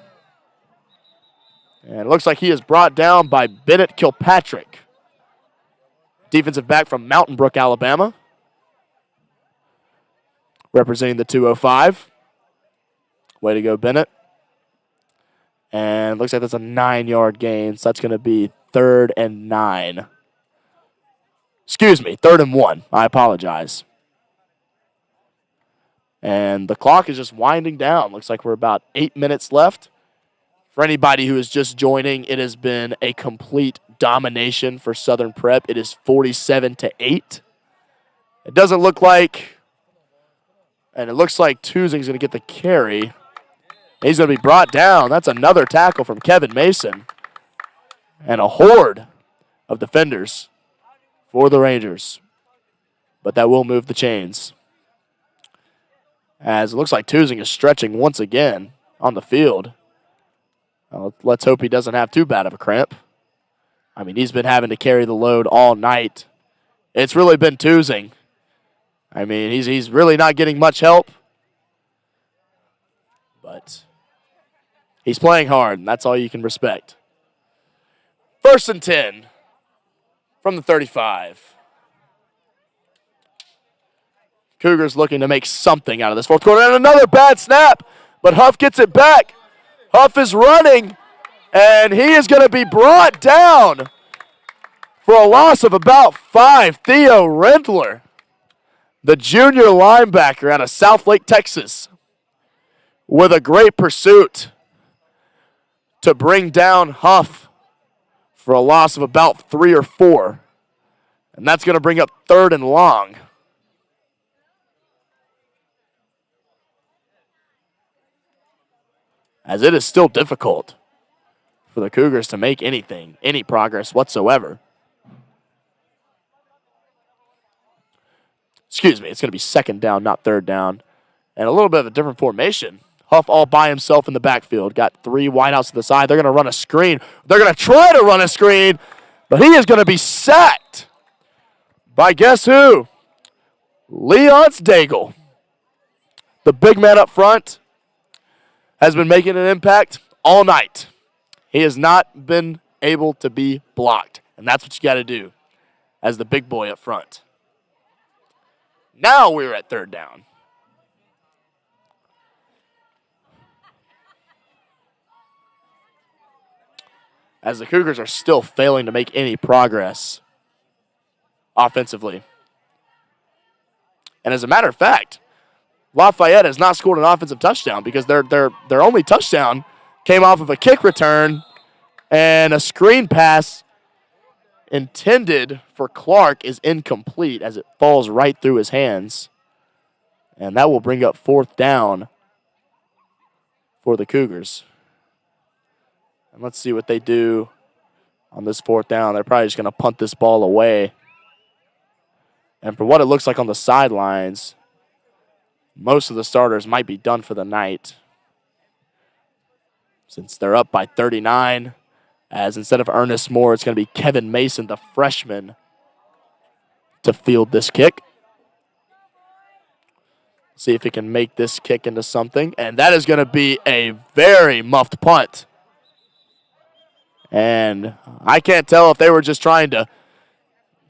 And it looks like he is brought down by Bennett Kilpatrick, defensive back from Mountain Brook, Alabama, representing the 205. Way to go, Bennett. And it looks like that's a 9-yard gain, so that's going to be 3rd and 9. Excuse me, 3rd and 1. I apologize. And the clock is just winding down. Looks like we're about 8 minutes left. For anybody who is just joining, it has been a complete domination for Southern Prep. It is 47-8. It doesn't look like, and it looks like Tusing's going to get the carry. He's going to be brought down. That's another tackle from Kevin Mason. And a horde of defenders for the Rangers. But that will move the chains, as it looks like Tusing is stretching once again on the field. Let's hope he doesn't have too bad of a cramp. I mean, he's been having to carry the load all night. It's really been Tusing. I mean, he's really not getting much help. But he's playing hard, and that's all you can respect. 1st and 10 from the 35. Cougars looking to make something out of this 4th quarter. And another bad snap, but Huff gets it back. Huff is running, and he is going to be brought down for a loss of about 5. Theo Rindler, the junior linebacker out of Southlake, Texas, with a great pursuit to bring down Huff for a loss of about 3 or 4. And that's going to bring up 3rd and long. As it is still difficult for the Cougars to make any progress whatsoever. Excuse me, it's going to be 2nd down, not 3rd down. And a little bit of a different formation. Huff all by himself in the backfield. Got 3 wideouts to the side. They're going to run a screen. They're going to try to run a screen, but he is going to be sacked by guess who? Leon Daigle. The big man up front has been making an impact all night. He has not been able to be blocked, and that's what you got to do as the big boy up front. Now we're at 3rd down. As the Cougars are still failing to make any progress offensively. And as a matter of fact, Lafayette has not scored an offensive touchdown because their only touchdown came off of a kick return and a screen pass intended for Clark is incomplete as it falls right through his hands. And that will bring up 4th down for the Cougars. And let's see what they do on this 4th down. They're probably just going to punt this ball away. And for what it looks like on the sidelines, most of the starters might be done for the night, since they're up by 39, as instead of Ernest Moore, it's going to be Kevin Mason, the freshman, to field this kick. See if he can make this kick into something. And that is going to be a very muffed punt. And I can't tell if they were just trying to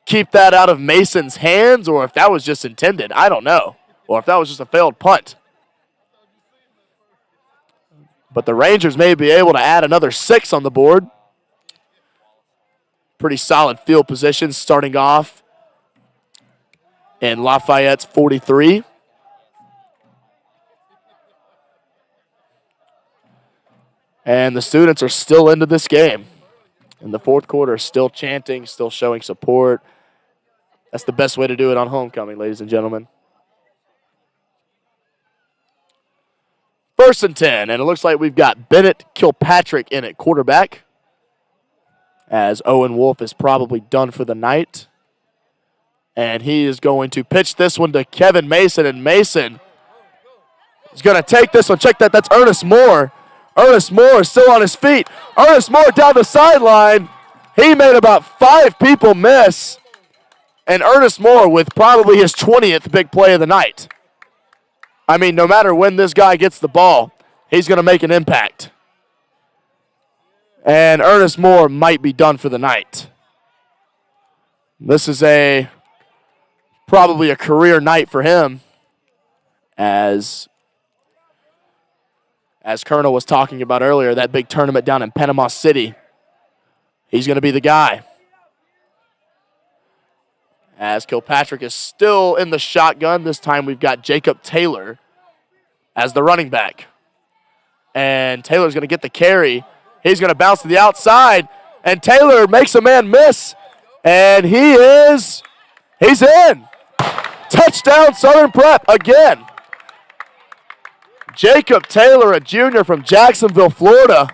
keep that out of Mason's hands or if that was just intended. I don't know. Or if that was just a failed punt. But the Rangers may be able to add another 6 on the board. Pretty solid field position starting off in Lafayette's 43. And the students are still into this game. In the 4th quarter, still chanting, still showing support. That's the best way to do it on homecoming, ladies and gentlemen. First and 10, and it looks like we've got Bennett Kilpatrick in at quarterback, as Owen Wolf is probably done for the night. And he is going to pitch this one to Kevin Mason, and Mason is going to take this one. Check that. That's Ernest Moore. Ernest Moore is still on his feet. Ernest Moore down the sideline. He made about 5 people miss. And Ernest Moore with probably his 20th big play of the night. I mean, no matter when this guy gets the ball, he's going to make an impact. And Ernest Moore might be done for the night. This is probably a career night for him, as Colonel was talking about earlier, that big tournament down in Panama City. He's going to be the guy. As Kilpatrick is still in the shotgun, this time we've got Jacob Taylor as the running back. And Taylor's going to get the carry. He's going to bounce to the outside, and Taylor makes a man miss, and he's in. Touchdown, Southern Prep again. Jacob Taylor, a junior from Jacksonville, Florida,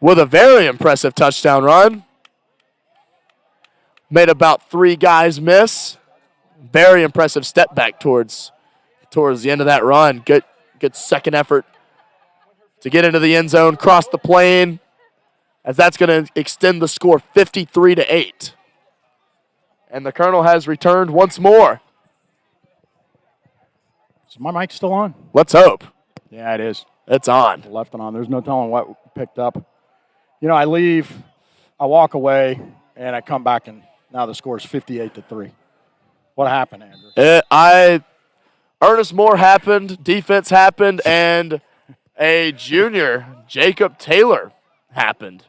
with a very impressive touchdown run. Made about 3 guys miss. Very impressive step back towards the end of that run. Good second effort to get into the end zone, cross the plane, as that's going to extend the score 53-8. And the Colonel has returned once more.
Is my mic still on?
Let's hope.
Yeah, it is.
It's on.
Left and on. There's no telling what picked up. You know, I leave, I walk away, and I come back, and now the score is 58-3. What happened, Andrew?
Ernest Moore happened, defense happened, and a junior, Jacob Taylor, happened.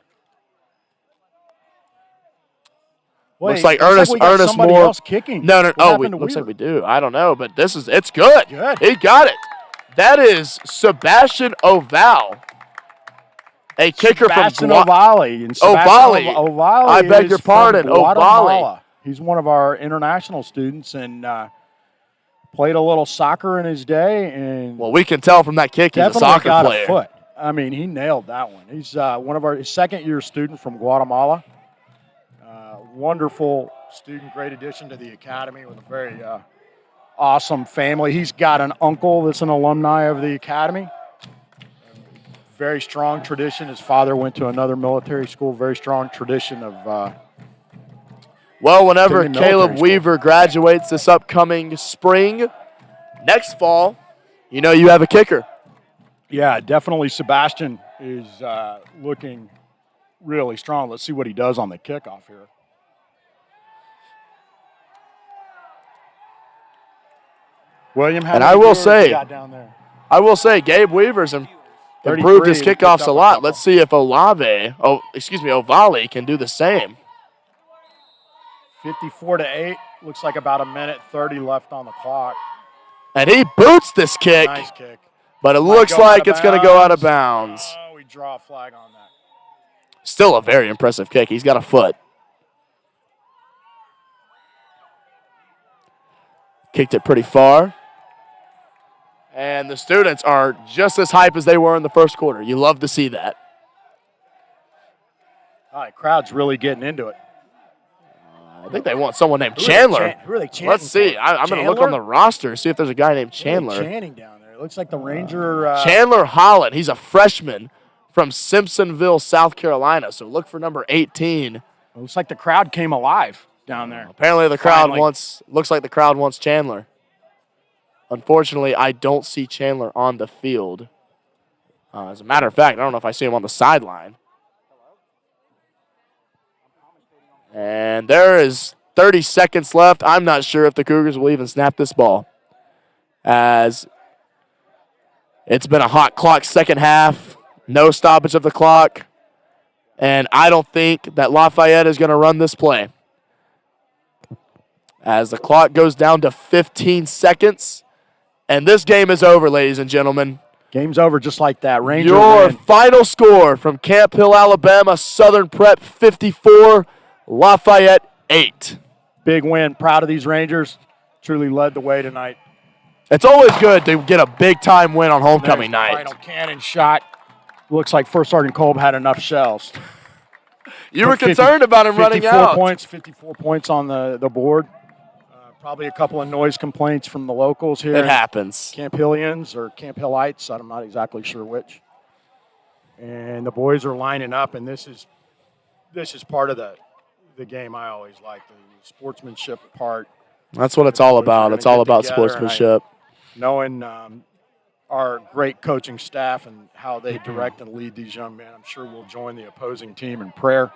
Wait,
looks like Ernest
somebody
Moore.
Else kicking.
No. Looks like we do. I don't know, but it's good.
Good.
He got it. That is Sebastian Oval, a kicker
Sebastian
from
Ovali.
Ovali. I beg your pardon, Ovali.
He's one of our international students and played a little soccer in his day. And
well, we can tell from that kick he's a soccer
got
player.
A foot. I mean, he nailed that one. He's one of our second-year student from Guatemala. Wonderful student, great addition to the academy with a very awesome family. He's got an uncle that's an alumni of the academy. Very strong tradition. His father went to another military school. Very strong tradition of.
Well, whenever Caleb Weaver graduates this upcoming spring, next fall, you know you have a kicker.
Yeah, definitely Sebastian is looking really strong. Let's see what he does on the kickoff here. William,
and I will say, Gabe Weaver's improved his kickoffs a lot. Let's see if Ovali can do the same.
54-8. Looks like about 1:30 left on the clock.
And he boots this kick.
Nice kick.
But it looks like it's going to go out of bounds.
Oh, we draw a flag on that.
Still a very impressive kick. He's got a foot. Kicked it pretty far. And the students are just as hype as they were in the first quarter. You love to see that.
All right, crowd's really getting into it.
I think they want someone named Chandler.
Who are they chanting?
Let's see. I'm going to look on the roster, see if there's a guy named Chandler.
Chanting down there. It looks like the Ranger.
Chandler Holland. He's a freshman from Simpsonville, South Carolina. So look for number 18.
It looks like the crowd came alive down there.
Apparently the crowd looks like the crowd wants Chandler. Unfortunately, I don't see Chandler on the field. As a matter of fact, I don't know if I see him on the sideline. And there is 30 seconds left. I'm not sure if the Cougars will even snap this ball, as it's been a hot clock second half, no stoppage of the clock, and I don't think that Lafayette is going to run this play. As the clock goes down to 15 seconds, and this game is over, ladies and gentlemen.
Game's over just like that. Ranger
Your
win.
final score from Camp Hill, Alabama, Southern Prep 54, Lafayette 8.
Big win. Proud of these Rangers. Truly led the way tonight.
It's always good to get a big-time win on homecoming night.
Final cannon shot. Looks like First Sergeant Kolb had enough shells.
You were concerned about him running out.
54 points on the board. Probably a couple of noise complaints from the locals here.
It happens.
Camp Hillians or Camp Hillites. I'm not exactly sure which. And the boys are lining up, and this is part of the game I always like, the sportsmanship part.
That's what it's all about. It's all about sportsmanship.
Knowing our great coaching staff and how they direct and lead these young men, I'm sure we'll join the opposing team in prayer.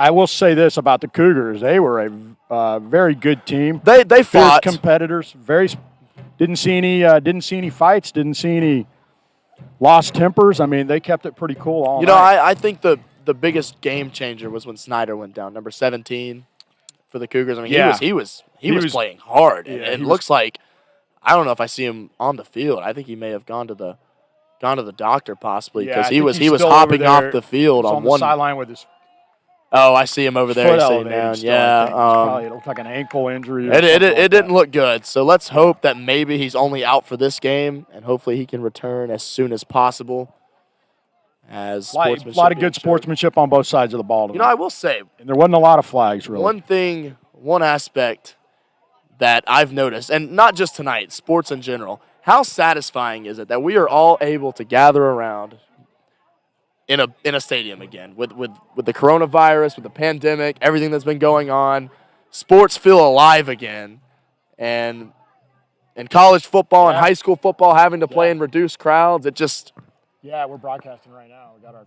I will say this about the Cougars: they were a very good team.
They fought.
Fierce competitors. Didn't see any fights. Didn't see any lost tempers. I mean, they kept it pretty cool all night.
I think the biggest game changer was when Snyder went down, number 17 for the Cougars. I mean, he was playing hard.
Yeah,
and it looks like, I don't know if I see him on the field. I think he may have gone to the doctor possibly because he was hopping off the field
on
one
sideline with his.
Oh, I see him over there. He's sitting down. Yeah,
it looked like an ankle injury.
It didn't look good. So let's hope that maybe he's only out for this game, and hopefully he can return as soon as possible. As
a lot of good sportsmanship on both sides of the ball.
I will say,
and there wasn't a lot of flags really.
One aspect that I've noticed, and not just tonight, sports in general, how satisfying is it that we are all able to gather around in a stadium again with the coronavirus, with the pandemic, everything that's been going on. Sports feel alive again, and college football and high school football having to play in reduced crowds, it just
we're broadcasting right now. We got our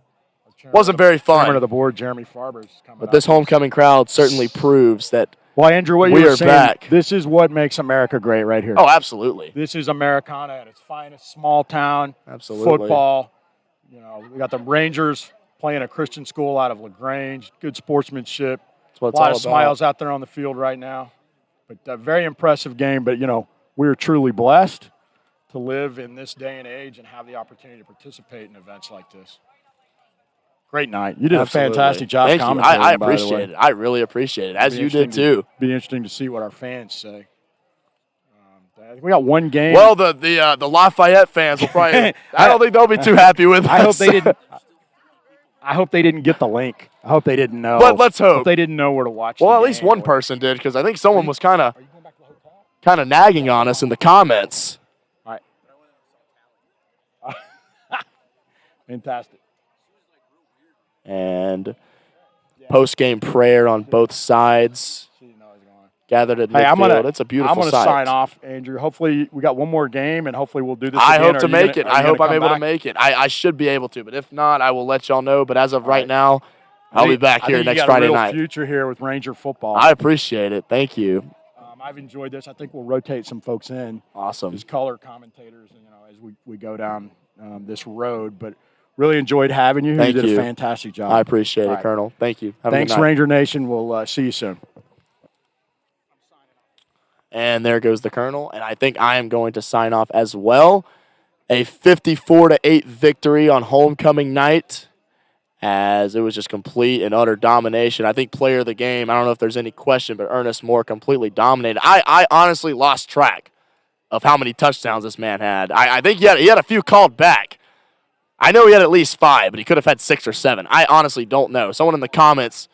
wasn't very fun.
Chairman of the board, Jeremy Farber's coming.
But this homecoming crowd certainly proves that.
Well, Andrew, what you were saying, back. This is what makes America great right here.
Oh, absolutely.
This is Americana at its finest. Small town,
absolutely.
Football. We got the Rangers playing a Christian school out of LaGrange. Good sportsmanship.
That's what it's
a lot
all
of smiles out there on the field right now. But a very impressive game. But, we are truly blessed to live in this day and age and have the opportunity to participate in events like this. Great night. You did a fantastic job commentating.
I appreciate it. I really appreciate it, as you did too.
Be interesting to see what our fans say. I think we got one game.
Well, the Lafayette fans will probably. I don't think they'll be too happy with us.
I hope they didn't get the link. I hope they didn't know.
But let's hope
they didn't know where to watch.
Well, at least one person did, because I think someone was kind of nagging on us in the comments.
All right. Fantastic.
And post-game prayer on both sides. Gathered at midfield. It's a beautiful sight.
I'm going to sign off, Andrew. Hopefully we got one more game, and hopefully we'll do this
again.
I
hope to make it. I hope I'm able to make it. I should be able to, but if not, I will let y'all know. But as of right now, I'll be back here next Friday night.
You got a real future here with Ranger football.
I appreciate it. Thank you.
I've enjoyed this. I think we'll rotate some folks in.
Awesome.
As color commentators, as we go down this road. But really enjoyed having you.
Thank
you.
You
did a fantastic job.
I appreciate it, Colonel. Thank you.
Thanks, Ranger Nation. We'll see you soon.
And there goes the Colonel, and I think I am going to sign off as well. A 54-8 victory on homecoming night, as it was just complete and utter domination. I think player of the game, I don't know if there's any question, but Ernest Moore completely dominated. I honestly lost track of how many touchdowns this man had. I think he had a few called back. I know he had at least 5, but he could have had 6 or 7. I honestly don't know. Someone in the comments,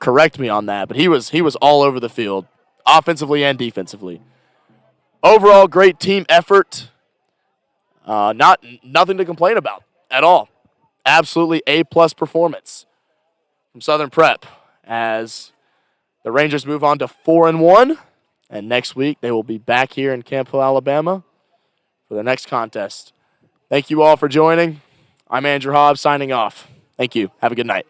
correct me on that, but he was all over the field, offensively and defensively. Overall, great team effort. Nothing to complain about at all. Absolutely A-plus performance from Southern Prep as the Rangers move on to 4-1, and next week they will be back here in Camp Hill, Alabama for the next contest. Thank you all for joining. I'm Andrew Hobbs signing off. Thank you. Have a good night.